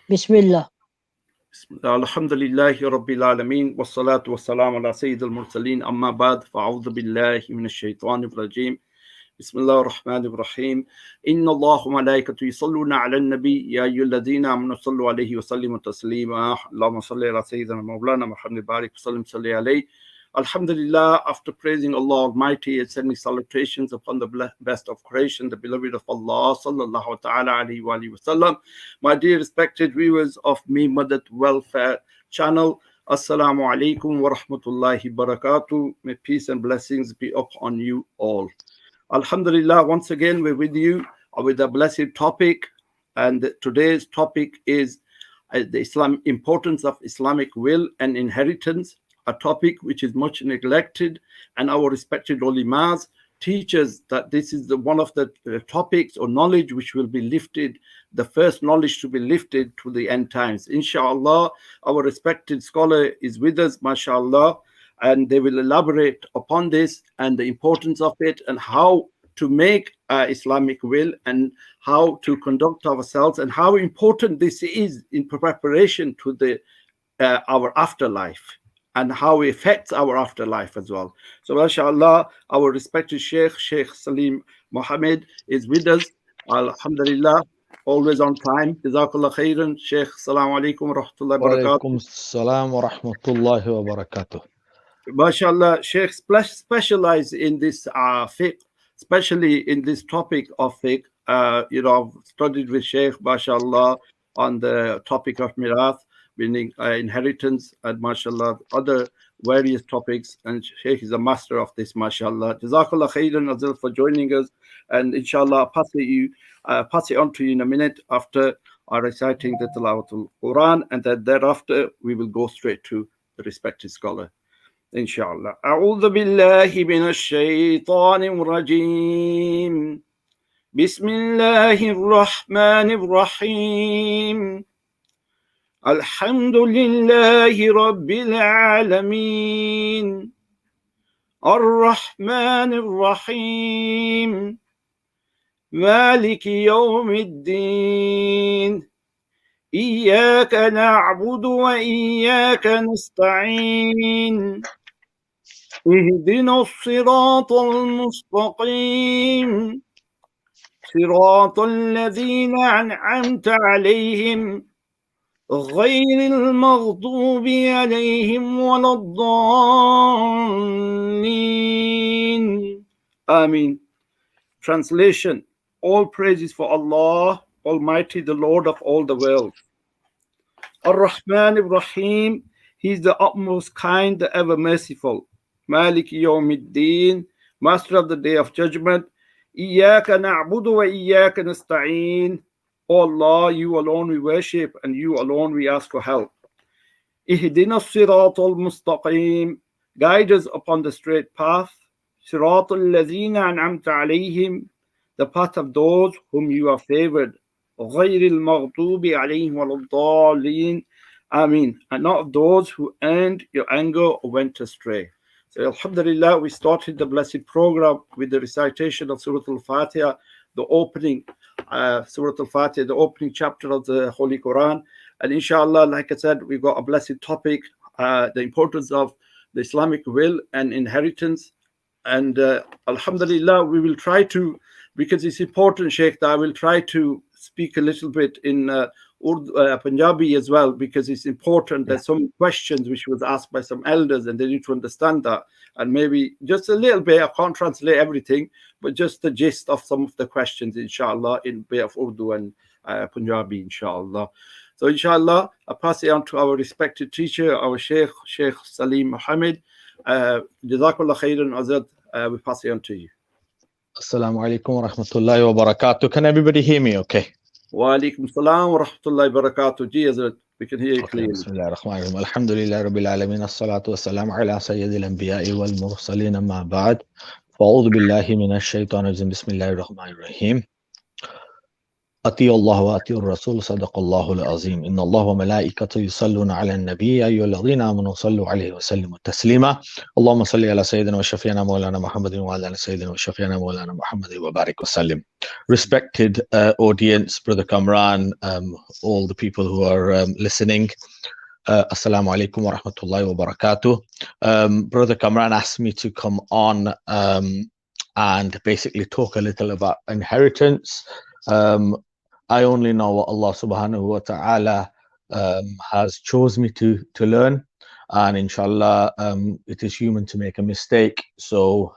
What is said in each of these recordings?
Bismillah. Alhamdulillahi Rabbil Alameen, wassalatu wassalamu ala Sayyid al-Mursaleen, amma ba'd, fa'awudhu billahi minash shaitanir rajim. Bismillah ar-Rahman ar-Rahim. Inna Allah wa malaikatu yusalluna ala nabi ya ayyuhalladhina amanu sallu alayhi wa sallimu taslima. Allahumma salli ala Sayyidina Mawlana Muhammad barik wa sallim salli alayhi. Alhamdulillah, after praising Allah Almighty and sending salutations upon the best of creation, the beloved of Allah, sallallahu ta'ala alayhi wa sallam. My dear respected viewers of Me Madad Welfare Channel, Assalamu alaikum wa rahmatullahi barakatuh. May peace and blessings be upon you all. Alhamdulillah, once again we're with you with a blessed topic, and today's topic is the importance of Islamic will and inheritance, a topic which is much neglected, and our respected ulemas teaches that this is one of the topics or knowledge which will be lifted, the first knowledge to be lifted to the end times. Inshallah, our respected scholar is with us, mashallah, and they will elaborate upon this and the importance of it and how to make Islamic will and how to conduct ourselves and how important this is in preparation to the our afterlife and how it affects our afterlife as well. So, mashallah, our respected Sheikh Salim Mohammed is with us. Alhamdulillah, always on time. Jazakallah khairan. Sheikh, assalamu alaikum wa rahmatullahi wa barakatuh. Walaikum assalam wa rahmatullahi wa barakatuh. MashaAllah, Sheikh specialize in this fiqh, especially in this topic of fiqh. I've studied with Sheikh, MashaAllah, on the topic of mirath, meaning inheritance, and MashaAllah, other various topics. And Sheikh is a master of this, MashaAllah. Jazakallah khairan Azil for joining us. And inshallah, pass it on to you in a minute after reciting the Tilawatul Quran. And then thereafter, we will go straight to the respected scholar. Inshallah. A'udhu billahi minash shaitanir rajim. Bismillahir rahmanir rahim. Alhamdulillahi rabbil alameen. Ar-Rahmanir Rahim. Maliki yawmiddin. إياك نعبد وإياك نستعين اهدنا الصراط المستقيم صراط الذين أنعمت عليهم غير المغضوب عليهم ولا الضالين. Ameen. Translation: all praises for Allah Almighty, the Lord of all the world. Ar-Rahman Ar-Rahim, He is the utmost kind, the ever merciful. Maliki Yawmiddin, Master of the Day of Judgment. Iyaka na'budu wa iyaka nasta'een. O Allah, you alone we worship and you alone we ask for help. Ihdina as-siratal mustaqim, guide us upon the straight path. Siratal ladhina an'amta alayhim, the path of those whom you have favored. غير المغضوب عليهم ولا الضالين. Ameen. And not of those who earned your anger or went astray. So alhamdulillah, we started the blessed program with the recitation of Surah Al-Fatiha, the opening Surah Al-Fatiha, the opening chapter of the Holy Quran. And inshallah, like I said, we've got a blessed topic, the importance of the Islamic will and inheritance. And alhamdulillah, we will try to, because it's important, Sheikh, that I will try to speak a little bit in Urdu, Punjabi as well, because it's important. There's some questions which was asked by some elders and they need to understand that. And maybe just a little bit, I can't translate everything, but just the gist of some of the questions, inshallah, in a bit of Urdu and Punjabi, inshallah. So inshallah, I pass it on to our respected teacher, our Sheikh Salim Mohammed. Jazakallah khairan, Azad. We pass it on to you. Assalamu alaikum wa rahmatullahi wa barakatuh. Can everybody hear me okay? Wa alaikum salam wa rahmatullahi wa barakatuh. Ji Hazrat, we can hear you clearly. Bismillah ar-Rahman ar-Rahim. Alhamdulillah Rabbil Alameen. As-salatu was-salamu ala Sayyidil Anbiya'i wal-Mursaleen amma ba'd. Fa'udhu billahi minash shaitanir rajim. Bismillahir Rahmanir Rahim. أطيعوا الله وأطيعوا الرسول صدق الله العظيم إن الله وملائكته يصلون على النبي أيها الذين آمنوا صلوا عليه وسلموا تسليما اللهم صل على سيدنا وشفيعنا مولانا محمد وعلى آل سيدنا وشفيعنا مولانا محمد وبارك وسلم. Respected audience, Brother Kamran, all the people who are listening, Assalamu alaikum wa rahmatullahi wa barakatuh. Brother Kamran asked me to come on and basically talk a little about inheritance. I only know what Allah subhanahu wa ta'ala has chose me to learn, and inshallah it is human to make a mistake, so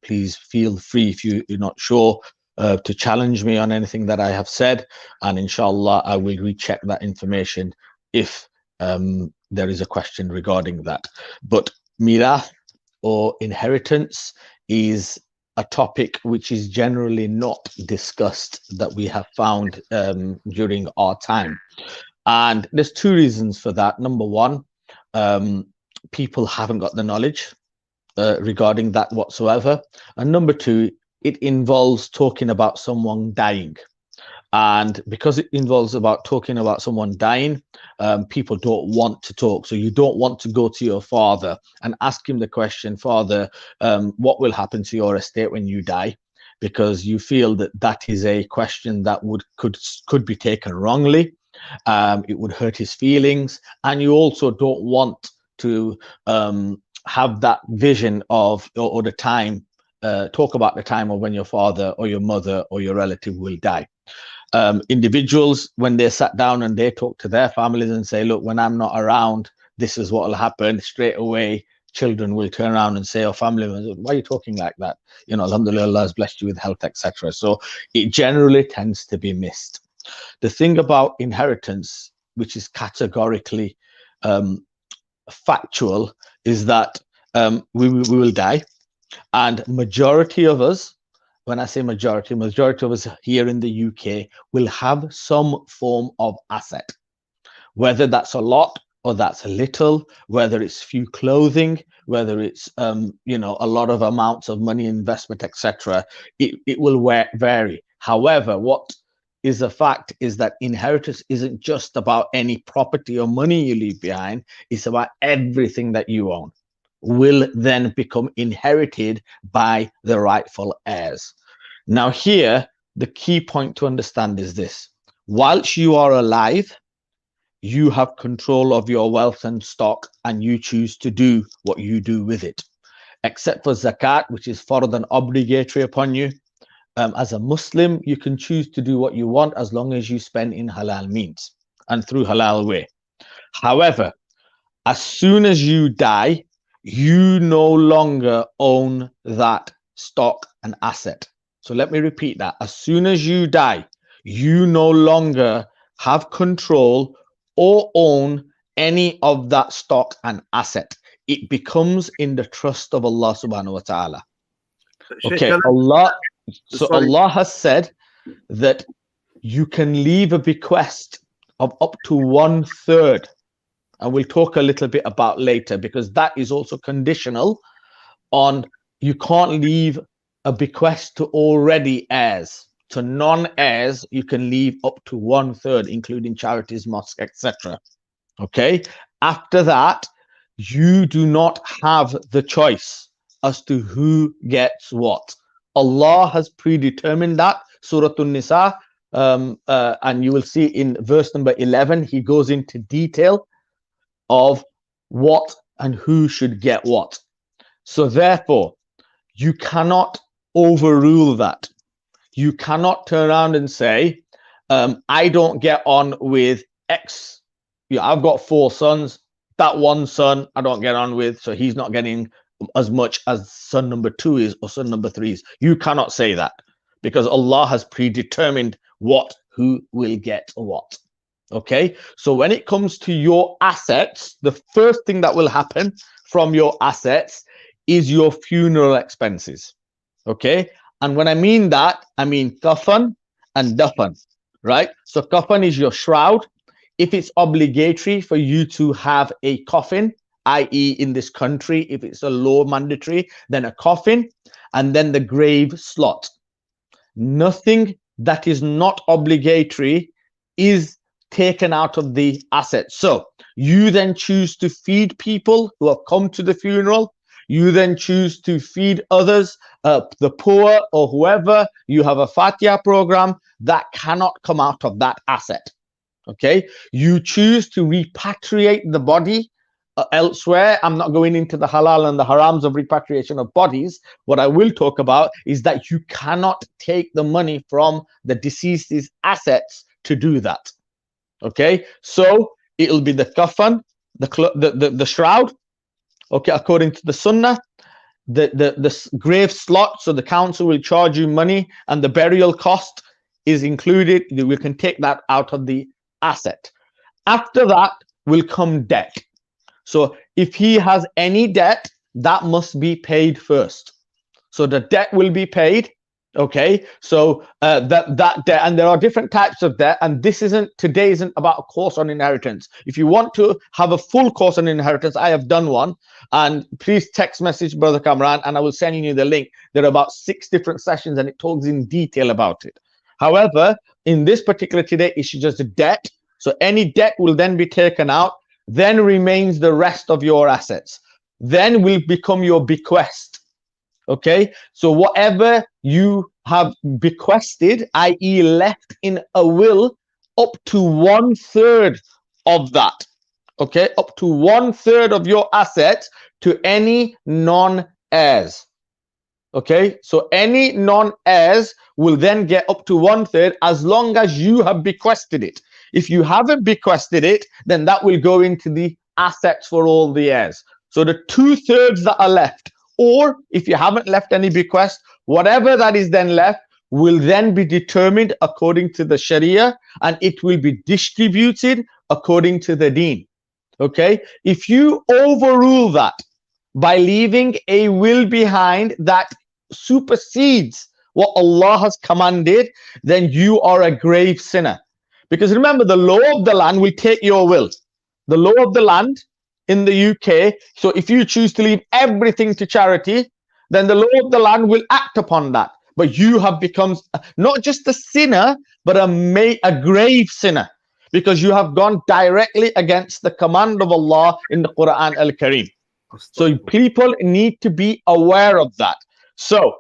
please feel free if you're not sure to challenge me on anything that I have said, and inshallah I will recheck that information if there is a question regarding that. But mirath or inheritance is a topic which is generally not discussed that we have found during our time, and there's two reasons for that. Number one, people haven't got the knowledge regarding that whatsoever, and number two, it involves talking about someone dying, and because it involves about talking about someone dying, people don't want to talk. So you don't want to go to your father and ask him the question, Father, what will happen to your estate when you die? Because you feel that that is a question that could be taken wrongly. It would hurt his feelings, and you also don't want to have that vision of or the time, talk about the time of when your father or your mother or your relative will die. Individuals, when they sat down and they talk to their families and say, look, when I'm not around, this is what will happen, straight away children will turn around and say, oh, family members, why are you talking like that? You know, alhamdulillah, Allah has blessed you with health, etc. So it generally tends to be missed. The thing about inheritance, which is categorically factual, is that we will die, and majority of us, when I say majority of us here in the UK will have some form of asset, whether that's a lot or that's a little, whether it's few clothing, whether it's you know, a lot of amounts of money, investment, etc. It will vary. However, what is a fact is that inheritance isn't just about any property or money you leave behind. It's about everything that you own will then become inherited by the rightful heirs. Now here, the key point to understand is this: whilst you are alive, you have control of your wealth and stock, and you choose to do what you do with it. Except for zakat, which is fard and obligatory upon you. As a Muslim, you can choose to do what you want as long as you spend in halal means and through halal way. However, as soon as you die, you no longer own that stock and asset. So let me repeat that. As soon as you die, you no longer have control or own any of that stock and asset. It becomes in the trust of Allah subhanahu wa ta'ala. Okay, Allah has said that you can leave a bequest of up to 1/3. And we'll talk a little bit about later, because that is also conditional on, you can't leave a bequest to already heirs. To non-heirs, you can leave up to 1/3, including charities, mosques, etc. Okay, after that, you do not have the choice as to who gets what. Allah has predetermined that. Surah An-Nisa, and you will see in verse number 11, he goes into detail of what and who should get what. So therefore, you cannot overrule that. You cannot turn around and say, I don't get on with X. Yeah, I've got 4 sons. That one son I don't get on with, so he's not getting as much as son number 2 is, or son number 3 is. You cannot say that, because Allah has predetermined who will get what. Okay, so when it comes to your assets, the first thing that will happen from your assets is your funeral expenses. Okay, and when I mean that, I mean kafan and dafan, right? So kafan is your shroud. If it's obligatory for you to have a coffin, i.e. in this country, if it's a law mandatory, then a coffin, and then the grave slot. Nothing that is not obligatory is taken out of the asset. So you then choose to feed people who have come to the funeral. You then choose to feed others, the poor or whoever. You have a Fatiha program that cannot come out of that asset. Okay, you choose to repatriate the body elsewhere. I'm not going into the halal and the harams of repatriation of bodies. What I will talk about is that you cannot take the money from the deceased's assets to do that. Okay, so it'll be the kafan, the shroud. Okay, according to the sunnah, the grave slot. So the council will charge you money, and the burial cost is included. We can take that out of the asset. After that will come debt. So if he has any debt, that must be paid first. So the debt will be paid. Okay, so that debt, and there are different types of debt, and today isn't about a course on inheritance. If you want to have a full course on inheritance, I have done one, and please text message Brother Kamran and I will send you the link. There are about 6 different sessions and it talks in detail about it. However, in this particular today, it's just a debt. So any debt will then be taken out, then remains the rest of your assets, then will become your bequest. Okay, so whatever you have bequested, i.e. left in a will, up to 1/3 of that. Okay, up to 1/3 of your assets to any non-heirs. Okay, so any non-heirs will then get up to 1/3 as long as you have bequested it. If you haven't bequested it, then that will go into the assets for all the heirs. So the 2/3 that are left, or if you haven't left any bequest, whatever that is then left will then be determined according to the Sharia, and it will be distributed according to the deen. Okay, if you overrule that by leaving a will behind that supersedes what Allah has commanded, then you are a grave sinner. Because remember, the law of the land will take your will. The law of the land in the UK, so if you choose to leave everything to charity, then the law of the land will act upon that. But you have become not just a sinner, but a grave sinner, because you have gone directly against the command of Allah in the Quran Al-Kareem. So people need to be aware of that. So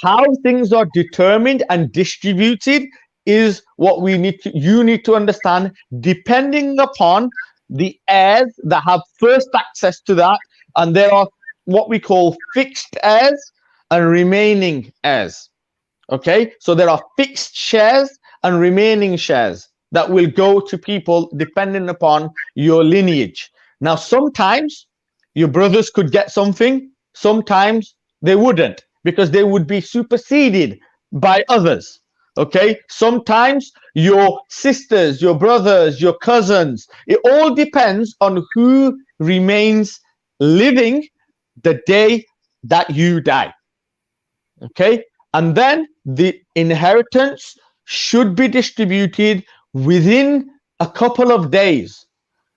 how things are determined and distributed is what you need to understand, depending upon the heirs that have first access to that. And there are what we call fixed heirs and remaining heirs. Okay, so there are fixed shares and remaining shares that will go to people depending upon your lineage. Now, sometimes your brothers could get something, sometimes they wouldn't, because they would be superseded by others. Okay, sometimes your sisters, your brothers, your cousins, it all depends on who remains living the day that you die. Okay, and then the inheritance should be distributed within a couple of days.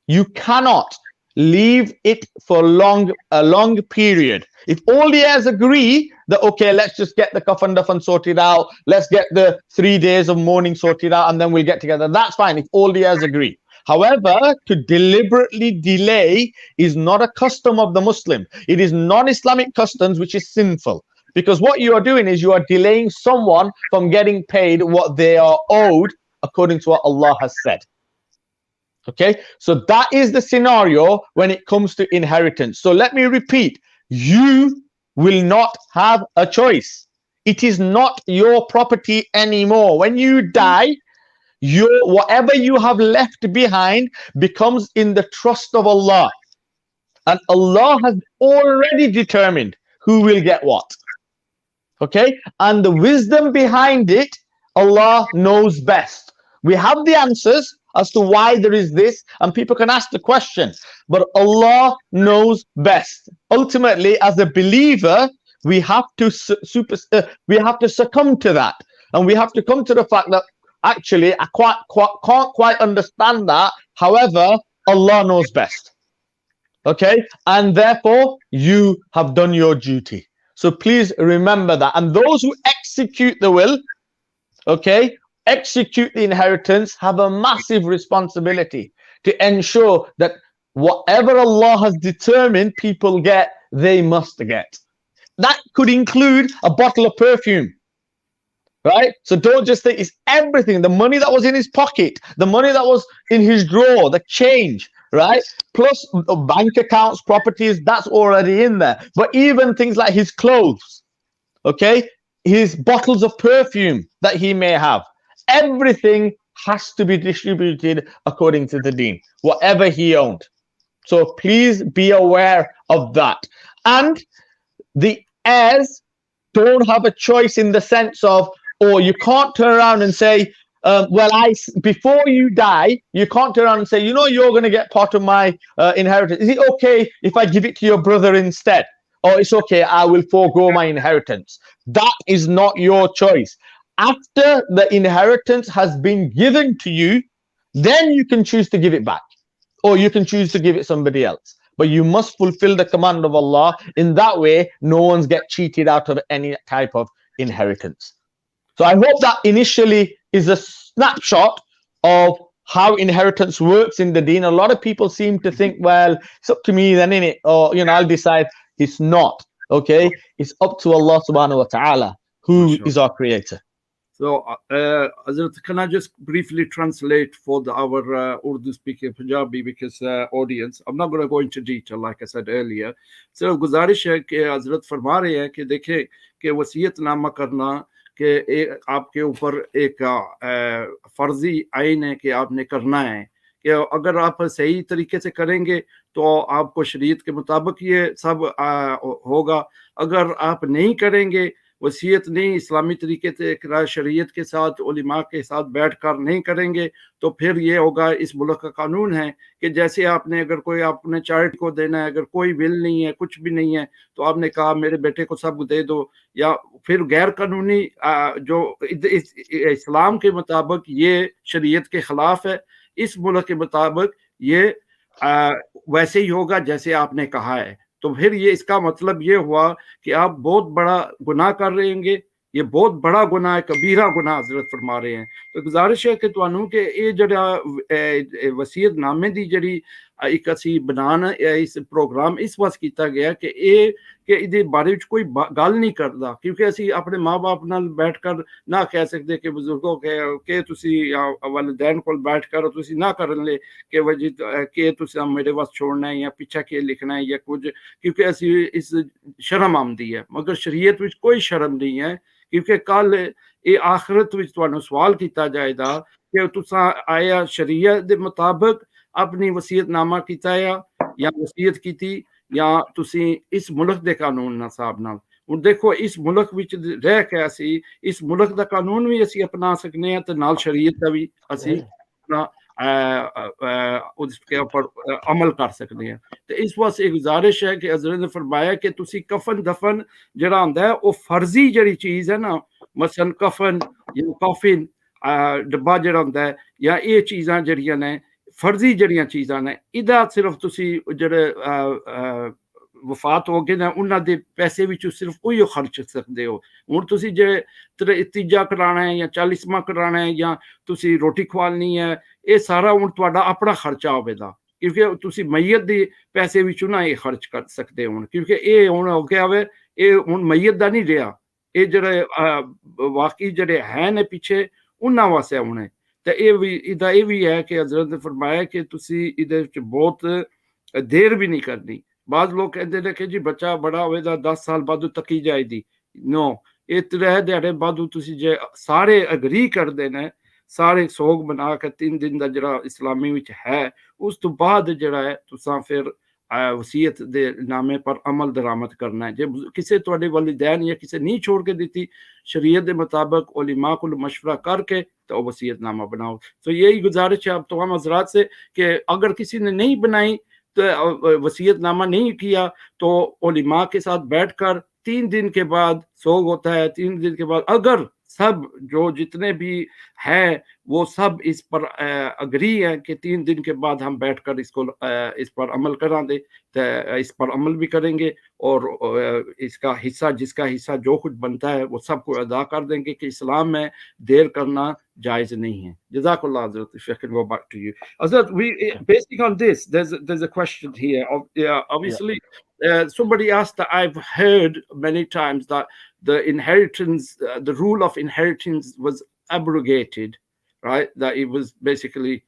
You cannot leave it for a long period. If all the heirs agree that, okay, let's just get the kafan dafan sorted out, let's get the 3 days of mourning sorted out, and then we'll get together, that's fine if all the heirs agree. However, to deliberately delay is not a custom of the Muslim. It is non-Islamic customs, which is sinful. Because what you are doing is you are delaying someone from getting paid what they are owed according to what Allah has said. Okay, so that is the scenario when it comes to inheritance. So let me repeat, you will not have a choice. It is not your property anymore. When you die, whatever you have left behind becomes in the trust of Allah. And Allah has already determined who will get what. Okay, and the wisdom behind it, Allah knows best. We have the answers as to why there is this, and people can ask the question, but Allah knows best. Ultimately, as a believer, we have to succumb to that, and we have to come to the fact that actually I can't quite understand that. However, Allah knows best. Okay, and therefore you have done your duty. So please remember that. And those who execute the will, okay, execute the inheritance have a massive responsibility to ensure that whatever Allah has determined people get, they must get. That could include a bottle of perfume, right? So don't just think it's everything. The money that was in his pocket, the money that was in his drawer, the change, right? Plus bank accounts, properties, that's already in there. But even things like his clothes, okay, his bottles of perfume that he may have, everything has to be distributed according to the deen, whatever he owned. So please be aware of that. And the heirs don't have a choice in the sense of, or you can't turn around and say, before you die, you can't turn around and say, you know, you're going to get part of my inheritance. Is it okay if I give it to your brother instead? Or it's okay, I will forego my inheritance. That is not your choice. After the inheritance has been given to you, then you can choose to give it back, or you can choose to give it somebody else. But you must fulfill the command of Allah. In that way, no one's get cheated out of any type of inheritance. So I hope that initially is a snapshot of how inheritance works in the deen. A lot of people seem to think, well, it's up to me then, innit? Or, you know, I'll decide. It's not, okay? It's up to Allah subhanahu wa ta'ala, who is our creator. So, Hazrat, can I just briefly translate for our Urdu-speaking Punjabi because audience? I'm not going to go into detail, like I said earlier. So, गुजारिश है कि हजरत फरमा रहे हैं कि देखें कि वसीयतनामा करना कि आपके ऊपर एक फर्जी आइन है कि आपने करना है कि अगर आप सही तरीके से करेंगे तो आपको शरीयत के मुताबिक ये सब होगा. अगर आप नहीं करेंगे, वसीयत नहीं इस्लामी तरीके से शरीयत के साथ उलिमा के साथ बैठकर नहीं करेंगे, तो फिर ये होगा, इस मुल्क का कानून है कि जैसे आपने अगर कोई आपने चैरिटी को देना है, अगर कोई विल नहीं है, कुछ भी नहीं है, तो आपने कहा मेरे बेटे को सब दे दो, या फिर गैर कानूनी जो इस्लाम के मुताबिक ये शरीयत के खिलाफ है, इस मुल्क के मुताबिक ये वैसे ही होगा जैसे आपने कहा है. तो फिर ये इसका मतलब ये हुआ कि आप बहुत बड़ा गुनाह कर रहे हैं. ये बहुत बड़ा गुनाह है, कबीरा गुनाह हजरत फरमा रहे हैं. तो गुजारिश है कि तुहानू कि ये जड़ा वसीयत नामे दी जड़ी एक असी बनाना इस प्रोग्राम इस वास्ते कीता गया कि ये कि इहदे बारे विच कोई गल नहीं करदा, क्योंकि असी अपने माँ बाप नाल बैठ कर ना कह सकते कि बुजुर्गों के तुसी वालिदैन कोल बैठ कर तुसी ना करन ले कि वजी के तुसी मेरे वास्ते छोड़ना है या पीछे के लिखना है या कुछ, क्योंकि असी इस शर्म आमदी है. मगर शरीयत विच कोई शर्म नहीं है, क्योंकि कल ये आखिरत विच तुहानू सवाल किया जाएगा कि तुसा आया शरीयत दे मुताबिक अपनी वसीयतनामा कीता है या वसीयत कीती या तुसी इस मुल्क दे कानून ना हिसाब नाल. हुण देखो इस मुल्क विच रह के असी इस मुल्क दा कानून भी असी अपना सकने हैं ते नाल शरीयत दा भी असी अपना उसके ऊपर अमल कर सकते हैं. तो इस वास्ते गुजारिश है कि हजरत ने फरमाया कि तुसी कफन दफन जड़ा हुंदा है वो फर्जी जड़ी चीज है ना, मसलन कफन या कॉफिन डब्बा जड़ा हुंदा है या ये चीज़ां जड़ियां ने फर्जी जड़ियां चीज़ां ने, इदा सिर्फ तुसी जड़े वफात हो गए ना उन्हां दे पैसे विचों सिर्फ उही खर्च सकते हो. हुण तुसी जे तीजा कराना है या 40वां कराना है या तुसी रोटी खवानी है, ये सारा हुण तुहाडा अपना खर्चा होवेगा, क्योंकि तुसी मैयत दे पैसे विचों ना ये खर्च कर सकते हो, क्योंकि ये हुण हो गया वे ये हुण मैयत दा नहीं रहा, ये जड़े वाकई जड़े है ने पीछे उन्हां वास्ते हुण. तो ये भी है कि हजरत ने फरमाया कि तुसी इहदे विच बहुत देर भी नहीं करनी. बाद लोग कहते हैं कि जी बच्चा बड़ा होएगा 10 साल बाद तकी जाएगी. नो, ये 3 दिहाड़े बाद तुसी जे सारे अग्री कर देना, सारे सोग बना के 3 दिन का जरा इस्लामी विच है, उस तो बाद जड़ा है तुसा फिर वसीयत दे नामे पर अमल दरामद करना है. जे किसी तुहाडे वालिदैन या किसी नहीं छोड़ के दी शरीयत के मुताबिक उलिमा को मशवरा करके तो वसीयतनामा बनाओ. तो यही गुजारिश है आप तमाम हजरात से कि अगर किसी ने नहीं बनाई तो वसीयतनामा नहीं किया तो उलिमा के साथ बैठकर 3 दिन के बाद सोग होता है. 3 दिन के बाद अगर सब जो जितने भी हैं वो सब इस पर अग्री हैं कि 3 दिन के बाद हम बैठकर इसको इस पर अमल करा दे, तो इस पर अमल भी करेंगे और इसका हिस्सा, जिसका हिस्सा जो कुछ बनता है वो सबको अदा कर देंगे कि इस्लाम में देर करना जायज नहीं है. Jazakallah, Hazrat. If I can go back to you, Hazrat. Basing on this, there's a question here. Yeah. Obviously, somebody asked that I've heard many times that the inheritance, the rule of inheritance was abrogated, right? That it was basically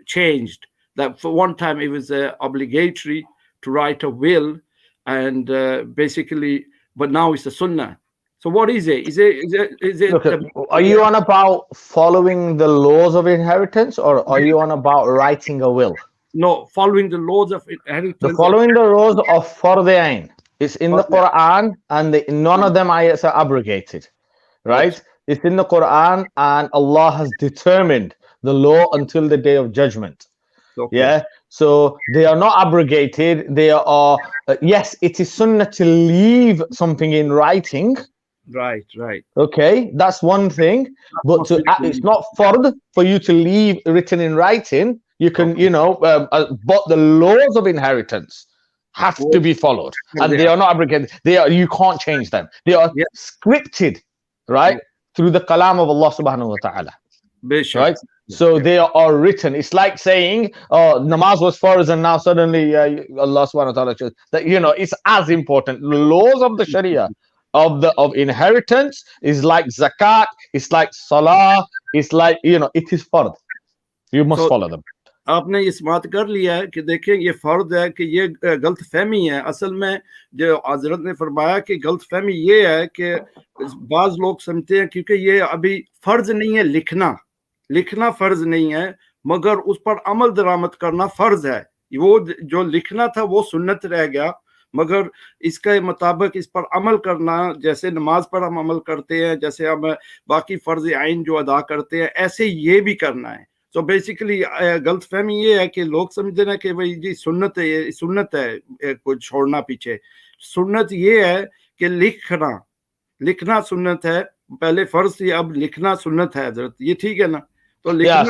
changed. That for one time it was obligatory to write a will, and basically, but now it's a sunnah. So what is it? Is it? Look, are you on about following the laws of inheritance, or are you on about writing a will? No, following the laws of inheritance. The following the laws of Fardain is in the Quran, and none of them ayats are abrogated, right? Okay. It's in the Quran, and Allah has determined the law until the day of judgment. Okay. Yeah, so they are not abrogated. They are yes, it is sunnah to leave something in writing. Right. Okay, that's one thing. But it's not fard for you to leave written in writing. You can, but the laws of inheritance have to be followed, and they are not abrogated. You can't change them. They are scripted, right, through the kalam of Allah subhanahu wa ta'ala. Right, so they are written. It's like saying, namaz was farz and now suddenly Allah subhanahu wa ta'ala chose that. It's as important. The laws of the sharia of inheritance is like zakat, it's like salah, it's like, it is fard. You must follow them. आपने इस बात कर लिया है कि देखें ये फर्ज है कि ये गलत फहमी है. असल में जो हजरत ने फरमाया कि गलत फहमी ये है कि बाज लोग समझते हैं क्योंकि ये अभी फर्ज नहीं है, लिखना फर्ज नहीं है, मगर उस पर अमल दरामद करना फर्ज है. वो जो लिखना था वो सुन्नत रह गया, मगर इसके मुताबिक इस पर अमल करना, जैसे नमाज पर हम अमल करते हैं, जैसे हम बाकी फर्ज आइन जो अदा करते हैं, ऐसे ये भी करना है. तो बेसिकली गलत फहमी ये है कि लोग समझते हैं कि भाई जी सुन्नत है कुछ छोड़ना पीछे. सुन्नत ये है कि लिखना सुन्नत है. पहले फर्ज थी, अब लिखना सुन्नत है हजरत. ये ठीक है ना? तो लिखना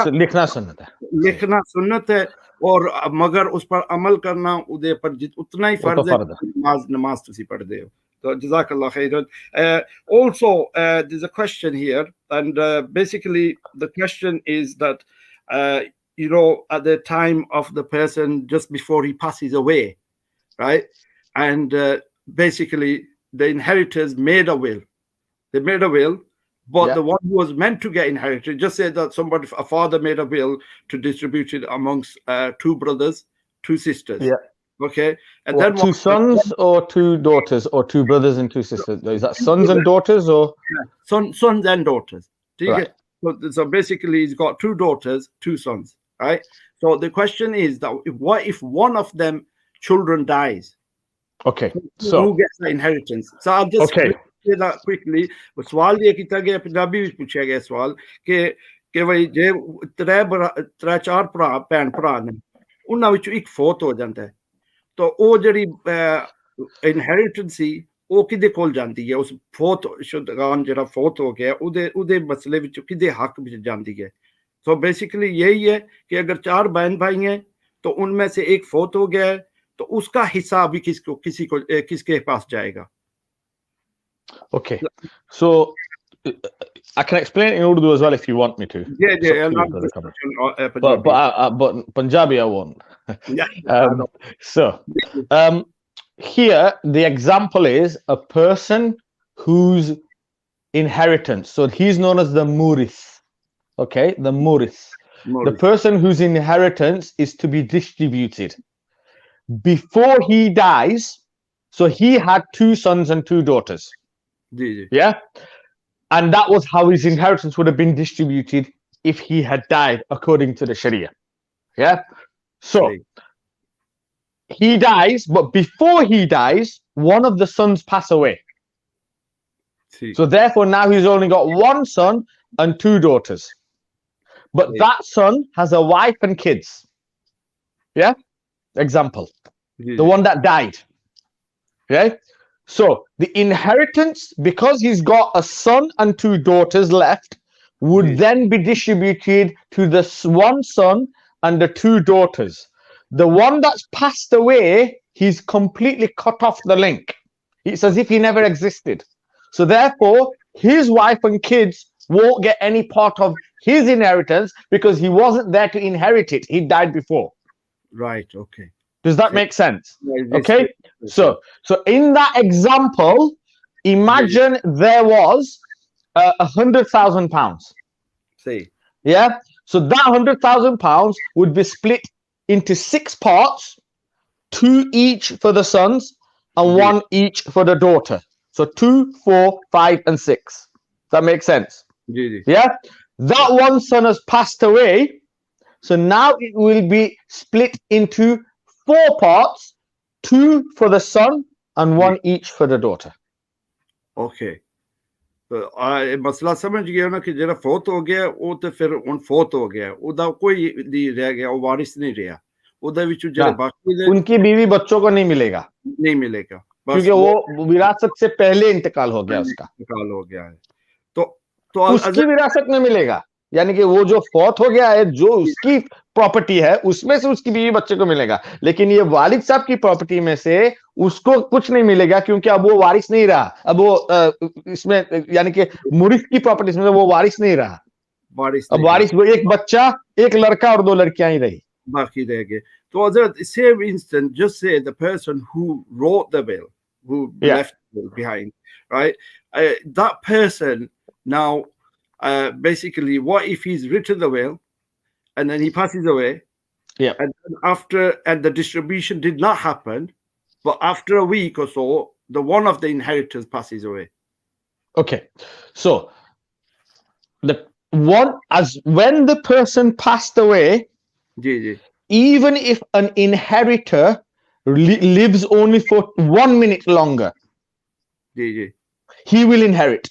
सुन्नत है, और मगर उस पर अमल करना उदे पर उतना ही फर्ज है. नमाज तुसी पढ़ते हो. So Jazakallah khairan. Also, there's a question here, and basically the question is that at the time of the person just before he passes away, right? And basically the inheritors made a will. They made a will, but the one who was meant to get inherited, just say that a father made a will to distribute it amongst 2 brothers, 2 sisters. Yeah. Okay. And then 2 sons or 2 daughters, or 2 brothers and 2 sisters? Is that sons and daughters, or sons and daughters? Right. So basically he's got 2 daughters, 2 sons, right? So the question is that what if one of them children dies? Okay. So who gets the inheritance? So I'll just say that quickly. सवाल ये किया गया, पंजाबी में पूछा गया सवाल कि भाई जे 3-4 भैन भरा ने, उन्हां विचों एक फौत हो जाता है, तो ਉਹ ਜਿਹੜੀ ਇਨਹੈਰਿਟੈਂਸ ਸੀ ਉਹ ਕਿਹਦੇ ਕੋਲ ਜਾਂਦੀ ਹੈ? ਉਸ ਸ਼ੁਦਗਾਨ ਜਿਹੜਾ ਫੌਤ ਹੋ ਗਿਆ ਉਹਦੇ ਮਸਲੇ ਵਿੱਚ ਕਿਹਦੇ ਹੱਕ ਵਿੱਚ ਜਾਂਦੀ है? तो बेसिकली यही है कि अगर 4 बहन भाई हैं तो उनमें से एक फौत हो गया है, तो उसका हिस्सा भी किसके पास जाएगा? Okay, so I can explain in Urdu as well if you want me to. But Punjabi I won't. Here the example is a person whose inheritance, so he's known as the Murith. Okay, the Murith. The person whose inheritance is to be distributed before he dies. So he had 2 sons and 2 daughters. Yeah, and that was how his inheritance would have been distributed if he had died according to the Sharia. Yeah, so he dies, but before he dies, one of the sons pass away. So therefore now he's only got 1 son and 2 daughters, but that son has a wife and kids. Yeah, example, the one that died. Okay, so the inheritance, because he's got a son and 2 daughters left, would then be distributed to the one son and the two daughters. The one that's passed away, he's completely cut off the link. It's as if he never existed. So therefore, his wife and kids won't get any part of his inheritance because he wasn't there to inherit it. He died before. Right. Okay. Does that make sense? Yeah, Okay. So in that example, imagine there was £100,000. Say. Yeah. So that £100,000 would be split into 6 parts, 2 each for the sons and 1 each for the daughter. So 2, 4, 5, and 6. Does that make sense? Yeah. That one son has passed away. So now it will be split into 4 parts, 2 for the son and 1 each for the daughter. Okay. मसला समझ गया ना कि जरा फौत हो गया वो तो फिर उन फौत हो गया उदा कोई नहीं रह गया वो वारिस नहीं रहा उदा विचु जरा बाकी उनकी बीवी बच्चों को नहीं मिलेगा क्योंकि वो विरासत से पहले इंतकाल हो गया उसका इंतकाल हो गया है तो उसकी विरासत में मिलेगा यानी कि वो जो फौत हो गया है जो उसकी प्रॉपर्टी है उसमें से उसकी बीवी बच्चे को मिलेगा लेकिन ये वालिद साहब की प्रॉपर्टी में से उसको कुछ नहीं मिलेगा क्योंकि अब वो वारिस नहीं रहा अब वो इसमें यानी कि मुरिस की प्रॉपर्टी में वो वारिस नहीं रहा अब वारिस वो एक बच्चा एक लड़का और 2 लड़कियां ही रही बाकी रह गए तो अगर same instant just say the person who wrote the will who left the will behind right that person now basically what if he's written the will and then he passes away and then the distribution did not happen but after a week or so the one of the inheritors passes away okay so the one as when the person passed away even if an inheritor lives only for 1 minute longer he will inherit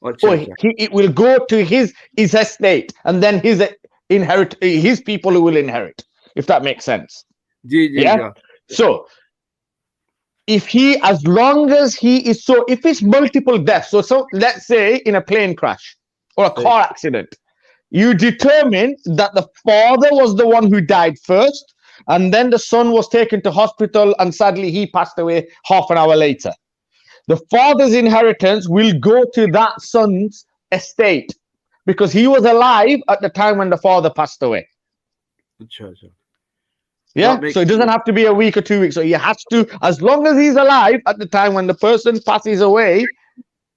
it will go to his estate and then his people who will inherit if that makes sense so if he as long as he is so if it's multiple deaths so let's say in a plane crash or a car accident you determine that the father was the one who died first and then the son was taken to hospital and sadly he passed away half an hour later the father's inheritance will go to that son's estate because he was alive at the time when the father passed away. Yeah, so it doesn't have to be a week or 2 weeks. So he has to, as long as he's alive at the time when the person passes away,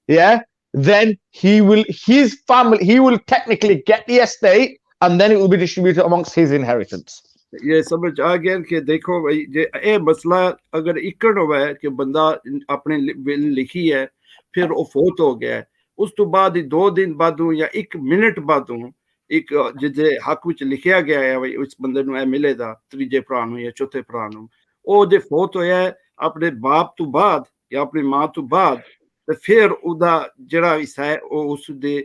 then his family, he will technically get the estate and then it will be distributed amongst his inheritance. ये समझ आ गया कि देखो भाई ये मसला अगर इकड़ हुआ है कि बंदा अपने विल लिखी है फिर वो फौत हो गया है उस तो बाद 2 दिन बाद या 1 मिनट बाद एक जिदे हक विच लिखिया गया है भाई उस बंदे नु ए मिलेगा तीजे भरा नु या चौथे भरा नु ओ जे फौत होया है अपने बाप तो बाद या अपनी मां तो बाद ते फिर उदा जड़ा हिस्सा है ओ उस दे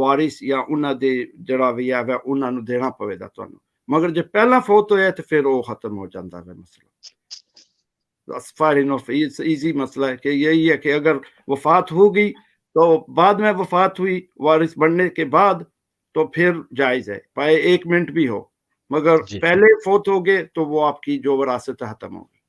वारिस या उना दे जड़ा भी है उना नु देना पवेगा तुहानू मगर जब पहला फौत होया तो फिर वो खत्म हो जाता है मसला That's far enough. It's easy मसला है कि यही है कि अगर वफात हो गई तो बाद में वफात हुई वारिस बनने के बाद तो फिर जायज है पाए 1 मिनट भी हो मगर पहले फौत हो गए तो वो आपकी जो विरासत खत्म होगी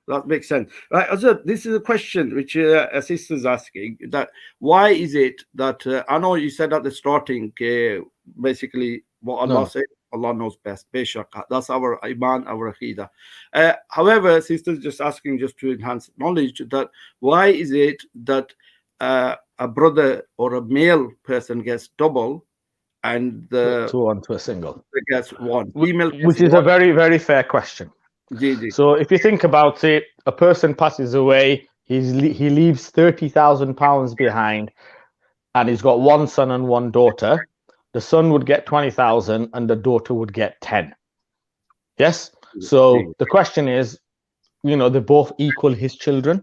That makes sense. Right, Azad, this is a question which a sister is asking that why is it that I know you said at the starting basically what Allah said Allah knows best. That's our iman, our aqidah. However, sister's just asking just to enhance knowledge that why is it that a brother or a male person gets double and the 2 onto a single gets 1 female which is a very, very fair question. So if you think about it, a person passes away, he leaves £30,000 behind and he's got 1 son and 1 daughter. The son would get 20,000 and the daughter would get 10. Yes. So the question is, they're both equal his children.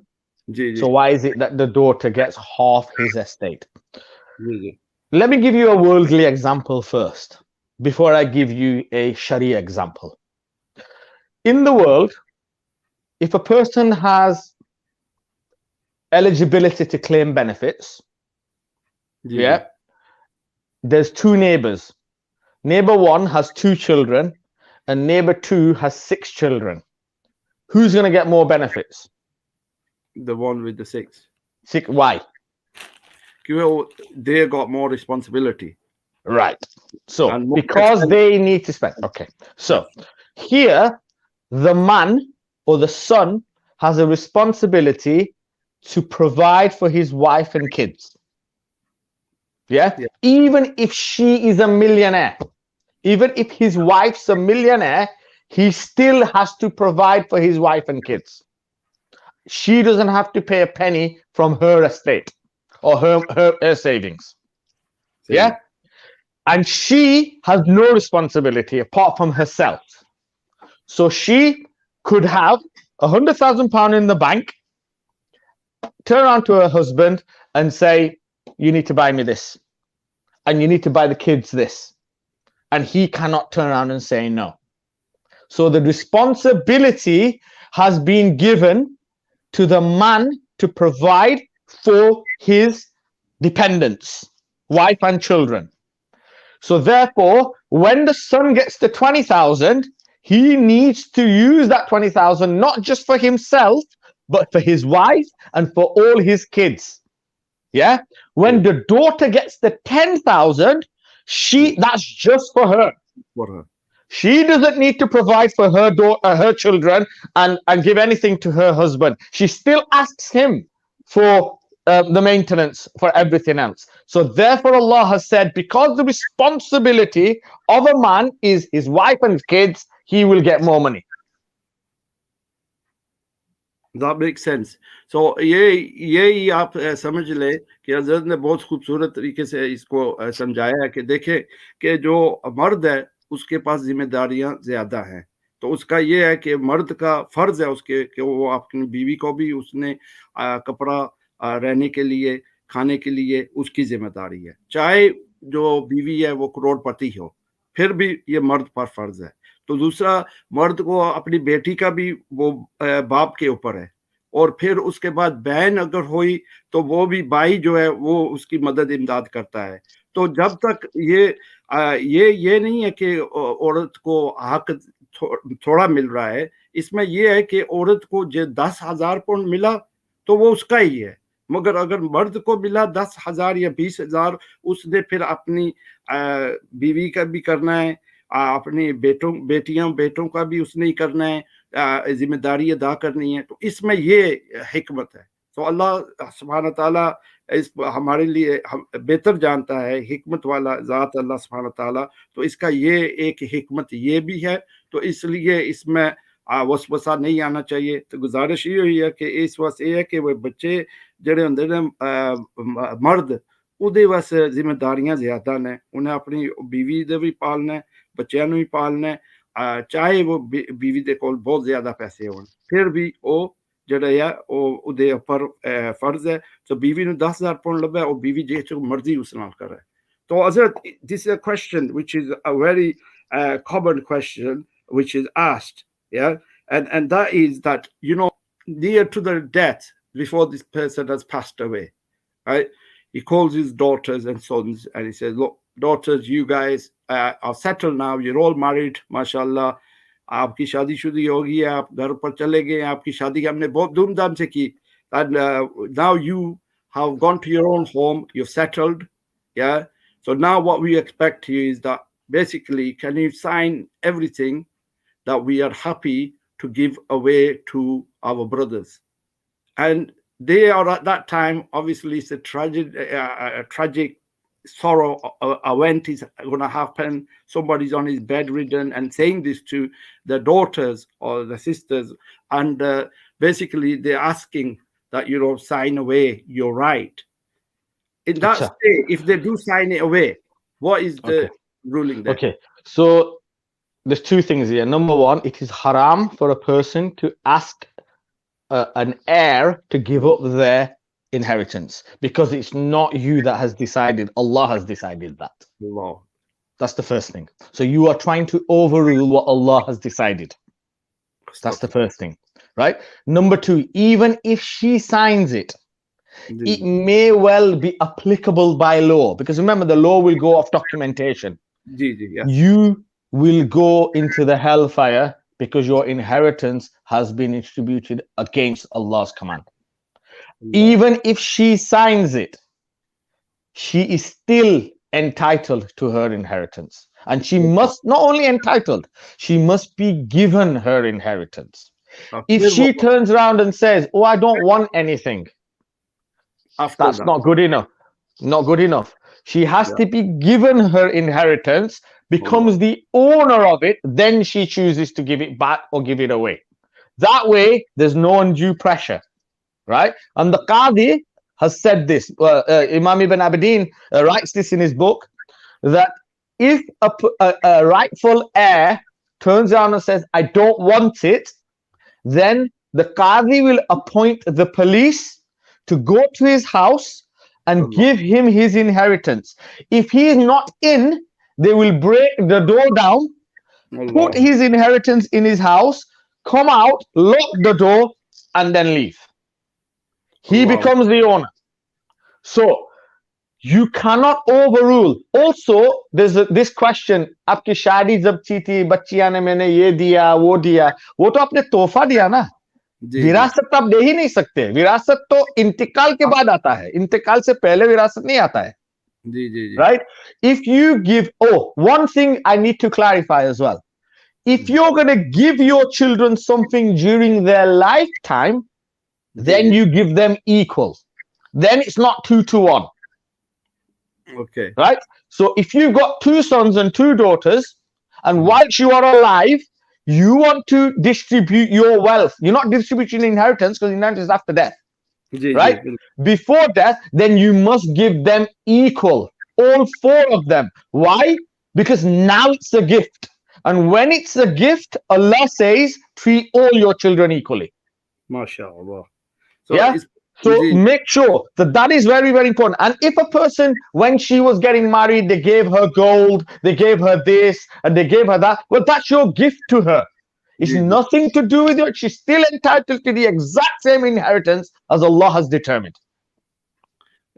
So why is it that the daughter gets half his estate? Let me give you a worldly example first, before I give you a Sharia example. In the world, if a person has eligibility to claim benefits, there's two neighbors. Neighbor 1 has 2 children, and neighbor 2 has 6 children. Who's going to get more benefits? The one with the 6. Why? They got more responsibility. Right. So And more because expense. they need to spend. Okay. So here, the man or the son has a responsibility to provide for his wife and kids. Yeah. Yeah. Even if she is a millionaire, even if his wife's a millionaire, he still has to provide for his wife and kids. She doesn't have to pay a penny from her estate or her savings. Yeah. And she has no responsibility apart from herself. So she could have £100,000 in the bank, turn around to her husband and say, you need to buy me this, and you need to buy the kids this. And he cannot turn around and say no. So the responsibility has been given to the man to provide for his dependents, wife and children. So therefore, when the son gets to 20,000, he needs to use that 20,000 not just for himself, but for his wife and for all his kids. Yeah. When the daughter gets the 10,000, that's just for her. For her. She doesn't need to provide for her children and give anything to her husband. She still asks him for the maintenance for everything else. So therefore Allah has said, because the responsibility of a man is his wife and his kids, he will get more money. That makes sense. So यही आप समझ ले कि हजरत ने बहुत खूबसूरत तरीके से इसको समझाया कि देखे कि जो मर्द है उसके पास जिम्मेदारियां ज्यादा हैं, तो उसका ये है कि मर्द का फर्ज है उसके कि वो अपनी बीवी को भी उसने कपड़ा रहने के लिए, खाने के लिए उसकी जिम्मेदारी है, चाहे जो बीवी है वो करोड़पति हो, फिर भी ये मर्द पर फर्ज है। तो दूसरा, मर्द को अपनी बेटी का भी वो बाप के ऊपर है, और फिर उसके बाद बहन अगर हुई तो वो भी भाई जो है वो उसकी मदद इमदाद करता है। तो जब तक ये नहीं है कि औरत को हक थोड़ा मिल रहा है, इसमें ये है कि औरत को जो 10,000 पाउंड मिला तो वो उसका ही है, मगर अगर मर्द को मिला 10,000 या 20,000, उसने फिर अपनी बीवी का भी करना है, अपने बेटों का भी उसने ही करना है, जिम्मेदारी अदा करनी है। तो इसमें ये हिकमत है। तो अल्लाह सुब्हान ताला इस हमारे लिए बेहतर जानता है, हिकमत वाला ज़ात अल्लाह सुब्हान ताला। तो इसका ये एक हिकमत ये भी है, तो इसलिए इसमें वसवसा नहीं आना चाहिए। तो गुजारिश ये हुई है कि इस वास्ते ये है कि वो बच्चे जेड़े होंदे ने मर्द, ਉਹਦੇ ਵਾਸ ਜ਼ਿੰਮੇਵਾਰੀਆਂ ਜ਼ਿਆਦਾ ਨੇ, ਉਹਨੇ ਆਪਣੀ बीवी ਦੇ ਵੀ ਪਾਲਣਾ, ਬੱਚਿਆਂ ਨੂੰ ਵੀ ਪਾਲਣਾ, ਚਾਹੇ ਉਹ बीवी ਦੇ ਕੋਲ ਬਹੁਤ ਜ਼ਿਆਦਾ ਪੈਸੇ ਹੋਣ, ਫਿਰ ਵੀ ਉਹ ਜਿਹੜਾ ਆ ਉਹਦੇ ਉੱਪਰ ਫਰਜ਼ ਹੈ। ਸੋ बीवी ਨੂੰ 10,000 ਪਾਉਣ ਲੱਭੇ, ਉਹ बीवी ਜੇ ਜੋ ਮਰਜ਼ੀ ਉਸ ਨਾਲ ਕਰੇ। So Hazrat, this is a question which is a very common question which is asked, yeah, and that is that, you know, near to their death, before this person has passed away, right? He calls his daughters and sons and he says, look, daughters, you guys are settled now, you're all married, mashallah, आपकी शादी शुदी हो गई है, आप घर पर चले गए, आपकी शादी हमने बहुत धूमधाम से की, and now you have gone to your own home, you've settled, yeah. So now what we expect here is that basically, can you sign everything that we are happy to give away to our brothers? And they are at that time, obviously, it's a tragic sorrow event is going to happen. Somebody's on his bedridden and saying this to the daughters or the sisters, and basically they're asking that, you know, sign away your right. In that state, if they do sign it away, what is the ruling there? Okay, so there's two things here. Number one, it is haram for a person to ask an heir to give up their inheritance, because it's not you that has decided, Allah has decided that. Allah. That's the first thing. So you are trying to overrule what Allah has decided. That's the first thing, right? Number two, even if she signs it, G It may well be applicable by law, because remember, the law will go off documentation. G G yes. You will go into the hellfire because your inheritance has been distributed against Allah's command. Even if she signs it, she is still entitled to her inheritance. And she must not only entitled, she must be given her inheritance. If she turns around and says, oh, I don't want anything, after that's that, not good enough. Not good enough. She has yeah. to be given her inheritance, becomes the owner of it, then she chooses to give it back or give it away. That way, there's no undue pressure, right? And the Qadi has said this. Imam Ibn Abidin writes this in his book, that if a rightful heir turns around and says, I don't want it, then the Qadi will appoint the police to go to his house and give him his inheritance. If he is not in, they will break the door down, put his inheritance in his house, come out, lock the door, and then leave. He becomes the owner. So you cannot overrule. Also, there's this question, आपकी शादी जब थी बच्चियां ने मैंने ये दिया वो दिया, वो तो आपने तोहफा दिया ना, विरासत तो आप दे ही नहीं सकते. विरासत तो इंतकाल के बाद आता है, इंतकाल से पहले विरासत नहीं आता है. जी जी जी. Right? If you give, one thing I need to clarify as well. If you're going to give your children something during their lifetime, then you give them equal. Then it's not 2 to 1. Okay. Right? So if you've got 2 sons and 2 daughters, and whilst you are alive, you want to distribute your wealth. You're not distributing inheritance, because inheritance is after death. Right? Before death, then you must give them equal. All 4 of them. Why? Because now it's a gift. And when it's a gift, Allah says, treat all your children equally. MashaAllah. So, yeah? So make sure that is very, very important. And if a person, when she was getting married, they gave her gold, they gave her this, and they gave her that, well, that's your gift to her. It's nothing to do with it. She's still entitled to the exact same inheritance as Allah has determined.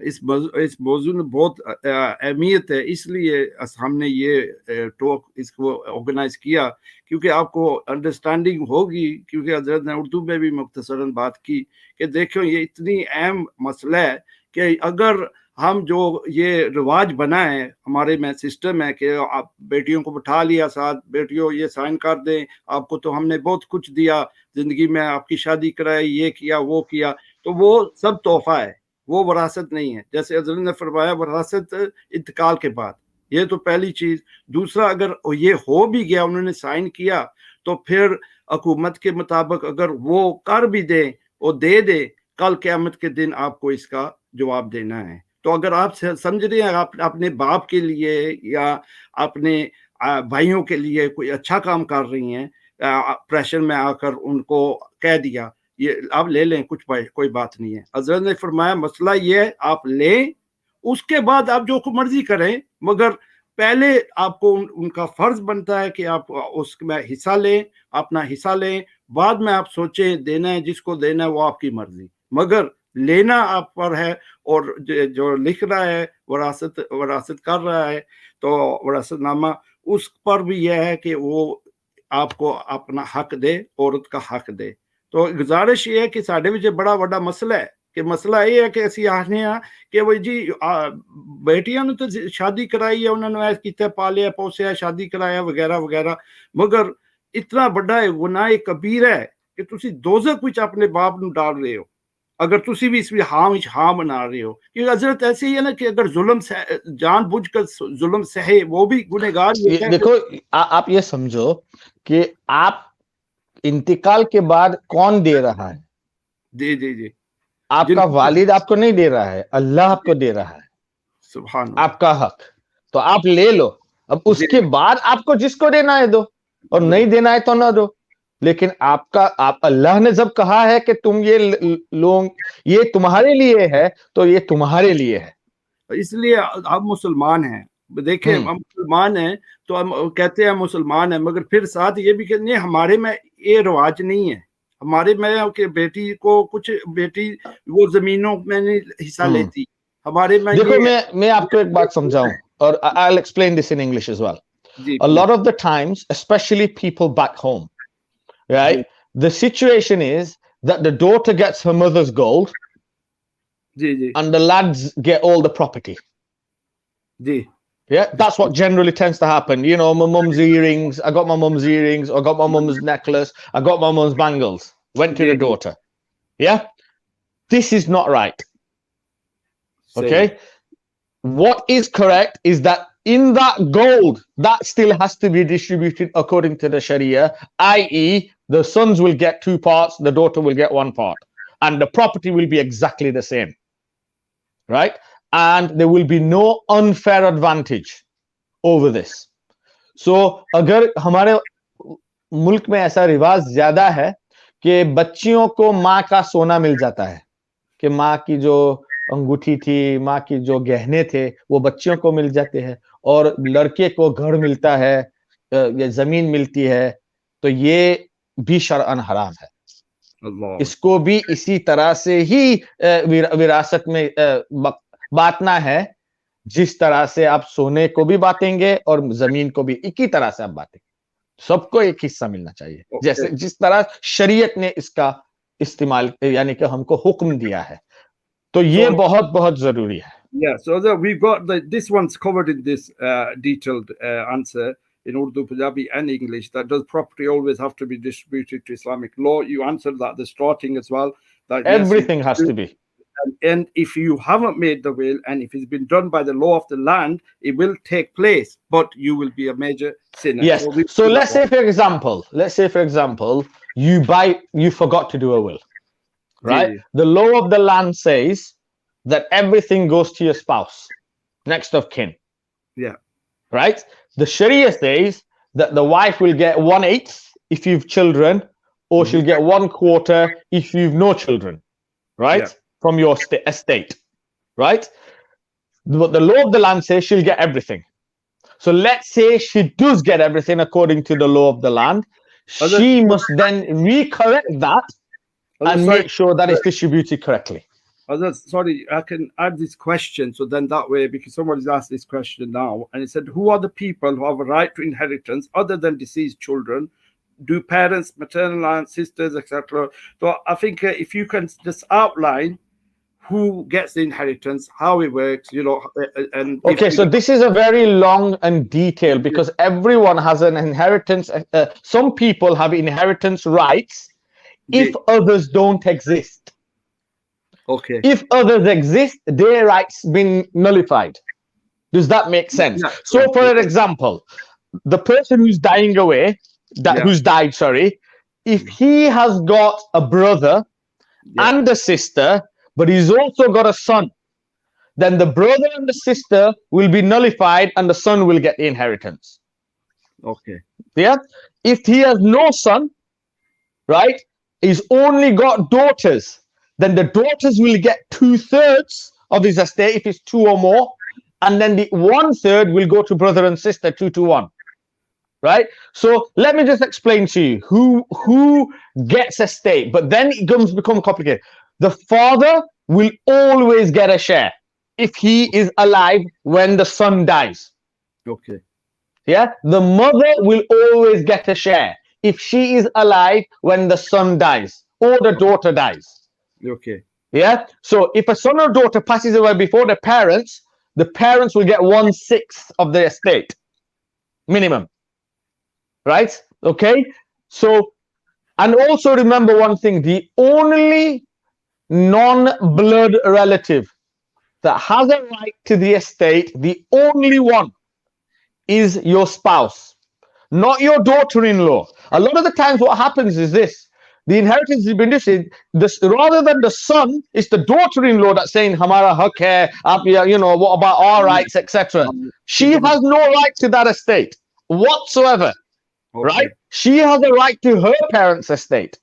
इस मौजू में बहुत अहमियत है, इसलिए हमने ये talk इसको ऑर्गेनाइज किया, क्योंकि आपको अंडरस्टैंडिंग होगी, क्योंकि हजरत ने उर्दू में भी मुख्तसरन बात की कि देखो ये इतनी अहम मसला है कि अगर हम जो ये रिवाज बनाए हमारे में सिस्टम है कि आप बेटियों को बिठा लिया साथ, बेटियों ये साइन कर दें, आपको तो हमने बहुत कुछ दिया जिंदगी में, आपकी शादी कराई, ये किया वो किया, तो वो सब तोहफा है, वो वरासत नहीं है. जैसे हज़रत ने फरमाया वरासत इंतकाल के बाद, ये तो पहली चीज. दूसरा, अगर ये हो भी गया, उन्होंने साइन किया, तो फिर हुकूमत के मुताबिक अगर वो कर भी दे और दे दे, कल क़यामत के दिन आपको इसका जवाब देना है. तो अगर आप समझ रहे हैं आप अपने बाप के लिए या अपने भाइयों के लिए कोई अच्छा काम कर रही हैं, प्रेशर में आकर उनको कह दिया ये आप ले लें, कोई बात नहीं है. हज़रत ने फरमाया मसला ये है, आप लें, उसके बाद आप जो मर्जी करें, मगर पहले आपको उनका फर्ज बनता है कि आप उसमें हिस्सा लें, अपना हिस्सा लें, बाद में आप सोचें देना है, जिसको देना है वो आपकी मर्जी, मगर लेना आप पर है. और जो लिख रहा है वरासत कर रहा है, तो वरासतनामा उस पर भी यह है कि वो आपको अपना हक दे, औरत का हक दे. तो गुजारिश ये है कि साढ़े विच बड़ा बड़ा मसला है कि मसला ये है कि असी आखने आ कि वो जी बेटियां तो शादी कराई है, उन्होंने ऐसा किया, पालिया पोसिया, शादी कराया वगैरह वगैरह, मगर इतना बड़ा गुनाह कबीर है कि तुसी दोज़ख विच अपने बाप नूं डाल रहे हो, अगर तुसी भी इसमें हाँ बना रहे हो. क्योंकि हजरत ऐसे ही है ना कि अगर जुल्म जानबूझकर जुल्म सहे वो भी गुनहगार है. देखो आप ये समझो कि आप इंतकाल के बाद कौन दे रहा है? जी जी जी. आपका वालिद आपको नहीं दे रहा है, अल्लाह आपको दे रहा है. सुभान आपका हक तो आप ले लो. अब उसके बाद आपको जिसको देना है दो, और नहीं देना है तो ना दो. लेकिन आप अल्लाह ने जब कहा है कि तुम ये लोग, ये तुम्हारे लिए है, तो ये तुम्हारे लिए है. इसलिए हम मुसलमान हैं. देखिए हम मुसलमान हैं तो हम कहते हैं मुसलमान हैं, मगर फिर साथ ये भी कहते हैं हमारे में ये रिवाज नहीं है. हमारे में कि बेटी को कुछ बेटी वो जमीनों में नहीं हिस्सा लेती, हमारे में देखो, ये है। मैं आपको एक बात समझाऊं, और I'll explain this in English as well. जी A lot please. of the times, especially people back home, right? जी The situation is that the daughter gets her mother's gold जी जी and the lads get all the property. जी Yeah, that's what generally tends to happen. You know, my mum's earrings, I got my mum's earrings, I got my mum's necklace, I got my mum's bangles, went to जी the जी daughter. Yeah, this is not right. सही। Okay, what is correct is that in that gold, that still has to be distributed according to the Sharia, i.e., the sons will get 2 parts, the daughter will get 1 part, and the property will be exactly the same, right? And there will be no unfair advantage over this. So, अगर हमारे मुल्क में ऐसा रिवाज ज्यादा है कि बच्चियों को माँ का सोना मिल जाता है, कि माँ की जो अंगूठी थी, माँ की जो गहने थे, वो बच्चियों को मिल जाते हैं, और लड़के को घर मिलता है या जमीन मिलती है, तो ये भी शरअन हराम है। अल्लाह इसको भी इसी तरह से ही विरासत में बांटना है, जिस तरह से आप सोने को भी बांटेंगे और जमीन को भी एक ही तरह से आप बांटेंगे। सबको एक हिस्सा मिलना चाहिए, जैसे ओके। जिस तरह शरीयत ने इसका इस्तेमाल यानी कि हमको हुक्म दिया है, तो ये So बहुत बहुत जरूरी है। yeah, so we've got this one's covered in this detailed answer in Urdu, Punjabi, and English. That does property always have to be distributed to Islamic law? You answered that the starting as well. That yes, Everything has to be. and if you haven't made the will, and if it's been done by the law of the land, it will take place, but you will be a major sinner. Yes. So we So do that let's say, one. for example, you forgot to do a will, Ji, right? ji. The law of the land says that everything goes to your spouse, next of kin, Yeah, right? The Sharia says that the wife will get 1/8 if you've children, or she'll get 1/4 if you've no children, yeah. right? From your estate, right? But the law of the land says she'll get everything. So let's say she does get everything according to the law of the land. Other, She must then recorrect that other, and sorry, make sure that it's distributed correctly. sorry, I can add this question. So then that way, because somebody's asked this question now, and it said, who are the people who have a right to inheritance other than deceased children? Do parents, maternal aunts, sisters, etc.? So I think if you can just outline who gets the inheritance, how it works, and if Okay, so this is a very long and detailed, because everyone has an inheritance. Some people have inheritance rights if others don't exist. okay, If others exist, their rights been nullified. Does that make sense? yeah, So, for example, the person who's dying away, yeah, who's died, sorry, if he has got a brother yeah, and a sister, but he's also got a son, then the brother and the sister will be nullified and the son will get the inheritance. okay, Yeah. If he has no son, right, he's only got daughters, then the daughters will get 2/3 of his estate if it's 2 or more, and then the 1/3 will go to brother and sister, 2 to 1. Right. So let me just explain to you who gets estate, but then it become complicated. The father will always get a share if he is alive when the son dies. okay, Yeah, the mother will always get a share if she is alive when the son dies or the daughter dies. okay, Yeah, so if a son or daughter passes away before the parents will get 1/6 of the estate minimum. Right? Okay. So, and also remember one thing: the only non-blood relative that has a right to the estate, the only one, is your spouse, not your daughter-in-law. A lot of the times what happens is this: the inheritance has been distributed, rather than the son, it's the daughter-in-law that's saying hamara hak hai, what about our rights, etc. She has no right to that estate whatsoever. Right? okay, She has a right to her parents' estate.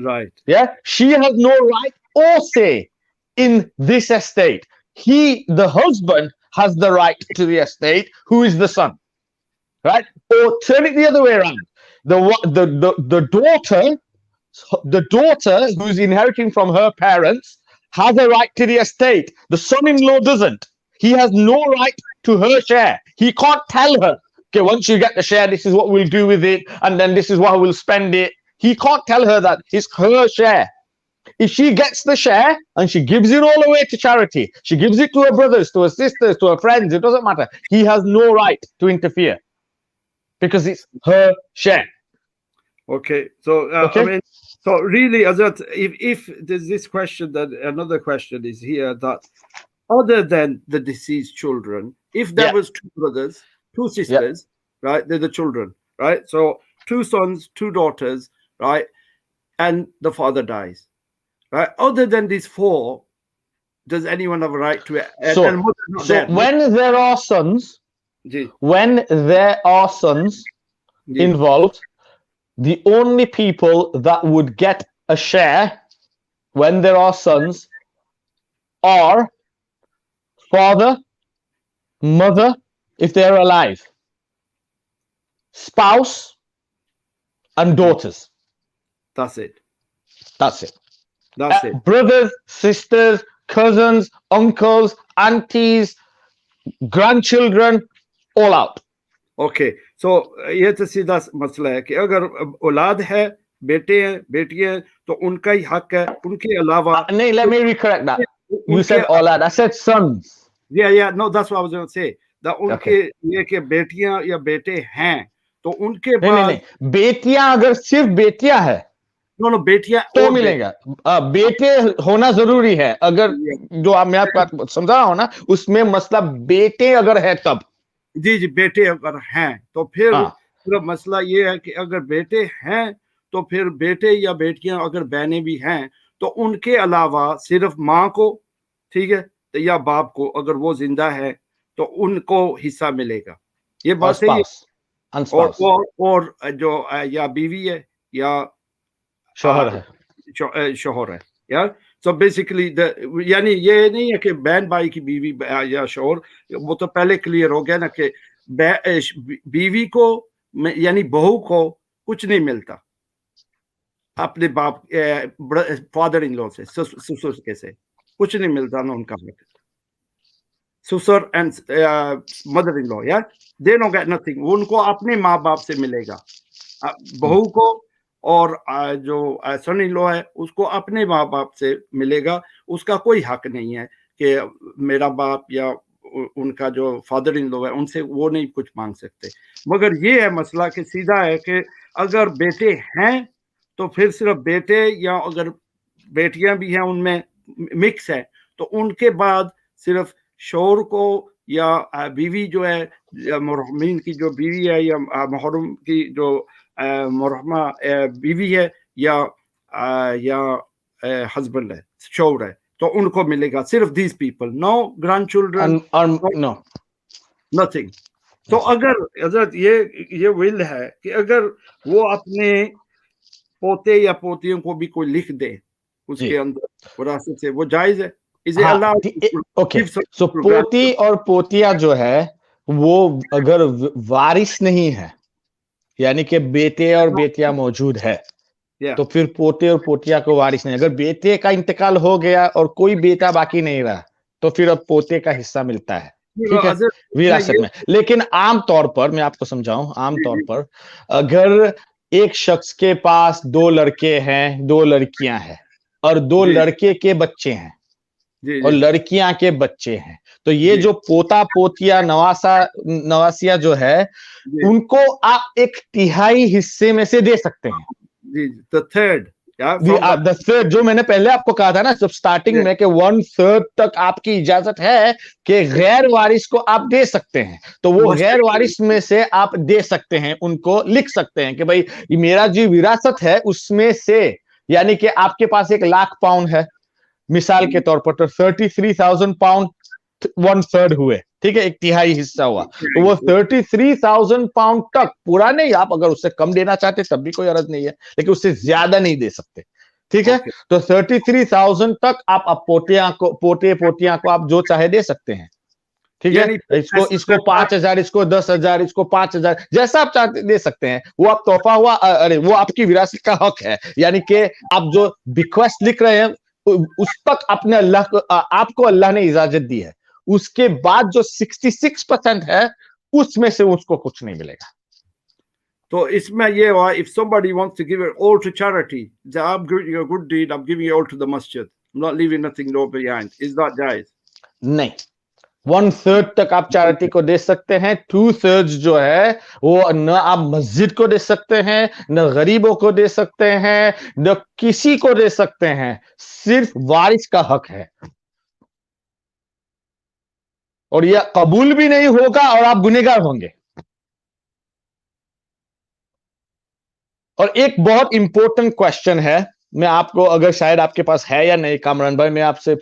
right, Yeah, she has no right or say in this estate. The husband, has the right to the estate, who is the son. Right? Or turn it the other way around. The daughter the daughter who's inheriting from her parents has a right to the estate. The son-in-law doesn't. He has no right to her share. He can't tell her, okay, once you get the share, this is what we'll do with it, and then this is what we'll spend it. He can't tell her that. It's her share. If she gets the share and she gives it all away to charity, she gives it to her brothers, to her sisters, to her friends, it doesn't matter. He has no right to interfere because it's her share. Okay, so Okay? I mean, so really, Hazrat, if there's this question, that another question is here, that other than the deceased children, if there Yeah. was two brothers, two sisters, right, they're the children, right? So two sons, two daughters, right, and the father dies, right? Other than these four, does anyone have a right to it? So, And mother not so there. when there are sons, Ji, when there are sons ji. involved, the only people that would get a share when there are sons are father, mother, if they're alive, spouse, and daughters. That's it. That's it. That's it. Brothers, sisters, cousins, uncles, aunties, grandchildren, all out. Okay so ये तो सीधा मसला है कि अगर औलाद है, बेटे हैं, बेटियां हैं, तो उनका ही हक है, उनके अलावा नहीं, let me recorrect that. You said all out. I said sons. yeah, no, that's what I was going to say. that उनके ये कि बेटियां या बेटे हैं, तो उनके बाद नहीं, बेटियां अगर सिर्फ बेटियां है नो बेटियां तो मिलेगा। बेटे होना जरूरी है। अगर जो मैं आपको समझा रहा हूं ना, उसमें मसला बेटे अगर है तब। जी बेटे अगर हैं तो फिर पूरा मसला ये है कि अगर बेटे हैं तो फिर बेटे या बेटियां अगर बहनें भी हैं तो उनके अलावा सिर्फ माँ को, ठीक है, तो या बाप को अगर वो जिंदा है तो उनको हिस्सा मिलेगा। ये बात सही है। और जो या बीवी है या शोहर है यार। सो बेसिकली यानी ये नहीं है कि बहन भाई की बीवी या शोहर, वो तो पहले क्लियर हो गया ना कि बीवी को यानी बहू को कुछ नहीं मिलता अपने बाप फादर इन लॉ से, ससुर के से कुछ नहीं मिलता ना उनका हक। ससुर एंड मदर इन लॉ, यार, दे नो गेट नथिंग। उनको अपने माँ बाप से मिलेगा। बहू को और जो सन इन लॉ है उसको अपने माँ बाप से मिलेगा। उसका कोई हक नहीं है कि मेरा बाप या उनका जो फादर इन लॉ है उनसे वो नहीं कुछ मांग सकते। मगर ये है मसला कि सीधा है कि अगर बेटे हैं तो फिर सिर्फ बेटे, या अगर बेटियां भी हैं उनमें मिक्स है तो उनके बाद सिर्फ शोहर को या बीवी जो है, मुहर्रमीन की जो बीवी है या मुहर्रम की जो मुहर्रमा बीवी है या हस्बैंड है, शोहर है, तो उनको मिलेगा सिर्फ these people. No grandchildren, no nothing. तो अगर हजरत ये विल है कि अगर वो अपने पोते या पोतियों को भी कोई लिख दे उसके अंदर विरासत से, वो जायज है। ओके, सो पोती और पोतिया जो है वो अगर वारिस नहीं है, यानी कि बेटे और बेटियां मौजूद है, तो फिर पोते और पोतिया को वारिस नहीं। अगर बेटे का इंतकाल हो गया और कोई बेटा बाकी नहीं रहा तो फिर अब पोते का हिस्सा मिलता है, ठीक है, विरासत में। लेकिन आमतौर पर मैं आपको समझाऊं, आमतौर पर अगर एक शख्स के पास 2 लड़के हैं, 2 लड़कियां हैं और 2 लड़के के बच्चे हैं और लड़कियां के बच्चे हैं, तो ये जो पोता पोतिया नवासिया जो है उनको आप 1/3 हिस्से में से दे सकते हैं। द थर्ड जो मैंने पहले आपको कहा था ना जब स्टार्टिंग में कि 1/3 तक आपकी इजाजत है कि गैर वारिस को आप दे सकते हैं, तो वो गैर वारिस में से आप दे सकते हैं, उनको लिख सकते हैं कि भाई मेरा जो विरासत है उसमें से, यानी कि आपके पास 1 लाख पाउंड है मिसाल के तौर पर, तो 33,000 पाउंड 1/3 हुए, ठीक है, 1/3 हिस्सा हुआ, तो वो 33,000 पाउंड तक पूरा नहीं, आप अगर उससे कम देना चाहते तब भी कोई अर्ज नहीं है, लेकिन उससे ज्यादा नहीं दे सकते, ठीक है। तो 33,000 तक आप पोते पोतियां को आप जो चाहे दे सकते हैं, ठीक है, इसको 5,000, इसको 10,000, इसको 5,000, जैसा आप चाहते दे सकते हैं। वो आप तोहफा हुआ, अरे वो आपकी विरासत का हक है। यानी कि आप जो बिक्वेस्ट लिख रहे हैं उस तक अपने अल्लाह को, आपको अल्लाह ने इजाजत दी है। उसके बाद जो 66% है उसमें से उसको कुछ नहीं मिलेगा। तो इसमें ये हुआ, if somebody wants to give it all to charity, I'm doing a good deed, I'm giving it all to the masjid, I'm not leaving nothing no behind, is that जायज? नहीं, 1/3 तक आप चैरिटी को दे सकते हैं। 2/3 जो है वो न आप मस्जिद को दे सकते हैं, न गरीबों को दे सकते हैं, न किसी को दे सकते हैं। सिर्फ वारिस का हक है, और यह कबूल भी नहीं होगा और आप गुनहगार होंगे। और एक बहुत इंपॉर्टेंट क्वेश्चन है, मैं आपको, अगर शायद आपके पास है या नहीं कामरान भाई, मैं आपसे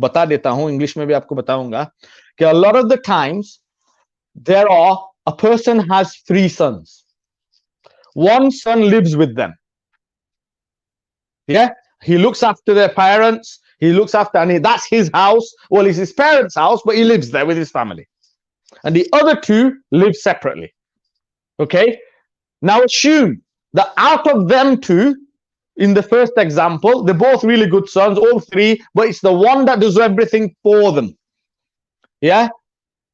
बता देता हूं, इंग्लिश में भी आपको बताऊंगा कि a lot of the times there are a person has 3 sons. One son lives with them. Yeah, he looks after their parents, he looks after, and that's his house. Well, it's his parents' house, but he lives there with his family. And the other 2 live separately. Okay, now assume that out of them 2, in the first example, they're both really good sons, all 3, but it's the one that does everything for them. Yeah,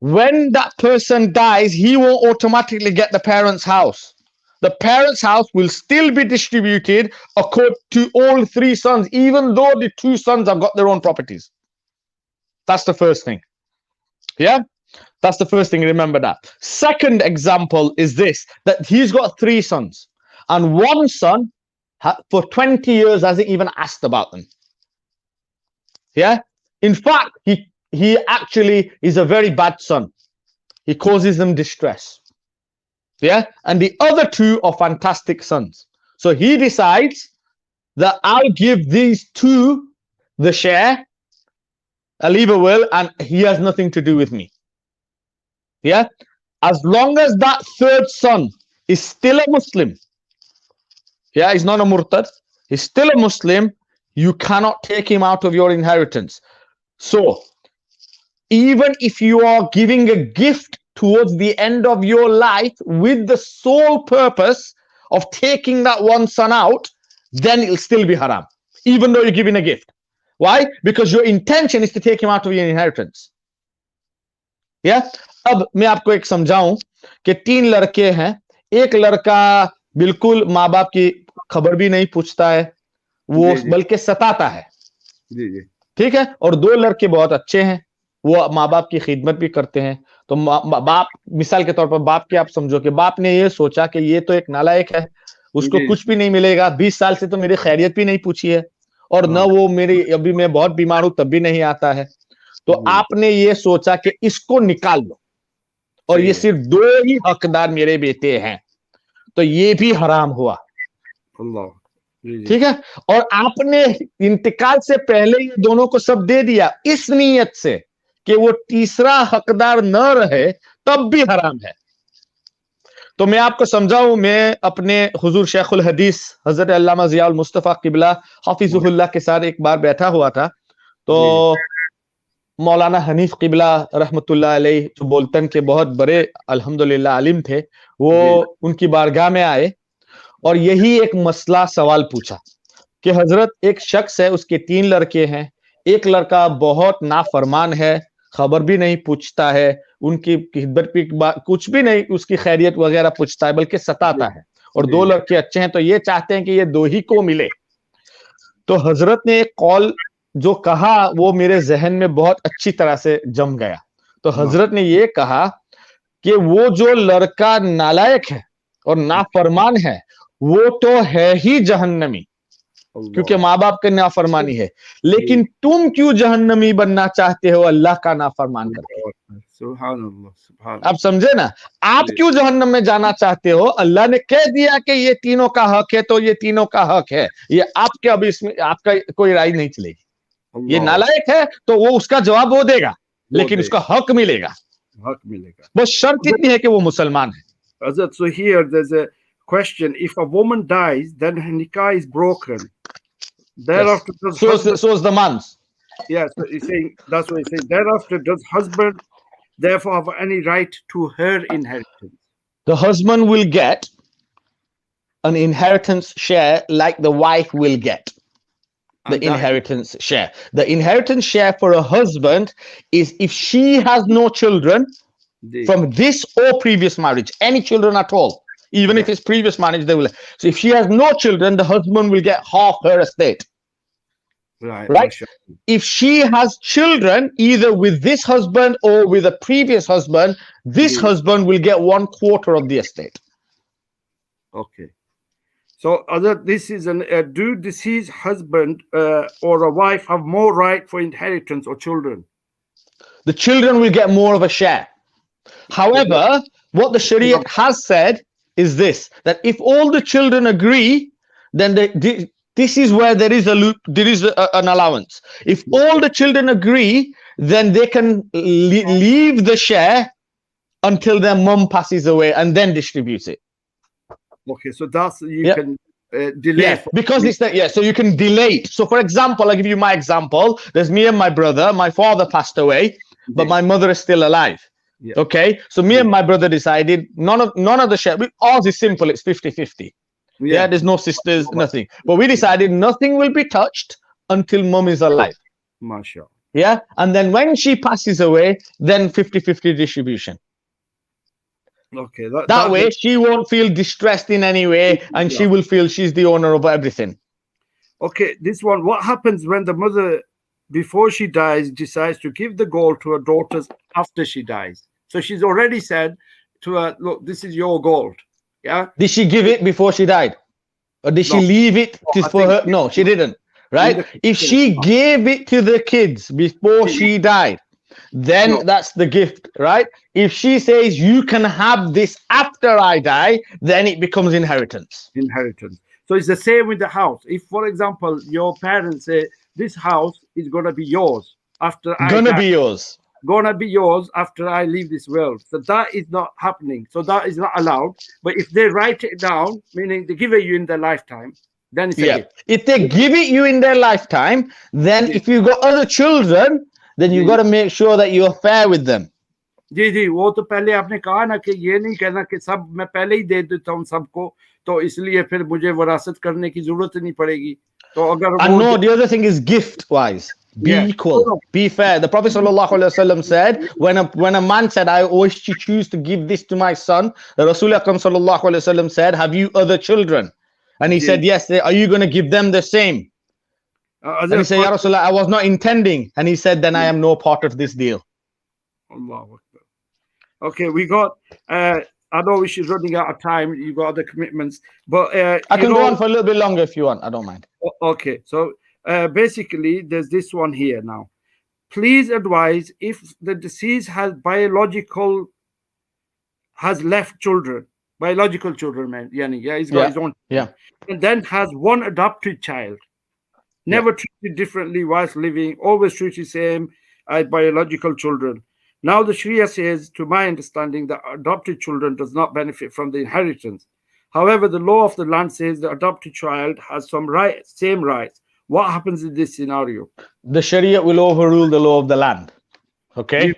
when that person dies, he won't automatically get the parents' house. The parents' house will still be distributed according to all 3 sons, even though the 2 sons have got their own properties. That's the first thing. Yeah, that's the first thing. Remember that. Second example is this, that he's got 3 sons, and one son for 20 years hasn't even asked about them. Yeah, in fact, he actually is a very bad son. He causes them distress. Yeah, and the other 2 are fantastic sons. So he decides that I'll give these 2 the share, I'll leave a will, and he has nothing to do with me. Yeah, as long as that 3rd son is still a Muslim, yeah, he's not a murtad, he's still a Muslim, you cannot take him out of your inheritance. So even if you are giving a gift towards the end of your life with the sole purpose of taking that one son out, then it'll still be haram, even though you're giving a gift. Why? Because your intention is to take him out of your inheritance. Yeah, अब मैं आपको एक समझाऊं कि 3 लड़के हैं, एक लड़का बिल्कुल माँ बाप की खबर भी नहीं पूछता है, वो बल्कि सताता है, ठीक है, और 2 लड़के बहुत अच्छे हैं, वो माँ बाप की खिदमत भी करते हैं। तो बाप, मिसाल के तौर पर बाप के आप समझो कि बाप ने ये सोचा कि ये तो एक नालायक है, उसको कुछ भी नहीं मिलेगा, 20 साल से तो मेरी खैरियत भी नहीं पूछी है, और न वो मेरी, अभी मैं बहुत बीमार हूं तब भी नहीं आता है, तो आपने ये सोचा कि इसको निकाल लो, और ये सिर्फ 2 ही हकदार मेरे बेटे हैं, तो ये भी हराम हुआ। ठीक है, और आपने इंतकाल से पहले ये दोनों को सब दे दिया इस नीयत से कि वो तीसरा हकदार न रहे, तब भी हराम है। तो मैं आपको समझाऊं, मैं अपने हुजूर शेखुल हदीस हजरत अल्लामा ज़ियाउल मुस्तफा किबला हाफिजुहुल्लाह के साथ एक बार बैठा हुआ था, तो मौलाना हनीफ किबला रहमतुल्लाह अलैह, जो बोलतन के बहुत बड़े अल्हम्दुलिल्लाह आलिम थे, वो उनकी बारगाह में आए और यही एक मसला सवाल पूछा कि हजरत, एक शख्स है, उसके 3 लड़के हैं, एक लड़का बहुत नाफरमान है, खबर भी नहीं पूछता है, उनकी खिदमत भी कुछ भी नहीं, उसकी खैरियत वगैरह पूछता है, बल्कि सताता है, और 2 लड़के अच्छे हैं, तो ये चाहते हैं कि ये 2 ही को मिले। तो हजरत ने एक कौल जो कहा वो मेरे जहन में बहुत अच्छी तरह से जम गया। तो हजरत ने ये कहा कि वो जो लड़का नालायक है और नाफरमान है, वो तो है ही जहन्नमी, क्योंकि माँ बाप की नाफरमानी है, लेकिन तुम क्यों जहन्नमी बनना चाहते हो अल्लाह का नाफरमान करके? आप समझे ना, आप क्यों जहन्नम में जाना चाहते हो? अल्लाह ने कह दिया कि ये तीनों का हक है, तो ये तीनों का हक है, ये आपके, अभी इसमें आपका कोई राय नहीं चलेगी। ये नालायक है तो वो उसका जवाब वो देगा, लेकिन उसका हक मिलेगा, बस शर्त इतनी है कि वो मुसलमान है। So here there's a question: if a woman dies, then her nikah is broken. Thereafter, so is the man's. Yeah, so he's saying, that's what he's saying. Thereafter, does husband therefore have any right to her inheritance. The husband will get an inheritance share like the wife will get the And that is inheritance share. The inheritance share for a husband is if she has no children the from this or previous marriage, any children at all, even if yeah, it's previous marriage, they will. So if she has no children, the husband will get half her estate, right, right? mashallah. If she has children, either with this husband or with a previous husband, this The husband will get 1/4 of the estate. okay. So other this is an do deceased husband or a wife have more right for inheritance or children? The children will get more of a share. However, what the Sharia has said is this, that if all the children agree, then this is where there is a loop, there is an allowance. If all the children agree, then they can leave the share until their mum passes away and then distribute it. Okay, so that's you Yeah. can delay Yeah, for because it's that, yeah, so you can delay it. So for example, I'll give you my example. There's me and my brother. My father passed away, but the my mother is still alive. yeah, Okay, so me and my brother decided none of the share. Ours is simple. It's 50-50. Yeah, yeah, there's no sisters, nothing. But we decided nothing will be touched until mum is alive. mashallah. Yeah, and then when she passes away, then 50-50 distribution. Okay, That way, she won't feel distressed in any way, and yeah. she will feel she's the owner of everything. Okay, this one. What happens when the mother, before she dies, decides to give the gold to her daughters after she dies? So she's already said to her, "Look, this is your gold." Yeah. Did she give it before she died? Or did she No, leave it I for think her? No, she didn't. in Right? the If she gave it to the kids before she died, then no that's the gift, right? If she says you can have this after I die, then it becomes inheritance. inheritance. So it's the same with the house. If, for example, your parents say this house is gonna be yours after I Gonna die, be yours. gonna be yours after I leave this world. So that is not happening. So that is not allowed. But if they write it down, meaning they give it you in their lifetime, then it's a Yeah. gift. If they give it you in their lifetime, then ji if you've got other children, then you've got ji to make sure that you're fair with them. जी जी वो तो पहले आपने कहा ना कि ये नहीं कहना कि सब मैं पहले ही दे देता हूँ सबको तो इसलिए फिर मुझे विरासत करने की जरूरत नहीं पड़ेगी तो अगर And वो no, the other thing is gift wise. Be yeah equal, be fair. The Prophet ﷺ said, when a man said, I wish to choose to give this to my son, the Rasul Akram ﷺ said, have you other children? And he ji said, yes. Are you going to give them the same? And he other said, Ya Rasulullah, I was not intending. And he said, then I am no part of this deal. Allahu Akbar. Okay, we got I know she's running out of time. You got other commitments, but I can go on for a little bit longer if you want. I don't mind. okay. So basically, there's this one here now. Please advise if the deceased has left children, biological children, man. Yeah, he's got his own, Yeah. and then has one adopted child. Never treated differently whilst living, always treated same as biological children. Now the Sharia says, to my understanding, that adopted children does not benefit from the inheritance. However, the law of the land says the adopted child has same rights. What happens in this scenario? The Sharia will overrule the law of the land. Okay,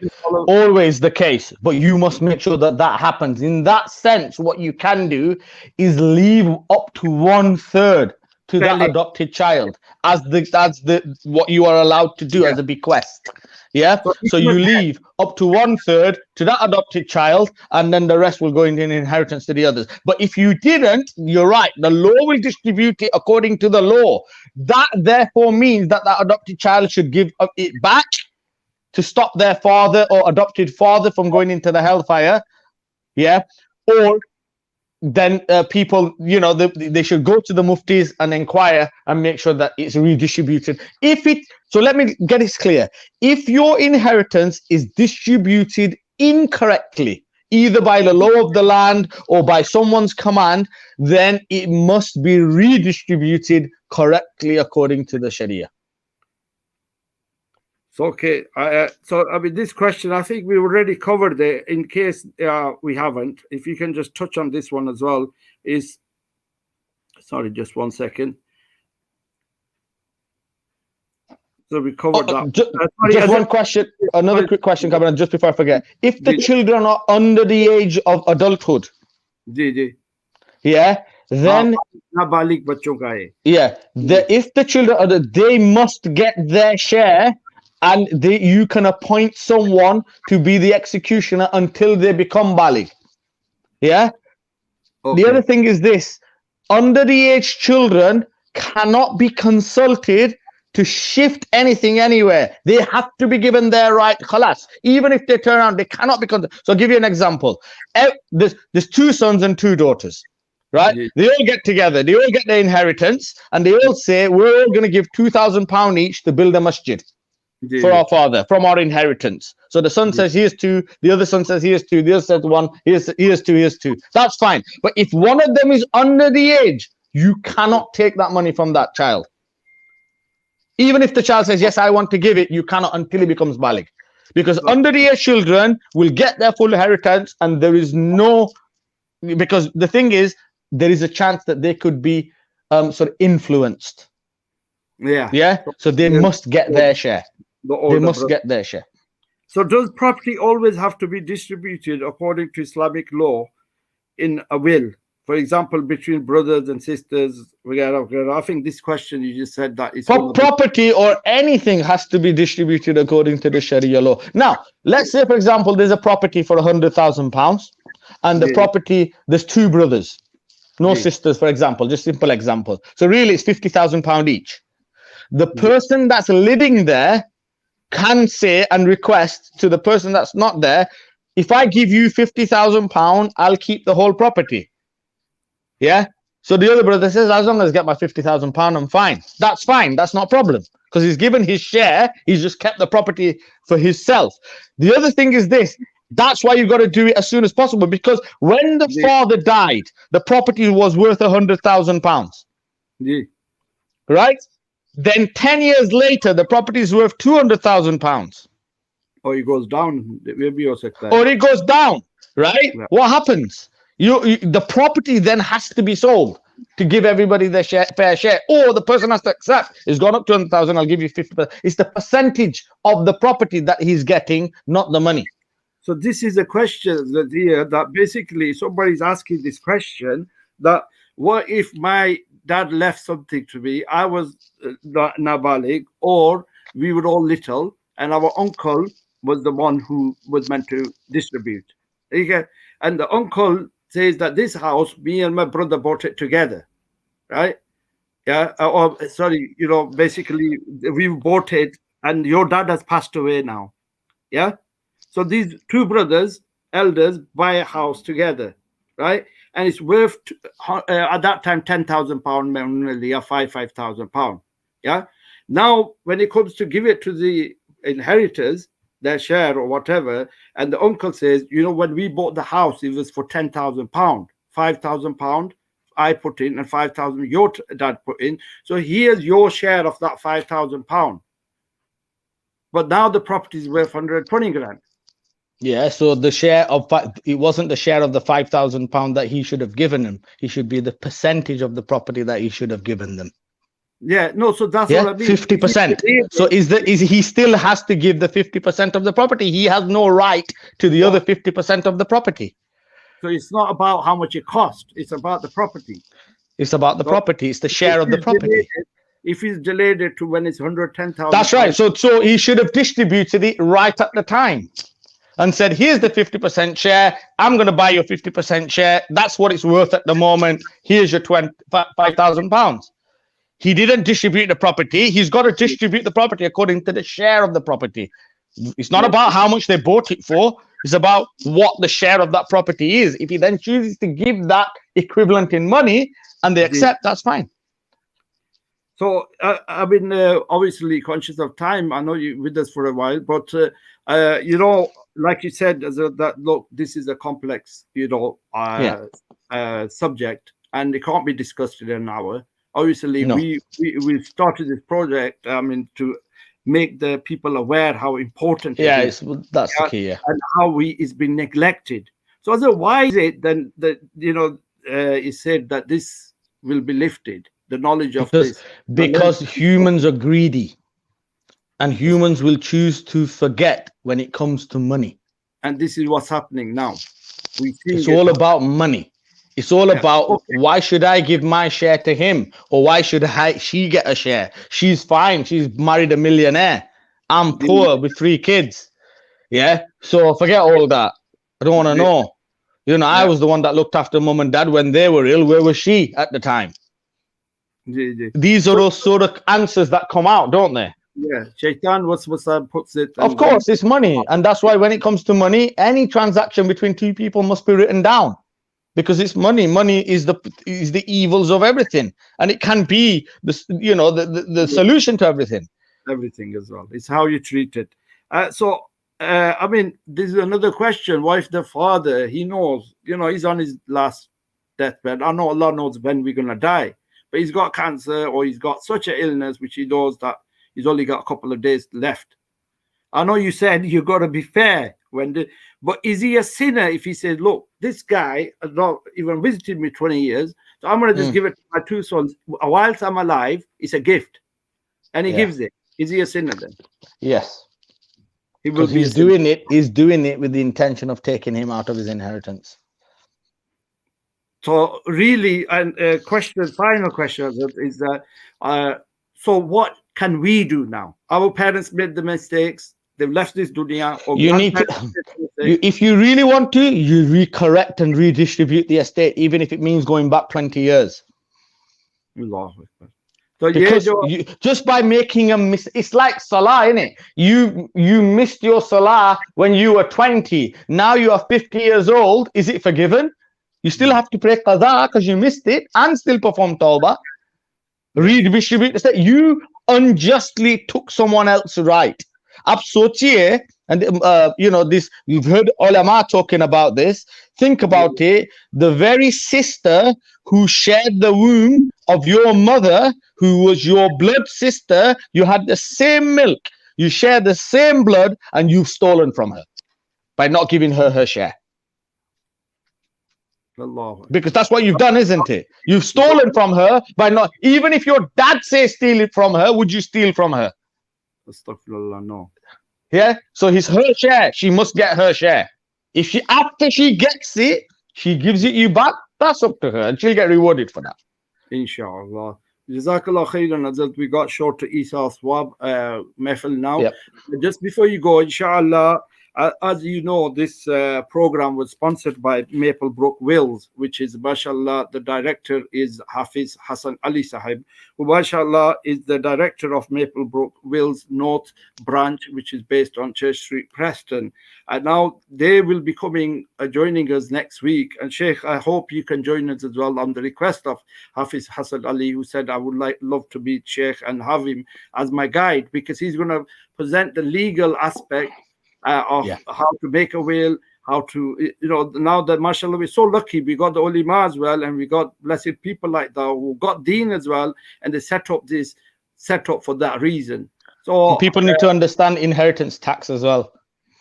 always the case, but you must make sure that that happens. In that sense, what you can do is leave up to 1/3 to that adopted child as the what you are allowed to do as a bequest. Yeah, so you leave up to 1/3 to that adopted child, and then the rest will go into an inheritance to the others. But if you didn't, you're right, the law will distribute it according to the law. That therefore means that that adopted child should give it back to stop their father or adopted father from going into the hellfire. Yeah, or then people, they should go to the muftis and inquire and make sure that it's redistributed. So let me get this clear. If your inheritance is distributed incorrectly, either by the law of the land or by someone's command, then it must be redistributed correctly according to the Sharia. So, okay. So, I mean, this question, I think we already covered it. In case we haven't, if you can just touch on this one as well, sorry, just 1 second. So we covered that. Sorry, just one question, another quick question, Cameron, just before I forget. If the children are under the age of adulthood, yeah, then नाबालिग बच्चों का है. yeah, if the children are, they must get their share, and you can appoint someone to be the executioner until they become balig. Yeah. Okay. The other thing is this: under the age children cannot be consulted to shift anything anywhere. They have to be given their right. Khalas. Even if they turn around, they cannot be consulted. So I'll give you an example. There's 2 sons and 2 daughters, right? Yeah. They all get together. They all get their inheritance, and they all say, we're all going to give £2,000 each to build a masjid for our father from our inheritance. So the son says here's 2, the other son says here's 2, the other says 1, here's 2, here's 2. That's fine. But if one of them is under the age, you cannot take that money from that child. Even if the child says, yes, I want to give it, you cannot until he becomes balig. Because under the age children will get their full inheritance, and there is no, because the thing is, there is a chance that they could be sort of influenced. Yeah. So they must get their share. They must get their share. So does property always have to be distributed according to Islamic law in a will? For example, between brothers and sisters, I think this question you just said that is property or anything has to be distributed according to the Sharia law. Now, let's say, for example, there's a property for £100,000, and the property, there's 2 brothers, no sisters, for example, just simple example. So really, it's £50,000 each. The person that's living there can say and request to the person that's not there, if I give you £50,000, I'll keep the whole property. Yeah. So the other brother says, as long as I get my £50,000, I'm fine. That's fine. That's not a problem, because he's given his share. He's just kept the property for himself. The other thing is this: that's why you've got to do it as soon as possible, because when the father died, the property was worth £100,000. Right? Then 10 years later, the property is worth £200,000. Or it goes down. Or it goes down. Right? Yeah. What happens? The property then has to be sold to give everybody their fair share, or the person has to accept, it's gone up to 200,000, I'll give you 50%. It's the percentage of the property that he's getting, not the money. So this is a question that basically somebody's asking this question, that what if my dad left something to me, I was nabalig, or we were all little, and our uncle was the one who was meant to distribute. Okay? And the uncle says that this house, me and my brother bought it together, right? Yeah. Or sorry, basically we bought it, and your dad has passed away now. Yeah. So these 2 brothers, elders, buy a house together, right? And it's worth at that time £10,000 manually, or £5,000. Yeah. Now, when it comes to give it to the inheritors, their share or whatever, and the uncle says, when we bought the house, it was for £10,000, £5,000 I put in, and 5,000 your dad put in. So here's your share of that £5,000. But now the property is worth 120 grand. Yeah, so the share of it wasn't the share of the £5,000 that he should have given him. He should be the percentage of the property that he should have given them. Yeah, no, so that's what I mean. 50%. So is he still has to give the 50% of the property? He has no right to the other 50% of the property. So it's not about how much it costs. It's about the property. It's about the property. It's the share of the property. If he's delayed it to when it's 110,000. That's right. So he should have distributed it right at the time and said, here's the 50% share. I'm going to buy your 50% share. That's what it's worth at the moment. Here's your £5,000. He didn't distribute the property. He's got to distribute the property according to the share of the property. It's not about how much they bought it for. It's about what the share of that property is. If he then chooses to give that equivalent in money and they accept, that's fine. So, I've been obviously conscious of time. I know you're with us for a while, but, like you said, that look, this is a complex, subject, and it can't be discussed in an hour. Obviously, no. we started this project, to make the people aware how important it is. That's the key, and how it's been neglected. So, why is it then that it's said that this will be lifted? The knowledge of this, because humans are greedy. And humans will choose to forget when it comes to money. And this is what's happening now. It's all about money. It's all about why should I give my share to him, or why should she get a share? She's fine. She's married a millionaire. I'm poor with 3 kids. Yeah. So forget all that. I don't want to know. You know, I was the one that looked after mum and dad when they were ill. Where was she at the time? These are those sort of answers that come out, don't they? Yeah, Shaitan puts it. Of course, it's money. And that's why when it comes to money, any transaction between 2 people must be written down. Because it's money. Money is the evils of everything. And it can be the solution to everything. Everything as well. It's how you treat it. I mean, this is another question. What if the father, he knows, he's on his last deathbed. I know Allah knows when we're going to die. But he's got cancer, or he's got such an illness, which he knows that he's only got a couple of days left. I know you said you've got to be fair. But is he a sinner if he says, look, this guy has not even visited me 20 years, so I'm going to just give it to my 2 sons. Whilst I'm alive, it's a gift. And he gives it. Is he a sinner then? Yes. He's doing it with the intention of taking him out of his inheritance. So really, and final question is that, so what can we do now? Our parents made the mistakes. They've left this dunya. You need to, if you really want to, you recorrect and redistribute the estate, even if it means going back 20 years. So because just by making a mistake, it's like salah, isn't it? You missed your salah when you were 20. Now you are 50 years old. Is it forgiven? You still have to pray qadha because you missed it, and still perform tawbah. Redistribute the estate. You unjustly took someone else's right. Ab sochiye, and this, you've heard ulama talking about this. Think about it. The very sister who shared the womb of your mother, who was your blood sister, you had the same milk, you share the same blood, and you've stolen from her by not giving her share. Because that's what you've done, isn't it? You've stolen from her by not, even if your dad says steal it from her, would you steal from her? No. Yeah, so it's her share. She must get her share. If after she gets it, she gives it you back, that's up to her, and she'll get rewarded for that. Inshallah. Jazakallah khairan, Hazrat. We got short to Isa Swab Mehfil now. Yep. Just before you go, inshallah, as you know, this program was sponsored by Maplebrook Wills, which is, mashallah, the director is Hafiz Hassan Ali Sahib, who, mashallah, is the director of Maplebrook Wills North Branch, which is based on Church Street, Preston. And now they will be joining us next week. And Sheikh, I hope you can join us as well on the request of Hafiz Hassan Ali, who said, I would love to meet Sheikh and have him as my guide, because he's going to present the legal aspect of how to make a will, how to, now that, mashallah, we're so lucky, we got the ulama as well, and we got blessed people like that who got deen as well, and they set up for that reason. So and people need to understand inheritance tax as well.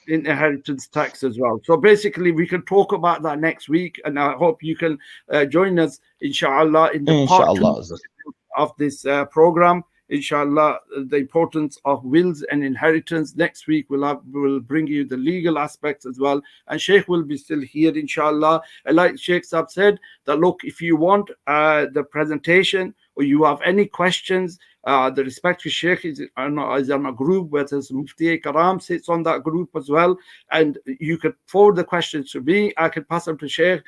Inheritance tax as well. So basically, we can talk about that next week, and I hope you can join us, inshallah, in the part 2 of this program. Inshallah, the importance of wills and inheritance. Next week we'll bring you the legal aspects as well, and Sheikh will be still here, inshallah. And like Sheikh Saab said, that look, if you want the presentation, or you have any questions, the respected Sheikh is on a group where there's Mufti Karam sits on that group as well, and you could forward the questions to me. I can pass them to Sheikh,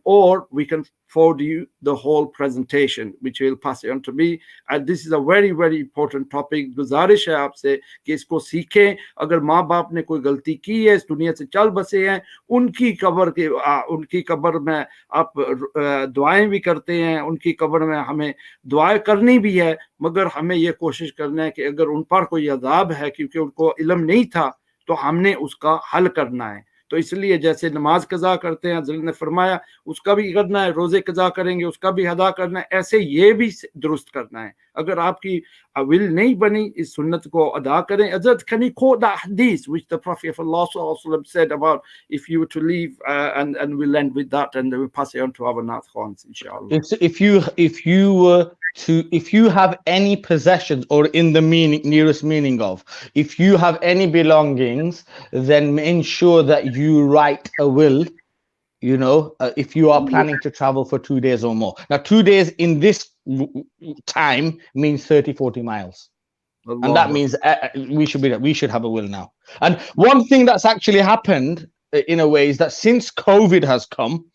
or we can forward you the whole presentation, which will pass it on to me. And this is a very, very important topic. गुजारिश है आपसे कि इसको सीखें. अगर माँ बाप ने कोई गलती की है, इस दुनिया से चल बसे हैं, उनकी कब्र में आप दुआएं भी करते हैं, उनकी कब्र में हमें दुआएं करनी भी है, मगर हमें ये कोशिश करना है कि अगर उन पर कोई अजाब है क्योंकि उनको इल्म नहीं था, तो हमने उसका हल करना है. तो इसलिए जैसे नमाज कज़ा करते हैं, हज़रत ने फरमाया, उसका भी करना है, रोजे कज़ा करेंगे उसका भी अदा करना है, ऐसे ये भी दुरुस्त करना है. अगर आपकी विल नहीं बनी, इस सुन्नत को अदा करें. Hazrat, can you quote that hadith which the Prophet of Allah said about if you were to leave, and we'll end with that, and then we'll pass it on to our Nath Khans, inshallah. If you were to, if you have any possessions, or in the meaning, nearest meaning of, if you have any belongings, then ensure that you write a will, if you are planning to travel for 2 days or more. Now, 2 days in this time means 30-40 miles. And that Allah. means we should have a will now. And one thing that's actually happened, in a way, is that since COVID has come,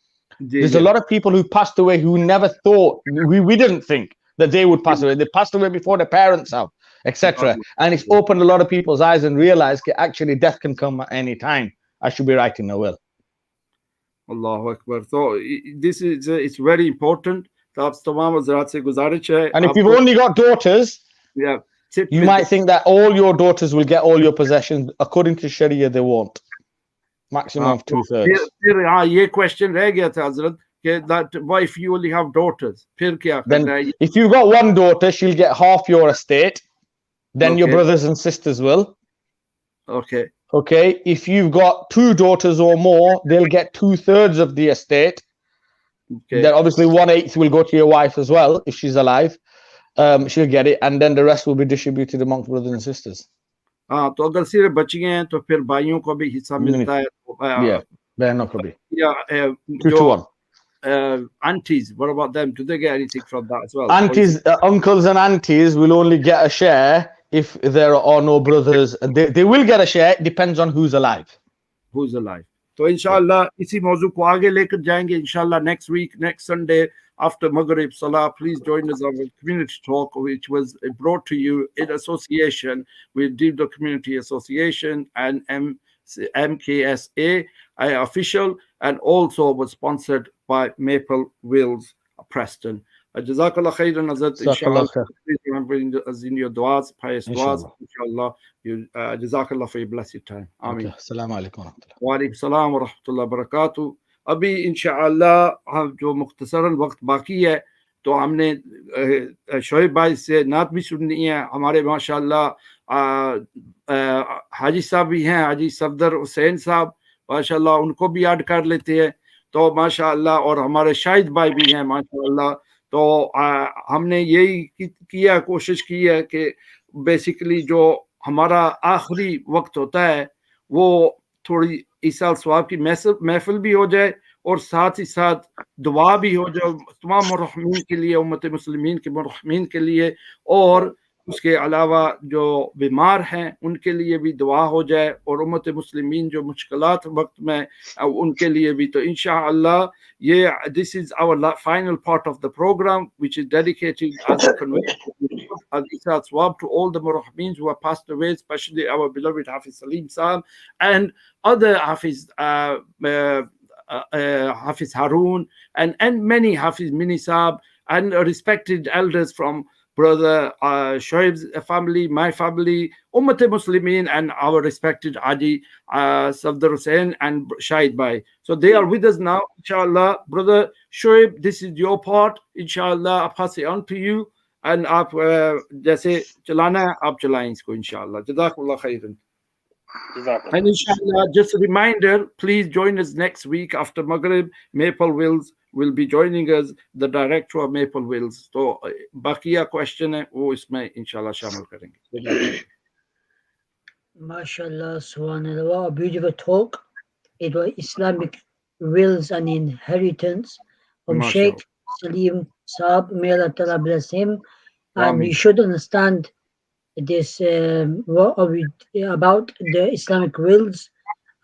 ji there's a ji lot of people who passed away who never thought, we didn't think that they would pass away. They passed away before their parents have, etc. And it's opened a lot of people's eyes and realized that actually death can come at any time. I should be writing a will. Allahu Akbar. So this is it's very important. तो आप तमाम हजरात से गुजारिश है And if you've आपको only got daughters, yeah, sit you with might think that all your daughters will get all your possessions. According to Sharia, they won't. Maximum हाँ, of तो 2/3. फिर हाँ ये क्वेश्चन रह गया था हजरत कि that why if you only have daughters फिर क्या करना Then, है if you've got one daughter, she'll get half your estate. Then your okay brothers and sisters will. okay Okay. If you've got two daughters or more, they'll get 2/3 of the estate. okay Then, obviously, 1/8 will go to your wife as well if she's alive. She'll get it, and then the rest will be distributed amongst brothers and sisters. हाँ तो अगर सिर्फ बच्चियां हैं तो फिर भाइयों को भी हिस्सा मिलता है Yeah, they're not going to be या 2 to 1. aunties what about them do they get anything from that as well Aunties, uncles, and aunties will only get a share if there are no brothers. They will get a share. It depends on who's alive. who's alive तो इंशाल्लाह इसी मौजू को आगे लेकर जाएंगे इंशाल्लाह next week next Sunday after Maghrib Salah. Please join us on the community talk, which was brought to you in association with Deep Community Association and MKSA official, and also was sponsored by Maple Wills Preston. Jazakallah khairan, Hazrat. Inshallah, please remember us in your du'as, pious du'as. Inshallah, Jazakallah for your blessed time. Ameen. Assalamu alaikum. Wa alaikum salam wa rahmatullahi wa barakatuh. अभी इंशाअल्लाह हम जो मुख्तसरन वक्त बाकी है तो हमने शोएब भाई से नात भी सुननी है हमारे माशाअल्लाह हाजी साहब भी हैं हाजी सफदर हुसैन साहब माशाअल्लाह उनको भी ऐड कर लेते हैं तो माशाअल्लाह और हमारे शाहिद भाई भी हैं माशाअल्लाह तो हमने यही किया कोशिश की है कि बेसिकली जो हमारा आखिरी वक्त होता है वो थोड़ी ईसाल स्वाब की महफिल भी हो जाए और साथ ही साथ दुआ भी हो जाए तमाम मुरहमीन के लिए उम्मत मुस्लिमीन के मुरहमीन के लिए और उसके अलावा जो बीमार हैं उनके लिए भी दुआ हो जाए और उम्मत मुस्लिमीन जो मुश्किलात वक्त में उनके लिए भी तो इंशाअल्लाह ये this is our final part of the program which is dedicated as a conversation as Isaac Swab to all the murahmeen who have passed away, especially our beloved Hafiz Salim Saab and other Hafiz Hafiz Harun and many Hafiz Mini Saab and respected elders from brother Shoaib's family, my family, Ummat Muslimin, and our respected Adi Safdar Hussain and Shahid Bhai. So they are with us now, inshallah. Brother Shoaib, this is your part, inshallah. I pass it on to you. And आप जैसे चलाना है आप चलाएं इसको इंशाल्लाह जज़ाकल्लाह खैरन and inshallah just a reminder please join us next week after Maghrib. Maple Wills will be joining us, the director of Maple Wills. तो बाकिया क्वेश्चन है वो इसमें इंशाल्लाह शामिल करेंगे. MashaAllah, subhanallah, a beautiful talk. It was Islamic wills and inheritance from Sheikh Salim Saab. May Allah Ta'ala bless him. And we should understand this about the Islamic wills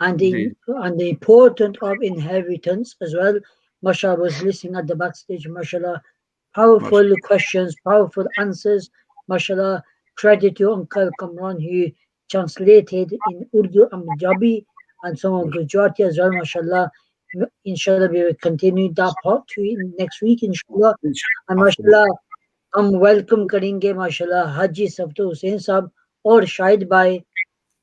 and the importance of inheritance as well. MashaAllah was listening at the backstage. MashaAllah, powerful questions, powerful answers. MashaAllah, credit to Uncle Kamran who translated in Urdu and Punjabi and some of Gujarati as well. MashaAllah, inshallah we will continue that part to next week. Inshallah, and MashaAllah. हम welcome करेंगे माशाल्लाह हाजी सफदर हुसैन साहब और शाहिद भाई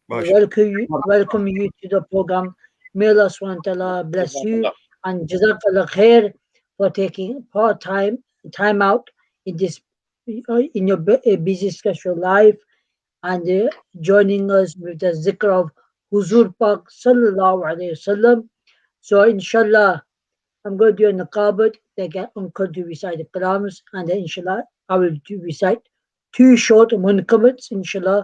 welcome you to the program. May Allah subhanahu wa ta'ala bless you and jazakallah khair for taking time out in this in your busy schedule life and joining us with the zikr of Huzur Pak sallallahu alayhi wasallam. So inshallah I'm going to do a naqabat. They get Uncle to recite the kalams and then inshallah I will recite 2 short munkabats, inshallah.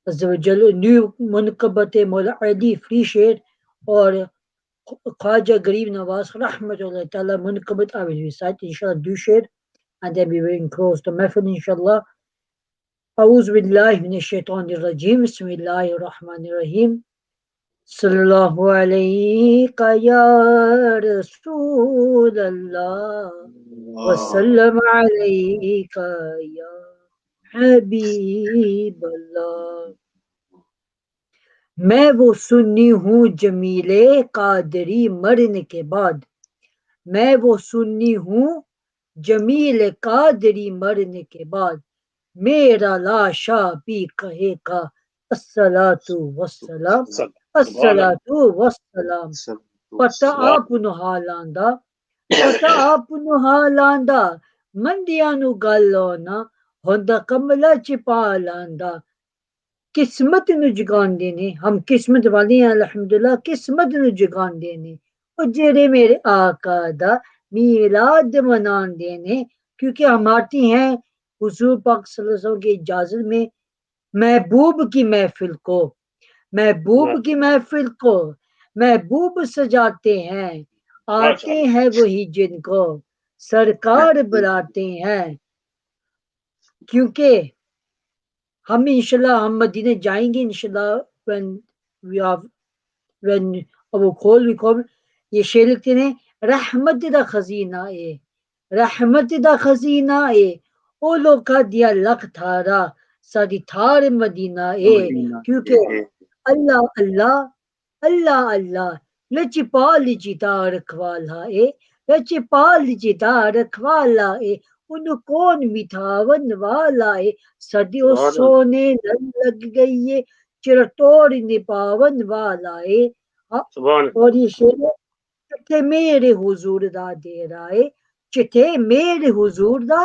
Azawajal, new munkabat Mawla Ali free share, or Khwaja Garib Nawaz Rahmatullah Ta'ala munkabat I will recite, inshallah, do share, and then we will close the method, inshallah. أعوذ بالله من الشيطان الرجيم بسم الله الرحمن الرحيم صلى الله عليك يا رسول الله وسلم عليك يا حبیب اللہ. میں وہ سنی ہوں جمیل قادری مرنے کے بعد، میں وہ سنی ہوں جمیل قادری مرنے کے بعد، میرا لاشا بھی کہے گا الصلاۃ والسلام، الصلاۃ والسلام. پتہ آپ نو حالاندا، پتہ آپ نو حالاندا، منڈیاں نو گل ہونا ہوندا کملا چپا لاندا. قسمت نو جگاندے نے، ہم قسمت والے ہیں الحمدللہ، قسمت نو جگاندے نے او جڑے میرے آقا دا میلاد مناندے نے، کیونکہ ہم آتی ہیں حضور پاک صلی اللہ علیہ وسلم کی اجازت میں محبوب کی محفل کو، محبوب کی محفل کو محبوب سجاتے ہیں، آتے ہیں وہی جن کو سرکار بلاتے ہیں. کیونکہ ہم انشاءاللہ ہم مدینے جائیں گے انشاءاللہ when our call we come. یہ شعر لکھتے ہیں رحمت دا خزینہ اے، رحمت دا خزینہ اے، او لوکا دیا لکھ تھارا ساری تھار مدینہ اے. کیونکہ اللہ اللہ اللہ اللہ لچ پال جیتا رکھوالا اے، لچ پال جیتا رکھوالا اے، ان کون مٹھاون والا اے. صدیوں سونے لگ گئی ہے چرتوڑ نپاون والا اے. اور یہ شعر چٹھے میرے حضور دا دیرا اے، چٹھے میرے حضور دا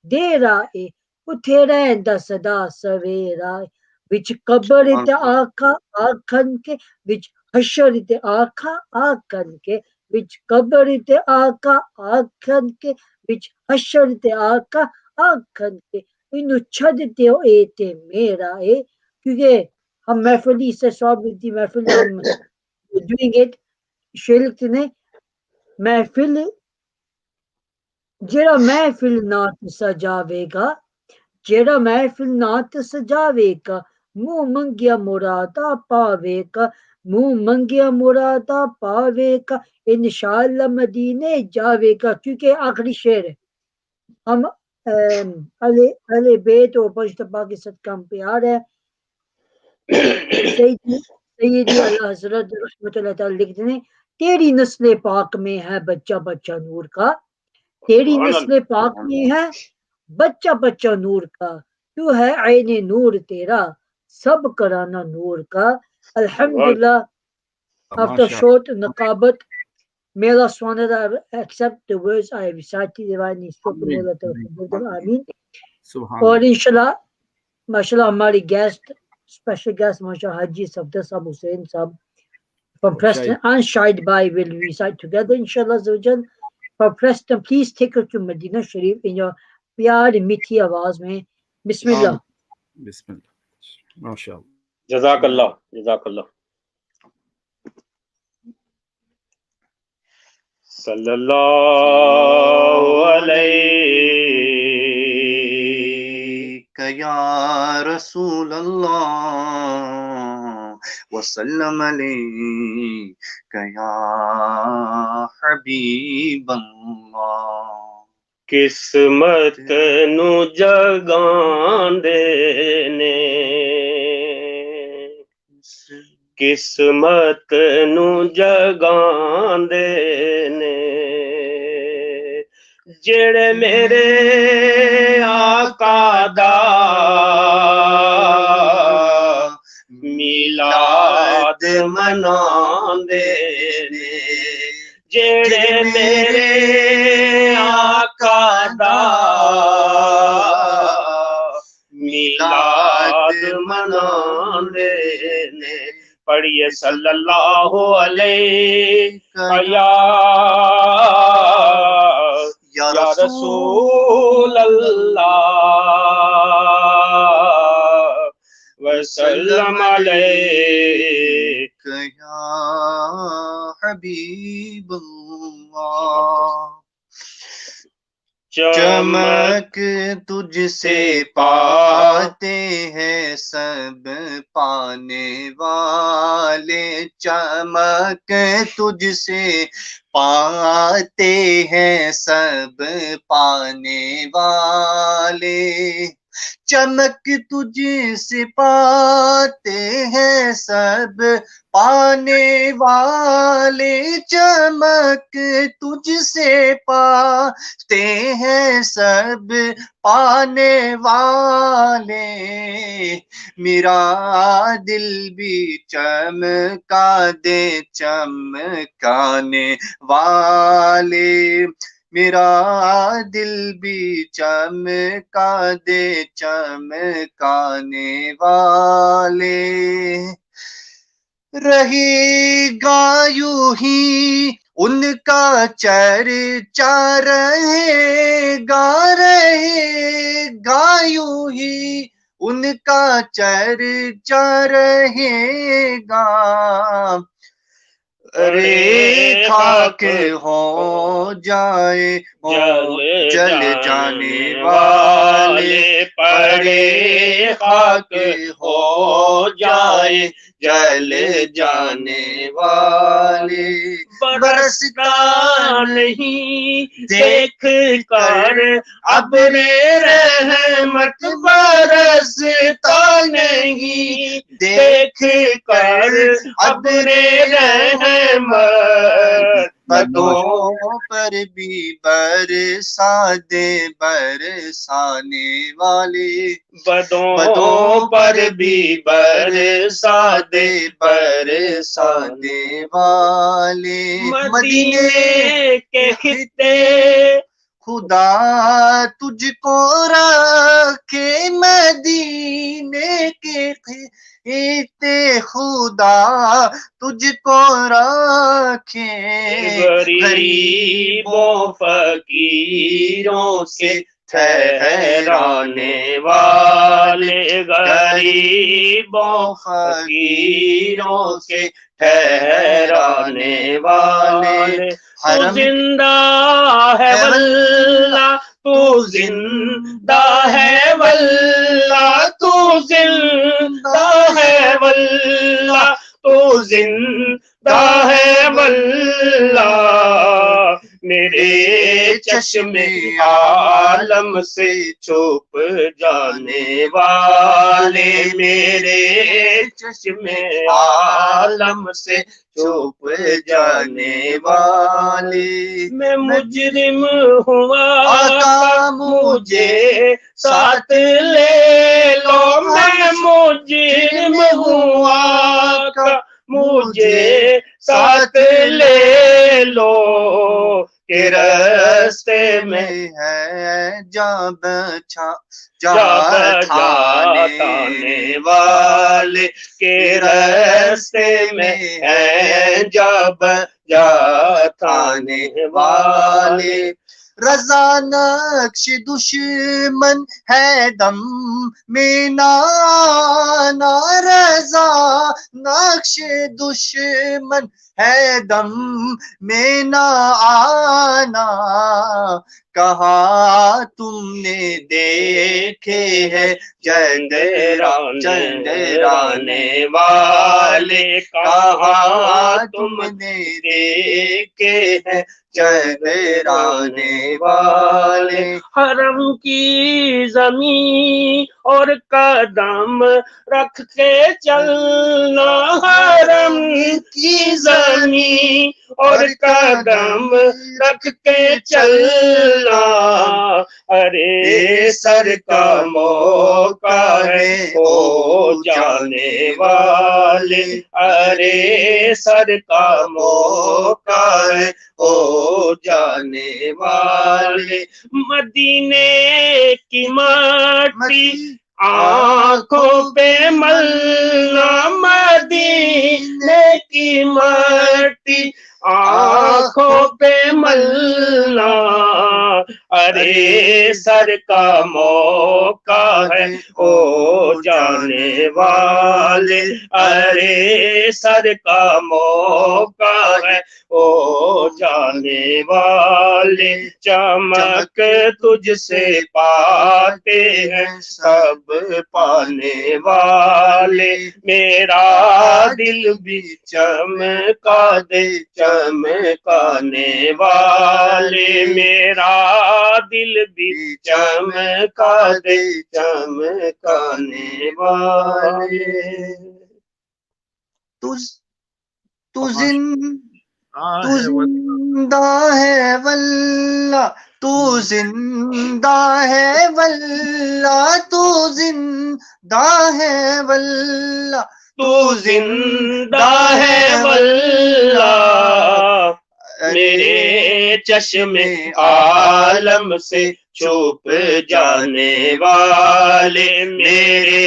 دیرا اے، اتھے رہندا صدا سویرا اے. وچ قبر تے آکھا آکھن کے، وچ حشر تے آکھا آکھن کے، وچ قبر تے آکھا آکھن کے، وچ حشر تے آکھا آکھن کے، انو چھڈ تے اے تے میرا اے. کیونکہ ہم محفلی سے صحابتی محفل ہم doing it شعر لکھتے نے محفل جڑا محفل نات سجاوے گا، جڑا محفل نات سجاوے گا، منہ منگیا مرادا پاوے گا، منہ منگیا مرادا پاوے گا، انشاءاللہ مدینے جاوے گا. کیونکہ آخری شعر ہے. ہم اہل بیت اور پشتبہ کے صدقہ ہم پیار ہے. سیدی اللہ حضرت رحمت اللہ تعالی لکھتے ہیں تیری نسل پاک میں ہے بچہ بچہ نور کا، تیری نسل پاک میں ہے بچہ بچہ نور کا، تو ہے عین نور تیرا سب کرانا نور کا. الحمدللہ. After short نقابت, may Allah subhanahu wa ta'ala accept the words I have recited, divinely spoken. Ameen. اور انشاءاللہ ماشاءاللہ ہماری guest special guest Masha Haji Safdar Sahab Hussain Sahab from Preston and Shahid Bhai will recite together inshallah Zawajal. For Preston, please take her to Medina Sharif in your pyar mithi awaaz mein. Bismillah. Bismillah. MashaAllah. Jazakallah. Jazakallah. Sallallahu alayka ya Rasulallah wa sallam alayka ya Habiballah. قسمت نو جگاندے نے، قسمت نو جگاندے نے، جڑے میرے آقا دا میلاد مناندے نے، جڑے میرے آقا دا میلاد مناندے نے. پڑھیے صلی اللہ علیہ یا یا رسول اللہ وسلم علیک یا حبیب اللہ. چمک تجھ سے پاتے ہیں سب پانے والے، چمک تجھ سے پاتے ہیں سب پانے والے، چمک تجھ سے پاتے ہیں سب پانے والے، چمک تجھ سے پاتے ہیں سب پانے والے، میرا دل بھی چمکا دے چمکانے والے، میرا دل بھی چمکا دے چمکانے والے، رہے گا یوں ہی ان کا چرچا، رہے گا یوں ہی ان کا چرچا رہے گا، ارے خاک ہو جائے جل جانے والے، پڑے خاک ہو جائے جل جانے والے، برستا نہیں دیکھ کر ابر رحمت، برستا نہیں دیکھ کر ابر رحمت، بدوں پر بھی برسا دے برسانے والے، بدوں پر بھی برسا دے برسانے والے، مدینے کے خطے خدا تجھ کو رکھے، مدینے کے خطے خدا تجھ کو رکھے، غریبوں فقیروں سے ٹھہرانے والے، غریبوں فقیروں سے ٹھہرانے والے، تو زندہ ہے واللہ، تو زندہ ہے واللہ، تو زندہ ہے واللہ، تو زندہ ہے واللہ، میرے چشم عالم سے چھپ جانے والے، میرے چشم عالم سے چھپ جانے والے، میں مجرم ہوا آقا مجھے ساتھ لے لو، میں مجرم ہوا آقا مجھے ساتھ لے لو، کہ راستے میں ہے جا بچانے والے، کہ راستے میں ہے جا بچانے والے، رضا نقش دشمن ہے دم میں نانا، رضا نقش دشمن ہے دم میں نہ آنا، کہاں تم نے دیکھے ہیں جندرانے والے، کہاں تم نے دیکھے ہیں جندرانے والے، حرم کی زمین اور قدم رکھ کے چلنا، حرم کی زمین اور قدم رکھ کے چلنا، ارے سر کا موقع ہے ہو جانے والے، ارے سر کا موقع ہے ہو جانے والے، مدینے کی مٹی آنکھوں پہ ملنا، مدینے کی مٹی آنکھوں آنکھوں پہ ملنا ارے سر کا موقع ہے او جانے والے ارے سر کا موقع ہے او جانے والے چمک تجھ سے پاتے ہیں سب پانے والے میرا دل بھی چمکا دے چمکانے والے میرا دل بھی چمکا دے چمکانے والے تو زندہ ہے واللہ تو زندہ ہے واللہ تو زندہ ہے واللہ تو زندہ ہے واللہ میرے چشم عالم سے چھپ جانے والے میرے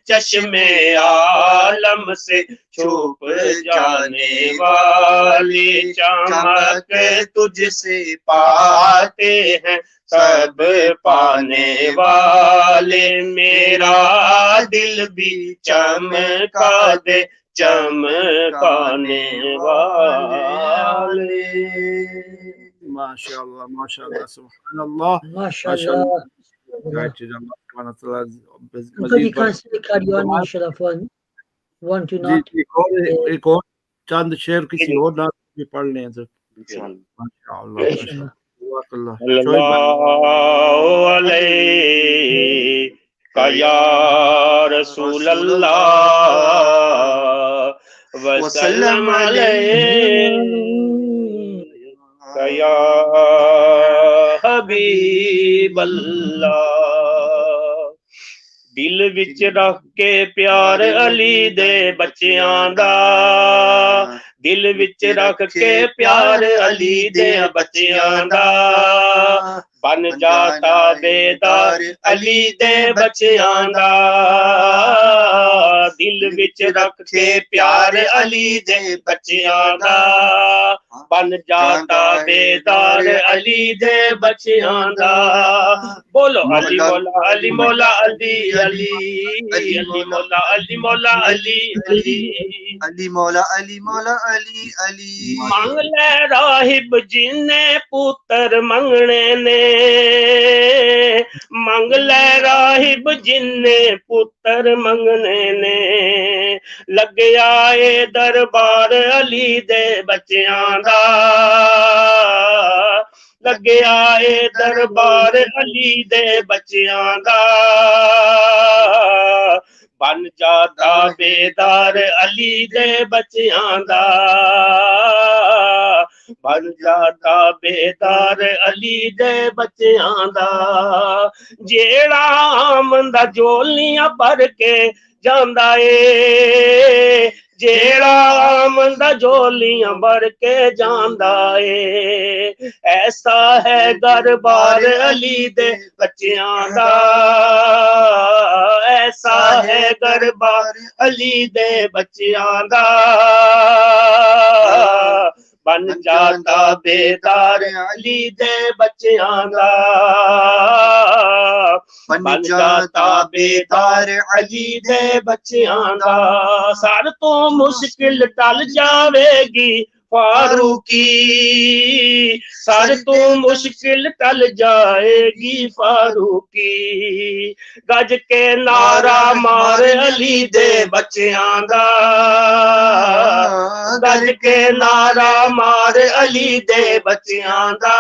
چشم عالم سے چھپ جانے والے چمک تجھ سے پاتے ہیں سب پانے والے میرا دل بھی چمکا دے چمکانے والے MashaAllah, MashaAllah, Subhanallah, MashaAllah. Guided Allah subhanahu wa ta'ala. Uncle, you can still carry on, mashallah, for one to not. ایک اور چند شعر کسی اور نام بھی پڑھ لیں حضرت MashaAllah, Inshallah. MashaAllah. اللہ علیہ یا رسول اللہ وسلم علیہ یا حبیب اللہ دل وچ رکھ کے پیار علی دے بچیاں دا دل وچ رکھ کے پیار علی دے بچیاں دا بن جاتا بیدار علی دے بچیاں دا دل وچ رکھ کے پیار علی دے بچیاں دا بن جاتا بیدار علی دے بچیاں دا بولو علی مولا علی مولا علی علی علی مولا علی مولا علی علی علی مولا علی مولا علی علی منگ لے راہب جن پتر منگنے نے منگ لے راہب جن پتر منگنے نے لگیا اے دربار علی دے بچیاں دا لگیا اے دربار علی دے بچیاں دا بن جاتا بیدار علی دے بچیاں دا بن جاتا بیدار علی دے بچیاں دا جیڑا آمندا جولیاں بھر کے جاندا اے جیڑا آمندا جولیاں بھر کے جاندا اے ایسا ہے دربار علی دے بچیاں دا ایسا ہے دربار علی دے بچیاں دا بن جاتا بیدار علی دے بچیاں دا بن جاتا بیدار علی دے بچیاں دا سار تو مشکل ٹل جاوے گی فاروقی سر تو مشکل ٹل جائے گی فاروقی گج کے نعرہ مار علی دے بچیاں دا گج کے نعرہ مار علی دے بچیاں دا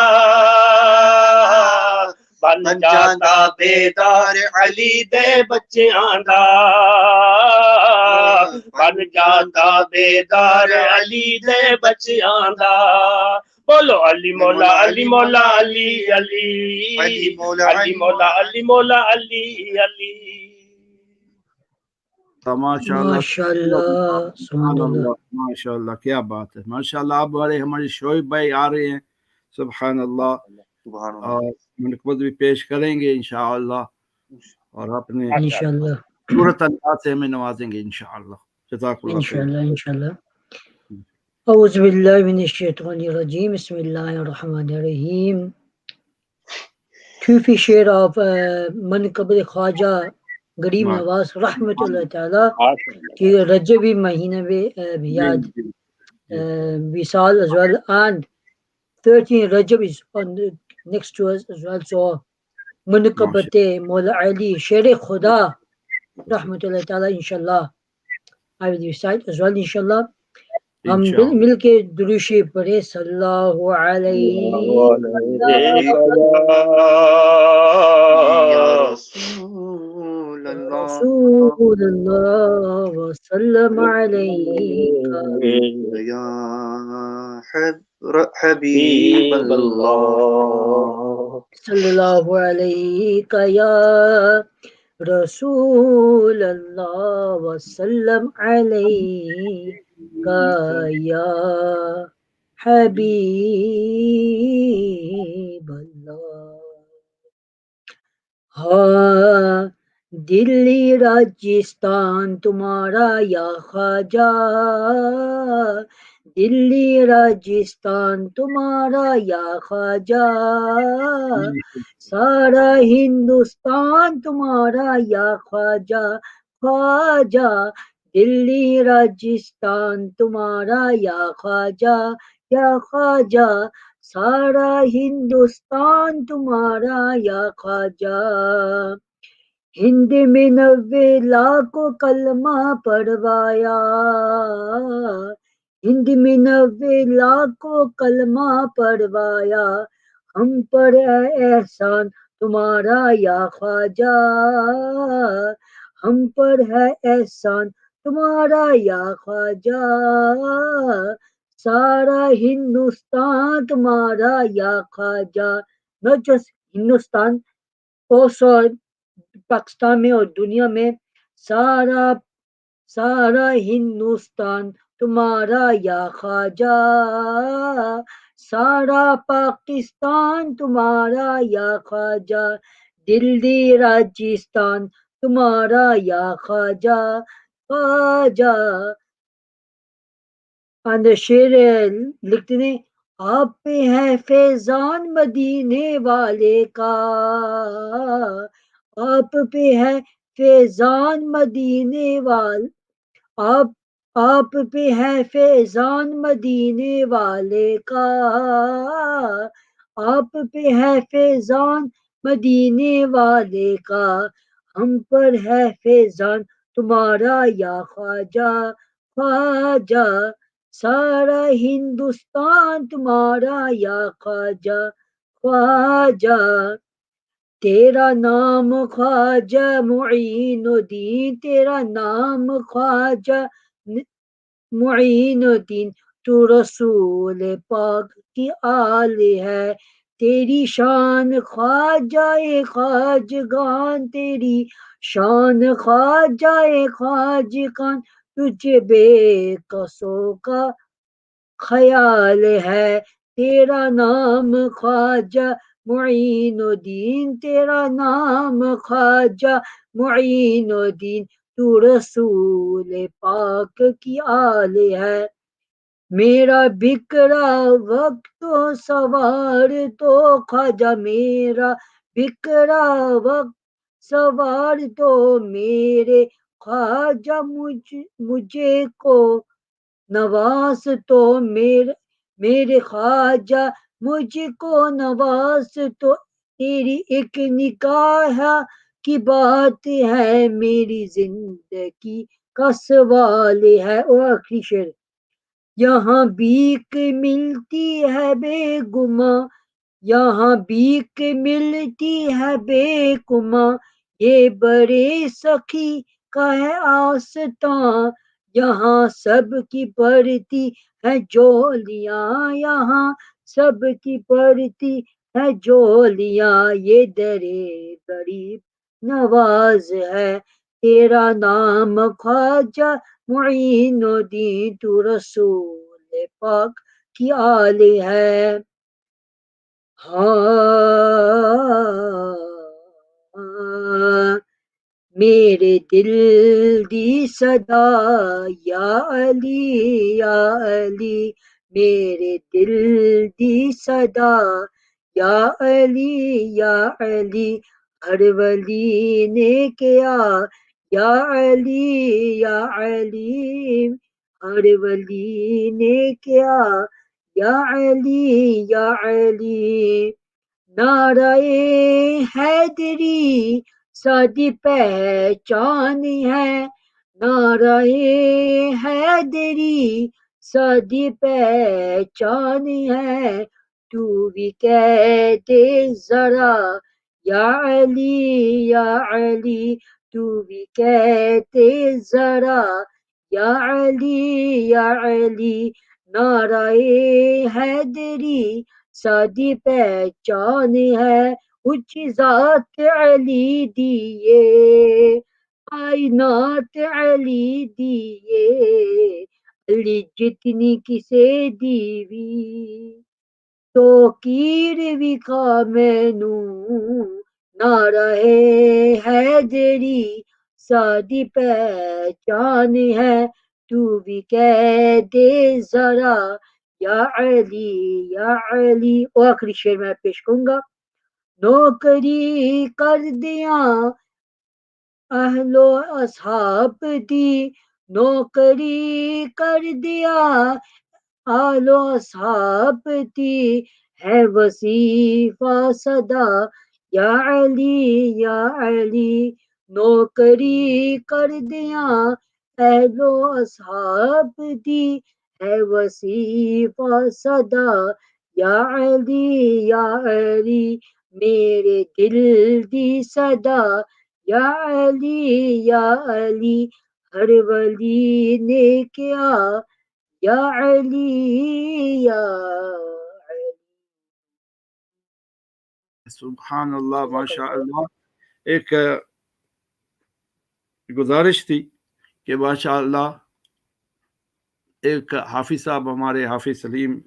بن جاتا بیدار علی دے بچیاں دا بن جاتا بیدار علی دے بچیاں دا بولو علی مولا علی مولا علی علی علی مولا علی مولا علی علی MashaAllah. Subhanallah. MashaAllah, کیا بات ہے MashaAllah. اب ہمارے شعیب بھائی آ رہے ہیں سبحان اللہ اور منقبت بھی پیش کریں گے انشاءاللہ اور اپنے Inshallah. صورت انداز سے ہمیں نوازیں گے انشاءاللہ. جزاک اللہ خیر. Inshallah. Inshallah. اعوذ باللہ من الشیطان الرجیم بسم اللہ الرحمن الرحیم. Tufi share of Manqabul Khwaja غریب نواز رحمۃ اللہ تعالی کہ رجبی مہینہ میں بیاد Visal as well, and 13 Rajab is on the next to us as well. So Munqabate Mola Ali Sher Khuda Rahmatullah Ta'ala inshallah I will recite as well inshallah. ہم مل کے دروشی پڑھے صلی اللہ علیہ رسول اللہ وسلم علیک یا حبیب اللہ صلی اللہ علیک یا رسول اللہ وسلم علیک یا حبیب اللہ. ہاں دلی راجستھان تمہارا یا خواجہ دلی راجستھان تمہارا یا خواجہ سارا ہندوستان تمہارا یا خواجہ خواجہ دلی راجستھان تمہارا یا خواجہ سارا ہندوستان تمہارا یا خواجہ. ہند میں 90 لاکھ کلمہ پڑھوایا ہند میں 90 لاکھ کلمہ پڑھوایا ہم پر ہے احسان تمہارا یا خواجہ ہم پر ہے احسان تمہارا یا خواجہ سارا ہندوستان تمہارا یا خواجہ. Not just Hindustan also Pakistan میں اور دنیا میں سارا ہندوستان تمہارا یا خواجہ سارا پاکستان تمہارا یا خواجہ دلی راجستھان تمہارا یا خواجہ اندر شیر لکھتے ہیں آپ پہ ہے فیضان مدینے والے کا آپ پہ ہے فیضان مدینے آپ پہ ہے فیضان مدینے والے کا آپ پہ ہے فیضان مدینے والے کا ہم پر ہے فیضان تمہارا یا خواجہ سارا ہندوستان تمہارا یا خواجہ تیرا نام خواجہ معین الدین تیرا نام خواجہ معین الدین تو رسول پاک کی آل ہے تیری شان خواجہ خواجگان تیری شان خواجہ خواجگان تجھے بے کسوں کا خیال ہے تیرا نام خواجہ معین الدین تیرا نام خواجہ معین الدین تو رسول پاک کی آل ہے میرا بکرا وقت سوار تو خواجہ میرا بکرا وقت سوار تو میرے خواجہ مجھے کو نواز تو میرے خواجہ مجھ کو نواز تو تیری ایک نکاح کی بات ہے میری زندگی کا سوال ہے. اور آخری شعر یہاں بھیک ملتی ہے بے گماں یہاں بھیک ملتی ہے بے گماں یہ بڑے سخی کا ہے آستاں یہاں سب کی پڑتی ہے جولیاں یہاں سب کی پڑتی ہے جولیاں یہ درے غریب نواز ہے تیرا نام خواجہ معین الدین تو رسول پاک کی آل ہے. ہاں میرے دل دی صدا یا علی یا علی، میرے دل دی صدا یا علی یا علی، ہر ولی نے کیا یا علی یا علی، ہر ولی نے کیا یا علی یا علی، نعرہ حیدری سادی پہچان ہے، نعرہ حیدری سادی پہچان ہے، تو بھی کہہ دے ذرا یا علی یا علی، تو بھی کہہ دے ذرا یا علی یا علی، نعرہ حیدری سادی پہچان ہے، اونچی ذات علی دیے کائنات علی دیے، علی جتنی کسے دیوی تو کیر وکا مینو، نعرہ حیدری سادی پہچان ہے، تو بھی کہہ دے ذرا یا علی یا علی۔ اور آخری شعر میں پیش کروں گا، نوکری کر دیا اہل و اصحاب دی، نوکری کر دیا آل و اصحاب دی، ہے وظیفہ صدا یا علی یا علی، نوکری کر دیا اہل و اصحاب دی، ہے وظیفہ صدا یا علی یا علی، میرے دل دی صدا یا علی یا علی، ہر ولی نے کیا یا علی یا علی۔ سبحان اللہ، ماشاء اللہ۔ ایک گزارش تھی کہ ماشاء اللہ ایک حافظ صاحب ہمارے حافظ سلیم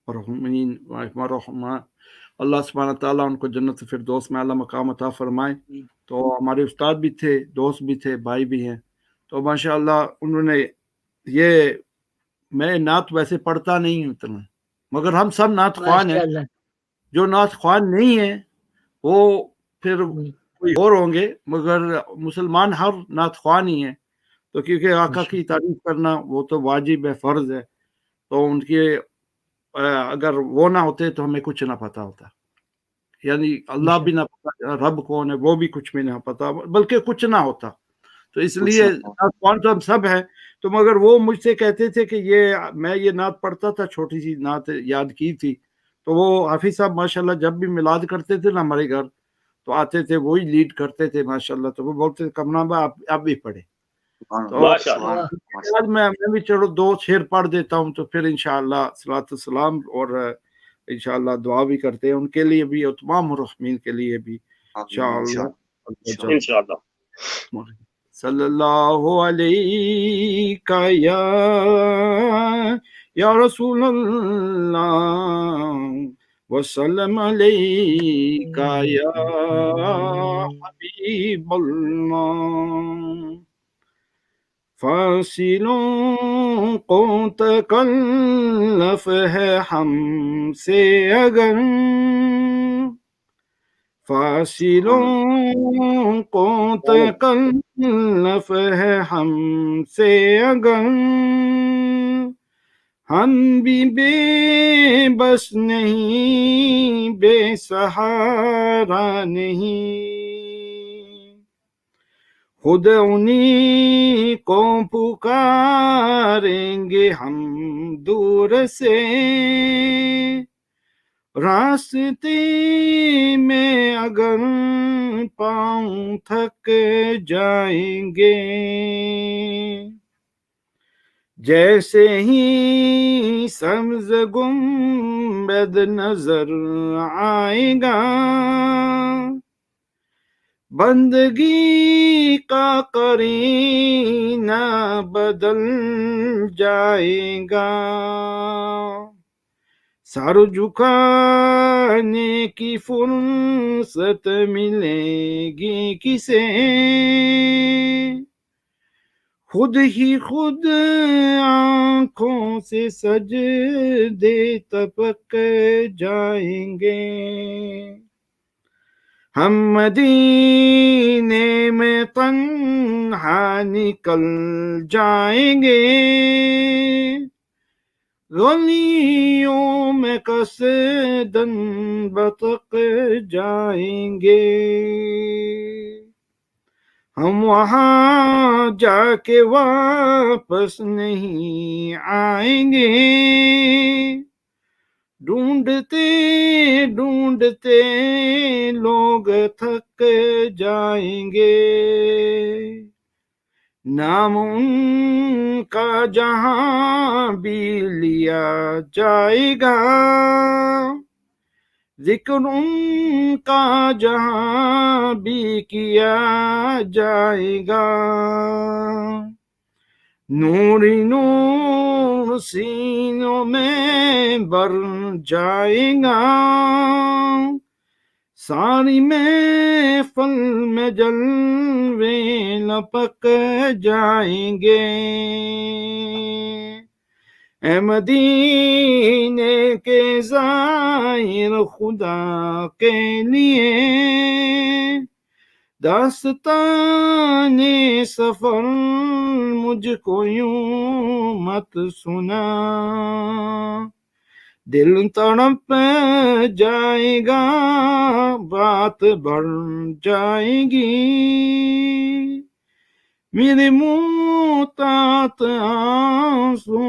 رحمین رحمہ اللہ سبحانہ تعالیٰ ان کو جنت فردوس میں اعلیٰ مقام عطا فرمائے، تو ہمارے استاد بھی تھے، دوست بھی تھے، بھائی بھی ہیں، تو ماشاء اللہ انہوں نے یہ، میں نعت ویسے پڑھتا نہیں ہوں اتنا، مگر ہم سب نعت خوان ہیں، جو نعت خوان نہیں ہیں وہ پھر کوئی اور ہوں گے، مگر مسلمان ہر نعت خوان ہی ہیں، تو کیونکہ آقا کی تعریف کرنا وہ تو واجب ہے، فرض ہے، تو ان کے اگر وہ نہ ہوتے تو ہمیں کچھ نہ پتا ہوتا، یعنی اللہ بھی نہ پتا، رب کون ہے وہ بھی کچھ بھی نہ پتا، بلکہ کچھ نہ ہوتا، تو اس لیے نعت خوان تو ہم سب ہیں، تو مگر وہ مجھ سے کہتے تھے کہ میں یہ نعت پڑھتا تھا، چھوٹی سی نعت یاد کی تھی، تو وہ حافظ صاحب ماشاءاللہ جب بھی میلاد کرتے تھے نا ہمارے گھر تو آتے تھے، وہی لیڈ کرتے تھے ماشاءاللہ، تو وہ بولتے تھے کمران بھائی آپ بھی پڑھے، تو میں بھی چلو 2 شعر پڑھ دیتا ہوں، تو پھر انشاءاللہ صلاۃ السلام اور انشاءاللہ دعا بھی کرتے ہیں ان کے لیے بھی اور تمام مرحومین کے لیے بھی انشاءاللہ۔ صلی اللہ علیہ یا رسول اللہ وسلم علیہ یا حبیب اللہ، فاصلوں کو تکلف ہے ہم سے اگر، فاصلوں کو تکلف ہے ہم سے اگر، ہم بھی بے بس نہیں، بے سہارا نہیں، خود انہی کو پکاریں گے ہم دور سے، راستے میں اگر پاؤں تھک جائیں گے، جیسے ہی سبز گنبد نظر آئے گا، بندگی کا قرینہ بدل جائے گا، سر جھکانے کی فرصت ملے گی کسے، خود ہی خود آنکھوں سے سجدے تپک جائیں گے، ہم مدینے میں تنہا نکل جائیں گے، گلیوں میں قصدن بتک جائیں گے، ہم وہاں جا کے واپس نہیں آئیں گے، ڈھونڈتے ڈھونڈتے لوگ تھک جائیں گے، نام ان کا جہاں بھی لیا جائے گا، ذکر ان کا جہاں بھی کیا جائے گا، نور نور سینوں میں بر جائے گا، ساری محفل میں جلوے لپک جائیں گے، اے مدینے کے زائر خدا کے لیے داستان سفر مجھ کو یوں مت سنا، دل تڑپ جائے گا بات بڑھ جائے گی، میرے محتاط آنسو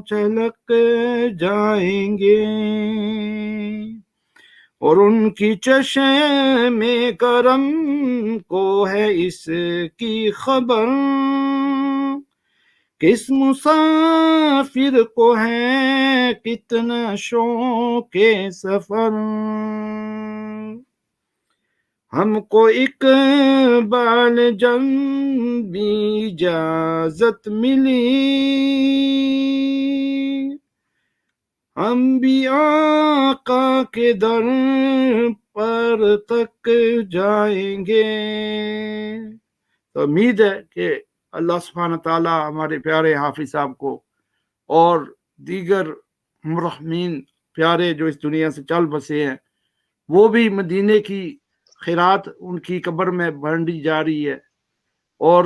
چھلک جائیں گے، اور ان کی چشم کرم کو ہے اس کی خبر، کس مسافر کو ہے کتنا شوق سفر، ہم کو اقبال جب بھی اجازت ملی، ہم بھی آقا کے در پر تک جائیں گے۔ تو امید ہے کہ اللہ سبحانہ تعالیٰ ہمارے پیارے حافظ صاحب کو اور دیگر مرحمین پیارے جو اس دنیا سے چل بسے ہیں، وہ بھی مدینے کی خیرات ان کی قبر میں بانٹی جا رہی ہے، اور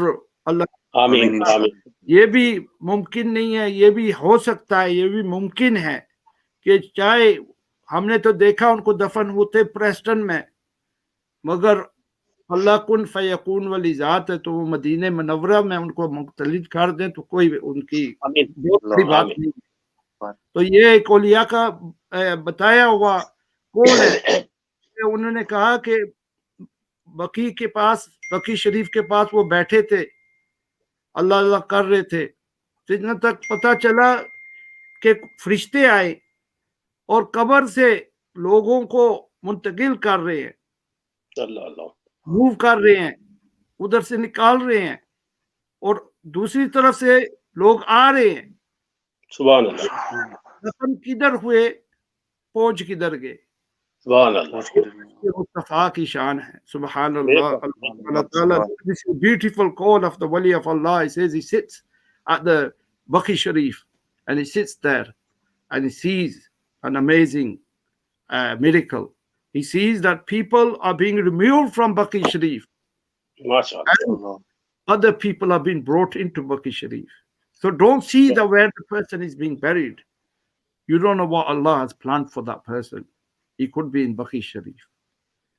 اللہ آمین آمین۔ یہ بھی ممکن نہیں ہے، یہ بھی ہو سکتا ہے، یہ بھی ممکن ہے کہ چاہے ہم نے تو دیکھا ان کو دفن ہوتے پریسٹن میں، مگر اللہ کن فیکون والی ذات ہے، تو وہ مدینہ منورہ میں ان کو مختلف کر دیں تو کوئی ان کی بہت بڑی بات نہیں۔ تو یہ ایک اولیاء کا بتایا ہوا قول ہے کہ انہوں نے کہا کہ بقی کے پاس، بقی شریف کے پاس وہ بیٹھے تھے، اللہ اللہ کر رہے تھے، اتنا تک پتہ چلا کہ فرشتے آئے اور قبر سے لوگوں کو منتقل کر رہے ہیں، موو کر رہے ہیں، ادھر سے نکال رہے ہیں، اور دوسری طرف سے لوگ آ رہے ہیں۔ سبحان اللہ، دفن کدھر ہوئے، پہنچ کدھر گئے، سبحان اللہ، یہ مصطفیٰ کی شان ہے۔ سبحان اللہ۔ اللہ تعالیٰ this is a beautiful call of the wali of Allah. He says he sits at the Baqi Sharif and he sits there and he sees an amazing miracle. He sees that people are being removed from Baqi Sharif and other people are being brought into Baqi Sharif. So don't see that where the person is being buried. You don't know what Allah has planned for that person. He could be in Baqi Sharif.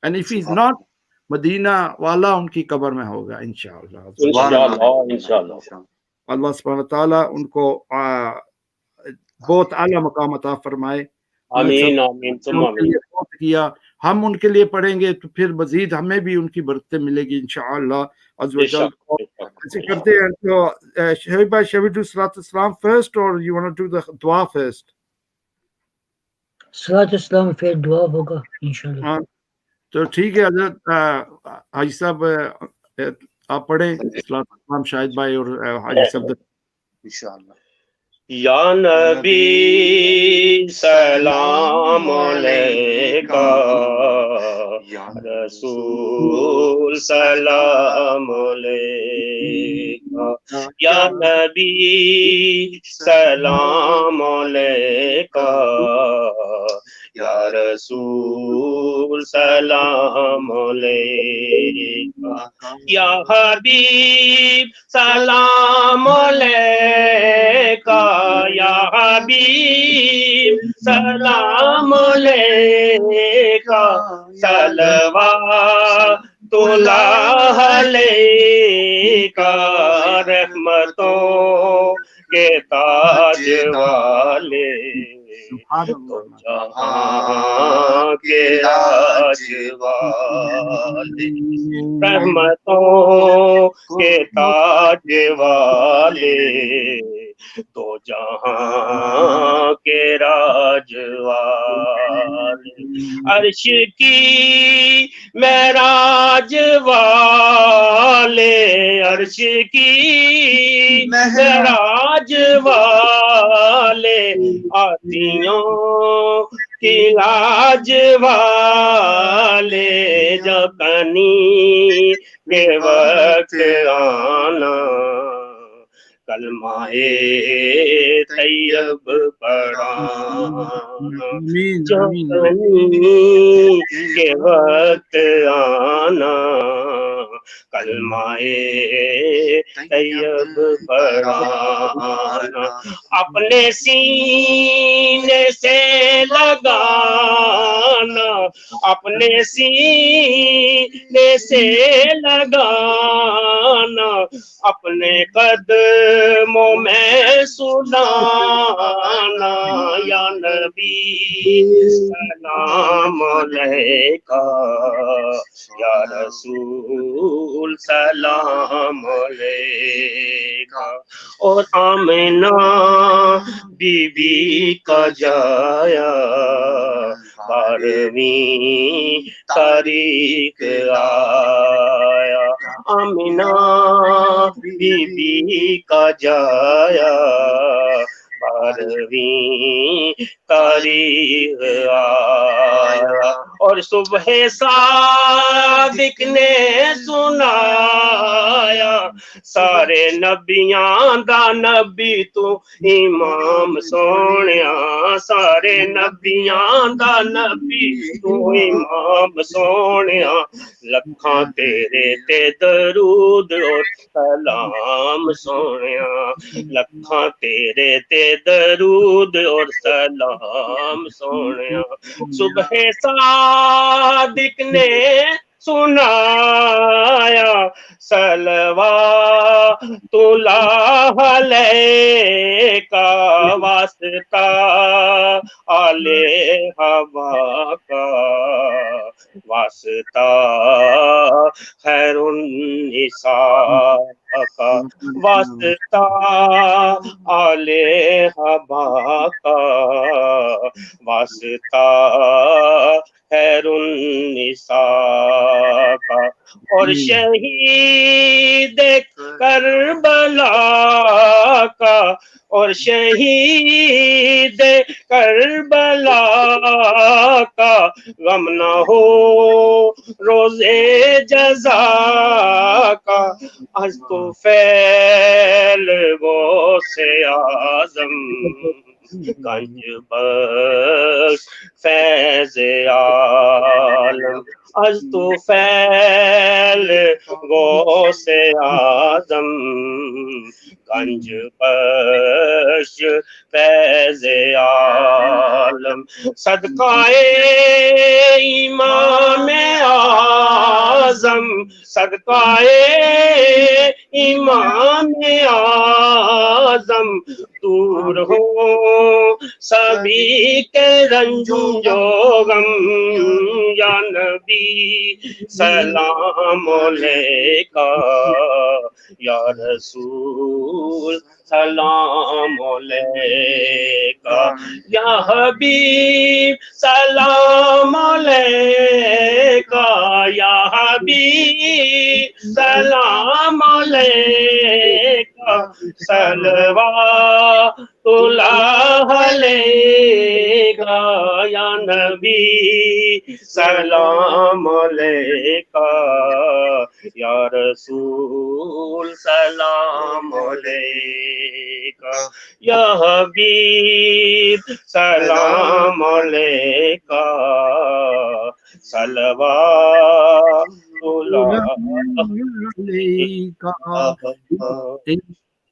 And if he's not, Medina wala unki qabr mein hoga, inshallah. انشاءاللہ۔ اللہ سبحانہ تعالیٰ ان کو بہت اعلیٰ مقام عطا فرمائے۔ آمین آمین ثم آمین۔ کیا ہم ان کے لیے پڑھیں گے تو پھر مزید ہمیں بھی ان کی برکتیں ملے گی انشاءاللہ عز و جل۔ ایسے کرتے ہیں تو شہیب بھائی، shall we do صلاۃ السلام first or you want to do the دعا first؟ صلاۃ السلام پھر دعا ہوگا انشاءاللہ۔ ہاں تو ٹھیک ہے حضرت حاجی صاحب آپ پڑھیں صلاۃ السلام، شاہد بھائی اور حاجی صاحب۔ یا نبی سلام علیکہ، رسول سلام علیکہ، یا نبی سلام علیکہ، یا رسول سلام علیکہ، یا حبیب سلام علیکہ، یا حبیب سلام علیکہ، صلوات اللہ علیکہ، رحمتوں کے تاج والے، تو جہاں کے راج والے، رحمتوں کے تاج والے، تو جہاں کے راج والے، عرش کی معراج والے، عرش کی معراج والے، آتیوں کی لاج والے، جکنی کے وقت آنا، کلمہ طیب پڑھانا، جکنی کے وقت آنا، کلمہ طیب پڑھانا، اپنے سینے سے لگانا، اپنے سینے سے لگانا، اپنے قدموں میں سلانا، یا نبی سلام علیکہ، یا رسول سلام علیکہ، اور آمنہ بی بی کا جایا 12ویں تاریخ آیا، آمنہ بی بی کا جایا 12ویں تاریخ آیا، اور صبح صادق نے سنایا، سارے نبیاں دا نبی تو امام سونیا، سارے نبیاں دا نبی تو امام سونیا، لکھاں تیرے تے درود اور سلام سونیا، لکھاں تیرے تے درود اور سلام سونیا، صبح صادق نے سنایا، صلوات اللہ علیکہ، واسطہ آل حوا کا، واسطہ خیر النساء کا، واسطہ آل حوا کا، واسطہ خیر النساء کا، اور شہید کربلا کا، اور شہید کربلا کا، غم نہ ہو روزے جزا کا، از تو فیل غوث اعظم، گنج بخش فیض عالم، از تو فیل غوث اعظم، گنج بخش فیض عالم، صدقہ امام اعظم، صدقہ امام اعظم، دور ہو سبھی کے رنج و غم، یا نبی سلام علیکہ، یا رسول سلام علیکہ، یا حبیب سلام علیکہ، یا حبیب سلام علیکہ، صلوات اللہ علیکہ، یا نبی سلام علیکہ، یا رسول سلام علیکہ، یا حبیب سلام علیکہ، صلوات اللہ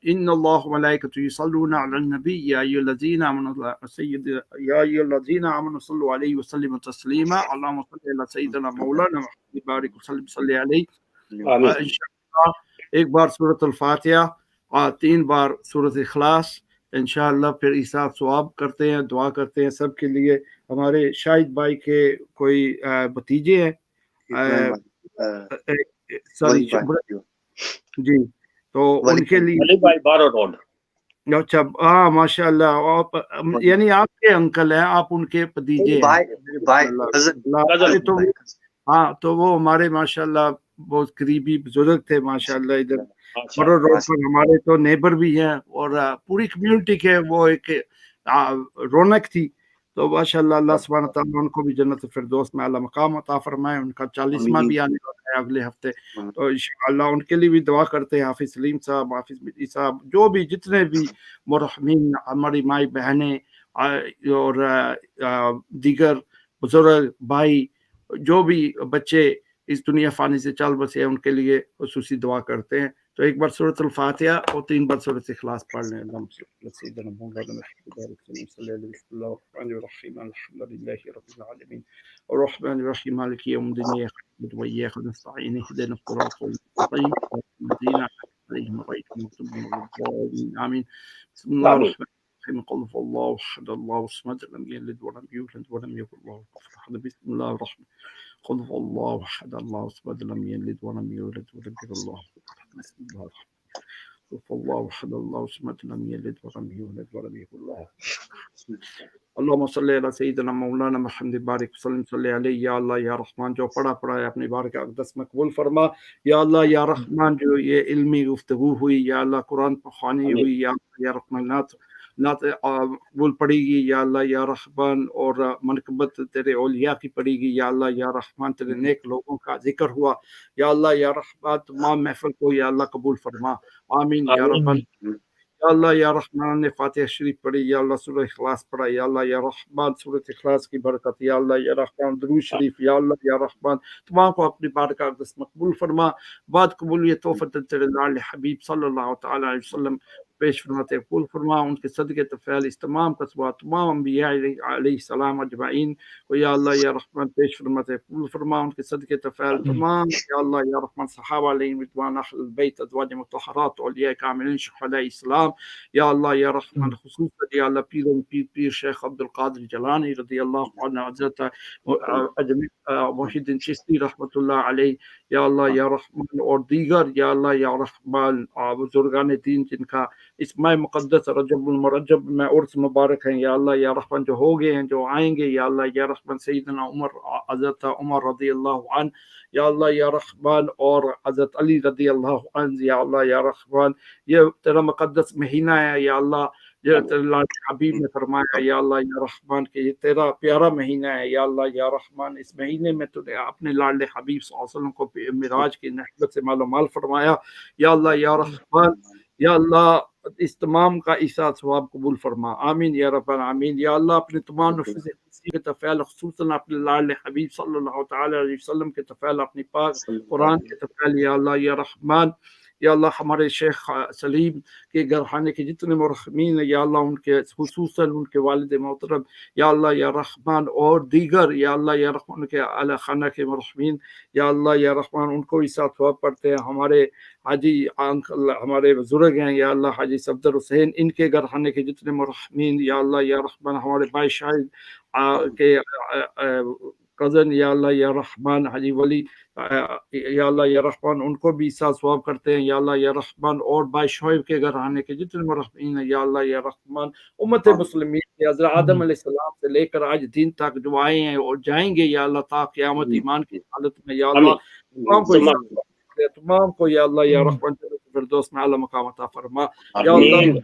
إن الله وملائكته يصلون على النبي يا أيها الذين آمنوا صلوا عليه وسلموا تسليما اللهم صل على سيدنا مولانا محمد بارك وسلم صلی علیہ انشاءاللہ ایک بار سورۃ الفاتحہ اور 3 بار سورۃ اخلاص انشاءاللہ، پھر ایثار ثواب کرتے ہیں، دعا کرتے ہیں سب کے لیے۔ ہمارے شاہد بھائی کے کوئی بھتیجے ہیں جی، تو ان کے لیے علی بھائی بارو روڈ، اچھا ہاں ماشاء اللہ، یعنی آپ کے انکل ہیں، آپ ان کے بھتیجے ہیں ہاں، تو وہ ہمارے ماشاء اللہ بہت قریبی بزرگ تھے ماشاء اللہ، ادھر مرو روڈ پر ہمارے تو نیبر بھی ہیں، اور پوری کمیونٹی کے وہ ایک رونق تھی۔ تو ماشاء اللہ، اللہ سبحانہ تعالیٰ ان کو بھی جنت الفردوس میں اعلیٰ مقام عطا فرمائے۔ ان کا 40واں بھی آنے والا ہے اگلے ہفتے، تو انشاءاللہ ان کے لیے بھی دعا کرتے ہیں۔ حافظ سلیم صاحب، حافظ مدی صاحب، جو بھی جتنے بھی مرحومین، ہماری مائی بہنیں اور دیگر بزرگ بھائی، جو بھی بچے اس دنیا فانی سے چل بسے ہیں، ان کے لیے خصوصی دعا کرتے ہیں۔ تو ایک بار سورۃ الفاتحہ اور 3 بار سورۃ اخلاص پڑھ لیں۔ اللہم صل علی سیدنا مولانا محمد صلی اللہ علیہ الرحمن الرحیم الحمد للہ رب العالمین الرحمن الرحیم مالک یوم الدین ایاک نعبد و ایاک نستعین اهدنا الصراط المستقیم الذین انعمت علیہم غیر المغضوب علیہم ولا الضالین آمین۔ بسم اللہ الرحمن الرحیم قل هو اللہ احد اللہ الصمد لم یلد ولم یولد ولم یکن له کفوا احد۔ بسم اللہ الرحمن قل هو الله احد الله الصمد لم يلد ولم يولد ولم يكن له كفوا احد۔ بسم الله الرحمن قل هو الله احد الله الصمد لم يلد ولم يولد ولم يكن له اللهم صل على سيدنا مولانا محمد بارک وسلم صلی علیہ۔ یا اللہ یا رحمان، جو پڑھا ہے اپنی بارک اقدس میں قبول فرما۔ یا اللہ یا رحمان، جو یہ علمی گفتگو ہوئی، یا اللہ قرآن پخوانی ہوئی، یا اللہ یا رحمان نعت قبول پڑے گی، یا اللہ یا رحمان، اور منقبت تیرے اولیاء کی پڑے گی، یا اللہ یا رحمان تیرے نیک لوگوں کا ذکر ہوا، یا اللہ یا رحمان تمام محفل کو یا اللہ قبول فرما، آمین یا رحمان۔ یا اللہ یا رحمان نے فاتحہ شریف پڑھی، یا اللہ سورہ اخلاص پڑھا، یا اللہ یا رحمان سورہ اخلاص کی برکت، یا اللہ یا رحمان درود شریف، یا اللہ یا رحمان تمام کو اپنی بارگاہ اقدس مقبول فرما۔ بعد قبولیت توفیق تیرے لال حبیب صلی اللہ تعالی علیہ وسلم پیش فرماتے قبول فرما۔ ان کے صدقے تفعیل اس تمام قصبات تمام انبیاء علیہ السلام اجمعین کو یا اللہ یا رحمان پیش فرماتے قبول فرما۔ ان کے صدقے تفعیل تمام یا اللہ یا رحمان صحابہ علیہ رضوان، اہل البیت، ازواج مطہرات، اولیاء کاملین، شہداء اسلام، یا اللہ یا رحمان خصوصا یا اللہ پیر شیخ عبد القادر جیلانی رضی اللہ عنہ، حضرت محی الدین چشتی رحمۃ اللہ علیہ، یا اللہ یا رحمان، اور دیگر یا اللہ یا رحمان بزرگان دین جن کا اس ماہ مقدس رجب المرجب میں عرس مبارک ہیں، یا اللہ یا رحمان جو ہو گئے ہیں، جو آئیں گے، یا اللہ یا رحمان سیدنا عمر، حضرت عمر رضی اللہ عنہ، یا اللہ یا رحمان، اور حضرت علی رضی اللہ عنہ، یا اللہ یا رحمان یہ تیرا مقدس مہینہ ہے، یا اللہ جو اللہ حبیب نے فرمایا، یا اللہ یا رحمان کہ یہ تیرا پیارا مہینہ ہے، یا اللہ یا رحمان اس مہینے میں تو نے اپنے لاڈلے حبیب صلی اللہ علیہ وسلم کو معراج کی نسبت سے مال و مال فرمایا، یا اللہ یا رحمان، یا اللہ اس تمام کا ایثار ثواب قبول فرما، آمین یا رب العالمین۔ یا اللہ اپنے تمام نفوس کے تفعیل، خصوصاً اپنے لاڈلے حبیب صلی اللہ تعالی علیہ وسلم کے تفعیل، اپنی پاک قرآن کے تفعیل، یا اللہ یا رحمان، یا اللہ ہمارے شیخ سلیم کے گھرانے کے جتنے مرحومین ہیں، یا اللہ ان کے خصوصاً ان کے والد محترم، یا اللہ یا رحمان، اور دیگر یا اللہ یا رحمان کے اعلی خانہ کے مرحومین، یا اللہ یا رحمان ان کو بھی ساتھ ثواب پڑھتے ہیں۔ ہمارے حاجی انکل ہمارے بزرگ ہیں، یا اللہ حاجی صفدر حسین، ان کے گھرانے کے جتنے مرحومین، یا اللہ یا رحمان ہمارے بھائی شاہد کے کزن یا اللہ یا رحمان حاجی ولی یا اللہ یا رحمان ان کو بھی ساتھ ثواب کرتے ہیں یا اللہ یا رحمان، اور بھائی شعیب کے گھر آنے کے جتنے مرحومین ہیں یا اللہ یا رحمان، امت مسلمین کے حضرت آدم علیہ السلام سے لے کر آج دن تک جو آئے ہیں اور جائیں گے یا اللہ تا قیامت ایمان کی حالت میں یا اللہ تمام کو یا اللہ یا رحمان فردوس میں اعلیٰ مقام عطا فرما یا اللہ،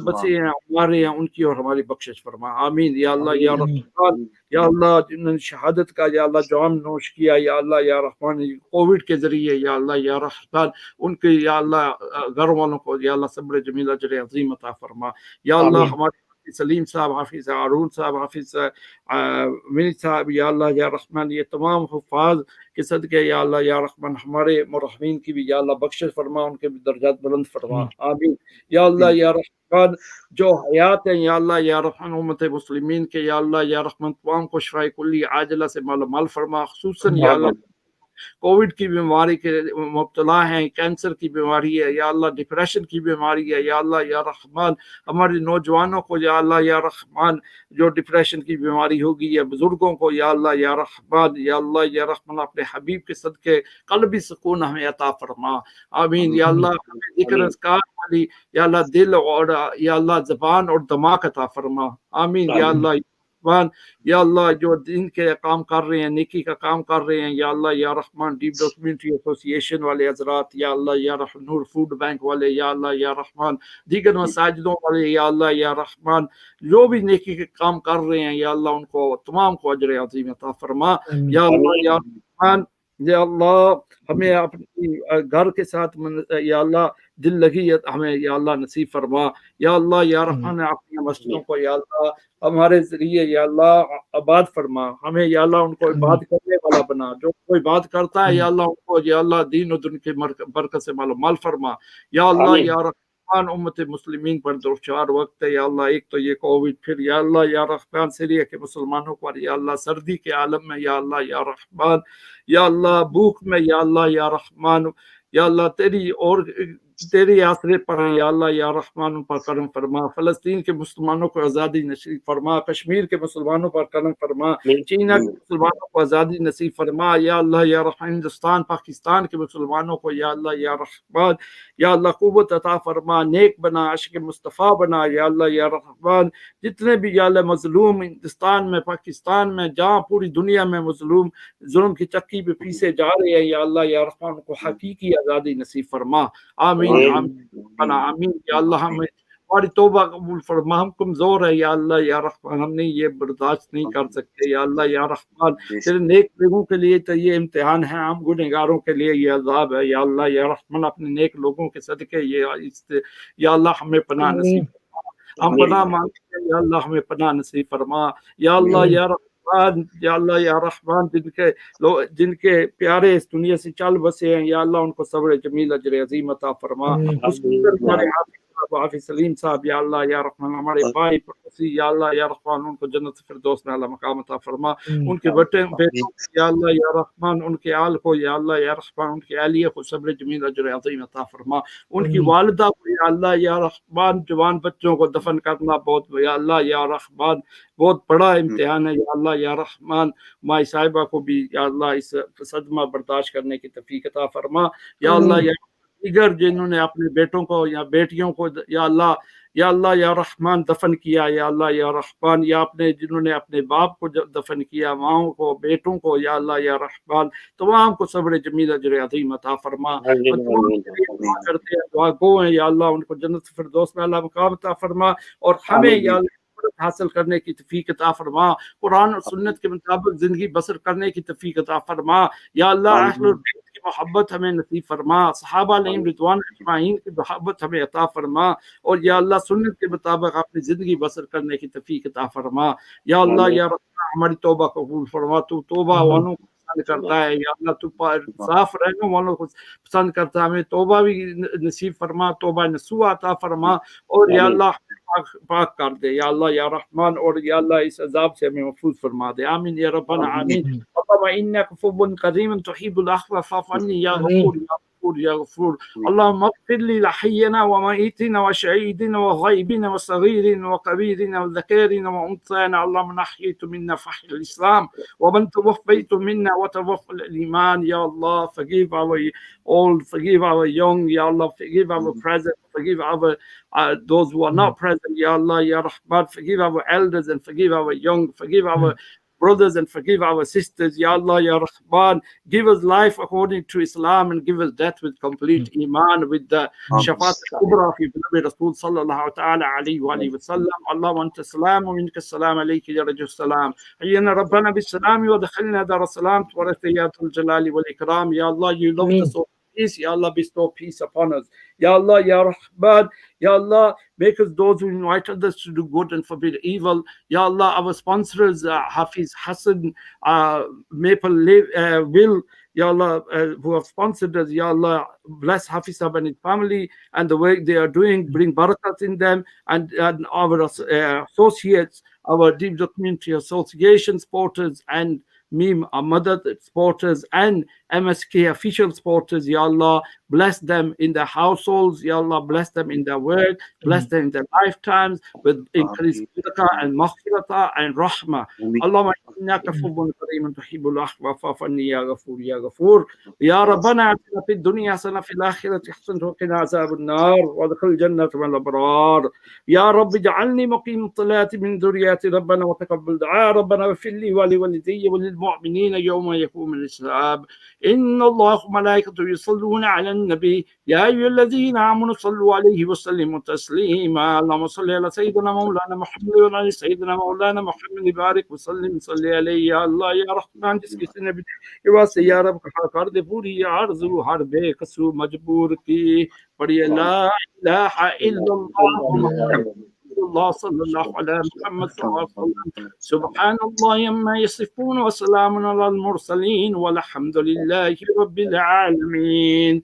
بچے ہیں ہمارے ہیں ان کی اور ہماری بخشش فرما، آمین یا اللہ یا رحمان یا اللہ جنہوں نے شہادت کا یا اللہ جام نوش کیا یا اللہ یا رحمان کووڈ کے ذریعے یا اللہ یا رحمان ان کے یا اللہ گھر والوں کو یا اللہ صبر جمیل اجر عظیم عطا فرما یا اللہ ہمارے سلیم صاحب، حافظ ہارون صاحب، حافظ منی صاحب یا اللہ یا رحمان، یہ تمام حفاظ کے صدقے یا اللہ یا رحمان ہمارے مرحومین کی بھی یا اللہ بخشش فرما، ان کے بھی درجات بلند فرما، آمین یا اللہ یا رحمان جو حیات ہیں یا اللہ یا رحمان امت مسلمین کے یا اللہ یا رحمان تمام کو شفاء کلی عاجلہ سے مال و مال فرما، خصوصاً یا اللہ کووڈ کی بیماری کے مبتلا ہیں، کینسر کی بیماری ہے یا اللہ، ڈپریشن کی بیماری ہے یا اللہ یا رحمان، ہمارے نوجوانوں کو یا اللہ یا رحمان جو ڈپریشن کی بیماری ہوگی یا بزرگوں کو یا اللہ یا رحمان یا اللہ یا رحمان اپنے حبیب کے صدقے قلبی سکون ہمیں عطا فرما، آمین یا اللہ ہمیں ذکر اذکار والی یا اللہ دل اور یا اللہ زبان اور دماغ عطا فرما، آمین یا اللہ یا اللہ جو دین کے کام کر رہے ہیں، نیکی کا کام کر رہے ہیں یا اللہ یا رحمان ڈیپ ڈاکومنٹری ایسوسی ایشن والے حضرات یا اللہ یا رحمان، نور فوڈ بینک والے یا اللہ یا رحمان، دیگر مساجدوں والے یا اللہ یا رحمان جو بھی نیکی کے کام کر رہے ہیں یا اللہ ان کو تمام کو اجر عظیم عطا فرما یا اللہ یا رحمان یا اللہ ہمیں اپنی گھر کے ساتھ یا اللہ دل لگی ہمیں یا اللہ نصیب فرما یا اللہ یا رحمان اپنی مسجدوں کو یا اللہ ہمارے ذریعے یا اللہ آباد فرما، ہمیں یا اللہ ان کو عبادت کرنے والا بنا، جو کوئی بات کرتا ہے یا اللہ ان کو یا اللہ دین و دن کے برکت سے مال و مال فرما یا اللہ یا رحمان امت مسلمین پر دو چار وقت ہے یا اللہ، ایک تو یہ کووڈ، پھر یا اللہ یا رحمان سیریا کے مسلمانوں پر یا اللہ سردی کے عالم میں یا اللہ یا رحمان یا اللہ بھوک میں یا اللہ یا رحمان یا اللہ تیری آسرے پر ہیں یا اللہ یا رحمان ان پر کرم فرما، فلسطین کے مسلمانوں کو آزادی نصیب فرما، کشمیر کے مسلمانوں پر کرم فرما، چینا کے مسلمانوں کو آزادی نصیب فرما یا اللہ یا رحمان، ہندوستان پاکستان کے مسلمانوں کو یا اللہ یا رحمان یا اللہ قوت عطا فرما، نیک بنا، عاشق مصطفیٰ بنا یا اللہ یا رحمان، جتنے بھی یا اللہ مظلوم ہندوستان میں، پاکستان میں، جہاں پوری دنیا میں مظلوم ظلم کی چکی پہ پیسے جا رہے ہیں یا اللہ یا رحمان کو حقیقی آزادی نصیب فرما، آمین آمین یا اللہ ہمیں ہماری توبہ قبول فرما، ہم کمزور ہے یا اللہ یا رحمان، ہم نہیں یہ برداشت نہیں کر سکتے یا اللہ یا رحمان، تیرے نیک لوگوں کے لیے تو یہ امتحان ہے، ہم گنہگاروں کے لیے یہ عذاب ہے یا اللہ یا رحمان، اپنے نیک لوگوں کے صدقے یا اللہ ہمیں پناہ نصیب فرما، ہم پناہ مانگتے ہیں یا اللہ ہمیں پناہ نصیب فرما یا اللہ یا رحمان یا اللہ یا رحمان، جن کے پیارے اس دنیا سے چل بسے ہیں یا اللہ ان کو صبر جمیل اجر عظیم عطا فرما، ہمارے حافظ سلیم صاحب یا اللہ یا رحمان، ہمارے بھائی پڑوسی یا اللہ یا رحمان ان کو جنت فردوس میں اعلیٰ مقام عطا فرما، ان کے بیٹوں یا اللہ یا رحمان، ان کے آل کو یا اللہ یا رحمان، ان کے اہلیہ کو صبر جمیل اجر عظیم عطا فرما، ان کی والدہ کو یا اللہ یا رحمان، جوان بچوں کو دفن کرنا بہت یا اللہ یا رحمان بہت بڑا امتحان ہے یا اللہ یا رحمان، مائی صاحبہ کو بھی یا اللہ اس صدمہ برداشت کرنے کی توفیق عطا فرما یا اللہ یا دیگر جنہوں نے اپنے بیٹوں کو یا بیٹیوں کو یا اللہ یا رحمان دفن کیا یا اللہ یا رحمان، یا جنہوں نے اپنے باپ کو دفن کیا، ماؤں کو، بیٹوں کو یا اللہ یا رحمان، تمام کو صبر جمیل اجر عظیم عطا فرما، کرتے ہیں دعا گو ہیں یا اللہ ان کو جنت فردوس میں اللہ مقام عطا فرما، اور ہمیں یا اللہ حاصل کرنے کی توفیق عطا فرما، قرآن اور سنت کے مطابق زندگی بسر کرنے کی توفیق عطا فرما یا اللہ، اہل البیت کی محبت ہمیں نصیب فرما، صحابہ علیہم رضوان اجمعین کی محبت ہمیں عطا فرما، اور یا اللہ سنت کے مطابق اپنی زندگی بسر کرنے کی توفیق عطا فرما یا اللہ یا رحمٰن، ہماری توبہ قبول فرما، تو توبہ والوں کو پسند کرتا ہے یا اللہ، تو صاف رہنے والوں کو پسند کرتا ہے، ہمیں توبہ بھی نصیب فرما، توبہ نصوح عطا فرما، اور یا اللہ پاک کر دے یا اللہ یا رحمان، اور یا اللہ اس عذاب سے ہمیں محفوظ فرما دے، آمین یا ربنا آمین، اللہم انک عفو کریم تحب العفو فاعف عنی یا غفور یا غفور يا غفور. اللهم اغفر لي لحينا وميتنا وشهيدنا وغيبنا وصغيرنا وكبيرنا وذكرنا وانثانا. اللهم نحييت منا فحي الاسلام ومن توفيت منا وتوفى الايمان. يا الله forgive our old, forgive our young, Ya Allah, forgive our present, forgive our those who are not present, Ya Allah, Ya Rahman, forgive our elders and forgive our young, forgive our brothers and forgive our sisters, Ya Allah, Ya Rahman. Give us life according to Islam and give us death with complete Iman, with the Shafaat al-Kubra of your beloved Rasul sallallahu ta'ala alayhi wa alihi wa sallam. Allah wa anta salam wa minka salam alayka ya rajul salam. Hayyana Rabbana bis salami wa dakhalna dar salam wa rathiyatul jalali wal ikram. Ya Allah, you loved us all. Peace, Ya Allah, bestow peace upon us. Ya Allah, Ya Rahman, Ya Allah, make us those who invite others to do good and forbid evil. Ya Allah, our sponsors, Hafiz Hassan, Maple Will, Ya Allah, who have sponsored us, Ya Allah, bless Hafiz Sahab and his family and the work they are doing, bring barakat in them, and our associates, our Deep Community Association supporters, and Meme, our mother supporters, and MSK official supporters, Ya Allah, bless them in their households, Ya Allah, bless them in their work, bless them in their lifetimes with increased barakah and maghfirah and rahmah. Allahumma innaka afuwwun kareemun tuhibbul afwa fa'fu anni ya ghafur ya ghafur. Ya Rabbana atina fid dunya hasana fil akhirati hasanatan wa qina azabun nar wa adkhil jannata ma'al abrar. Ya Rabbi ij'alni muqim as-salati min dhurriyyati Rabbana wa taqabbal du'a. Rabbana ighfir li wa li walidayya wa lil mu'minina yawma yaqumul hisab. Inna Allaha wa malaikatahu yusalluna 'alan nabi ya ayyuhalladhina amanu sallu 'alayhi wa sallimu taslima. Allahumma salli ala sayyidina maulana Muhammad wa ala sayyidina maulana Muhammad barik wa sallim salli alayhi. Ya Allah, Ya Rahman, जिसकी इसने भी वास्ते या रब कर दे पूरी आरज़ू हर बेकसू मजबूर की पढ़ी ला इलाहा इल्लल्लाह الله صلى الله على محمد صلى الله عليه وسلم. سبحان الله عما يصفون وسلام على المرسلين والحمد لله رب العالمين.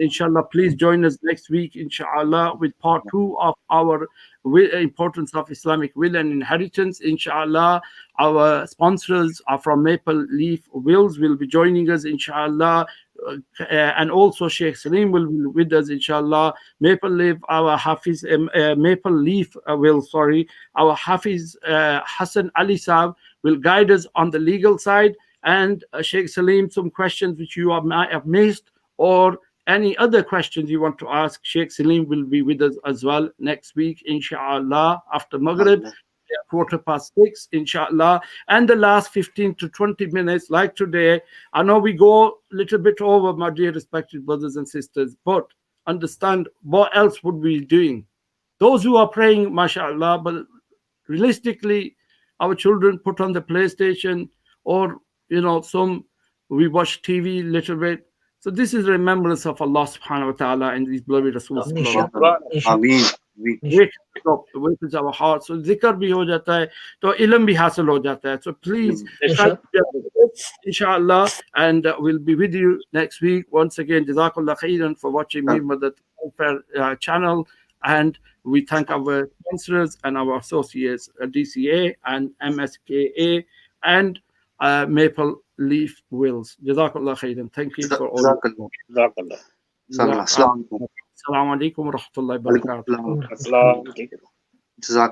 Inshallah, please join us next week, inshallah, with part 2 of our importance of Islamic will and inheritance. Inshallah, our sponsors are from Maple Leaf Wills will be joining us, inshallah. And also Sheikh Salim will be with us, inshallah. Maple Leaf, our Hafiz, Maple Leaf will, sorry, our Hafiz Hassan Ali Saab will guide us on the legal side. And Sheikh Salim, some questions which you might have missed, or any other questions you want to ask, Sheikh Salim will be with us as well next week, inshallah, after Maghrib, 6:15, inshallah. And the last 15 to 20 minutes, like today, I know we go a little bit over, my dear respected brothers and sisters, but understand what else would we be doing? Those who are praying, mashallah, but realistically, our children put on the PlayStation, or some we watch TV a little bit. So this is remembrance of Allah subhanahu wa ta'ala and his beloved Rasul. With our heart. So zikr bhi ho jata hai, to ilm bhi hasil ho jata hai. So please, inshallah, and we'll be with you next week. Once again, jazakallah khairan for watching me Madad Welfare channel. And we thank our sponsors and our associates, DCA and MSKA and Maple Leaf Wills. Jazakallah khairan. Thank you for all. Jazakallah. Assalamu alaikum. Assalamu alaikum wa rahmatullahi wa barakatuh. Jazakallah.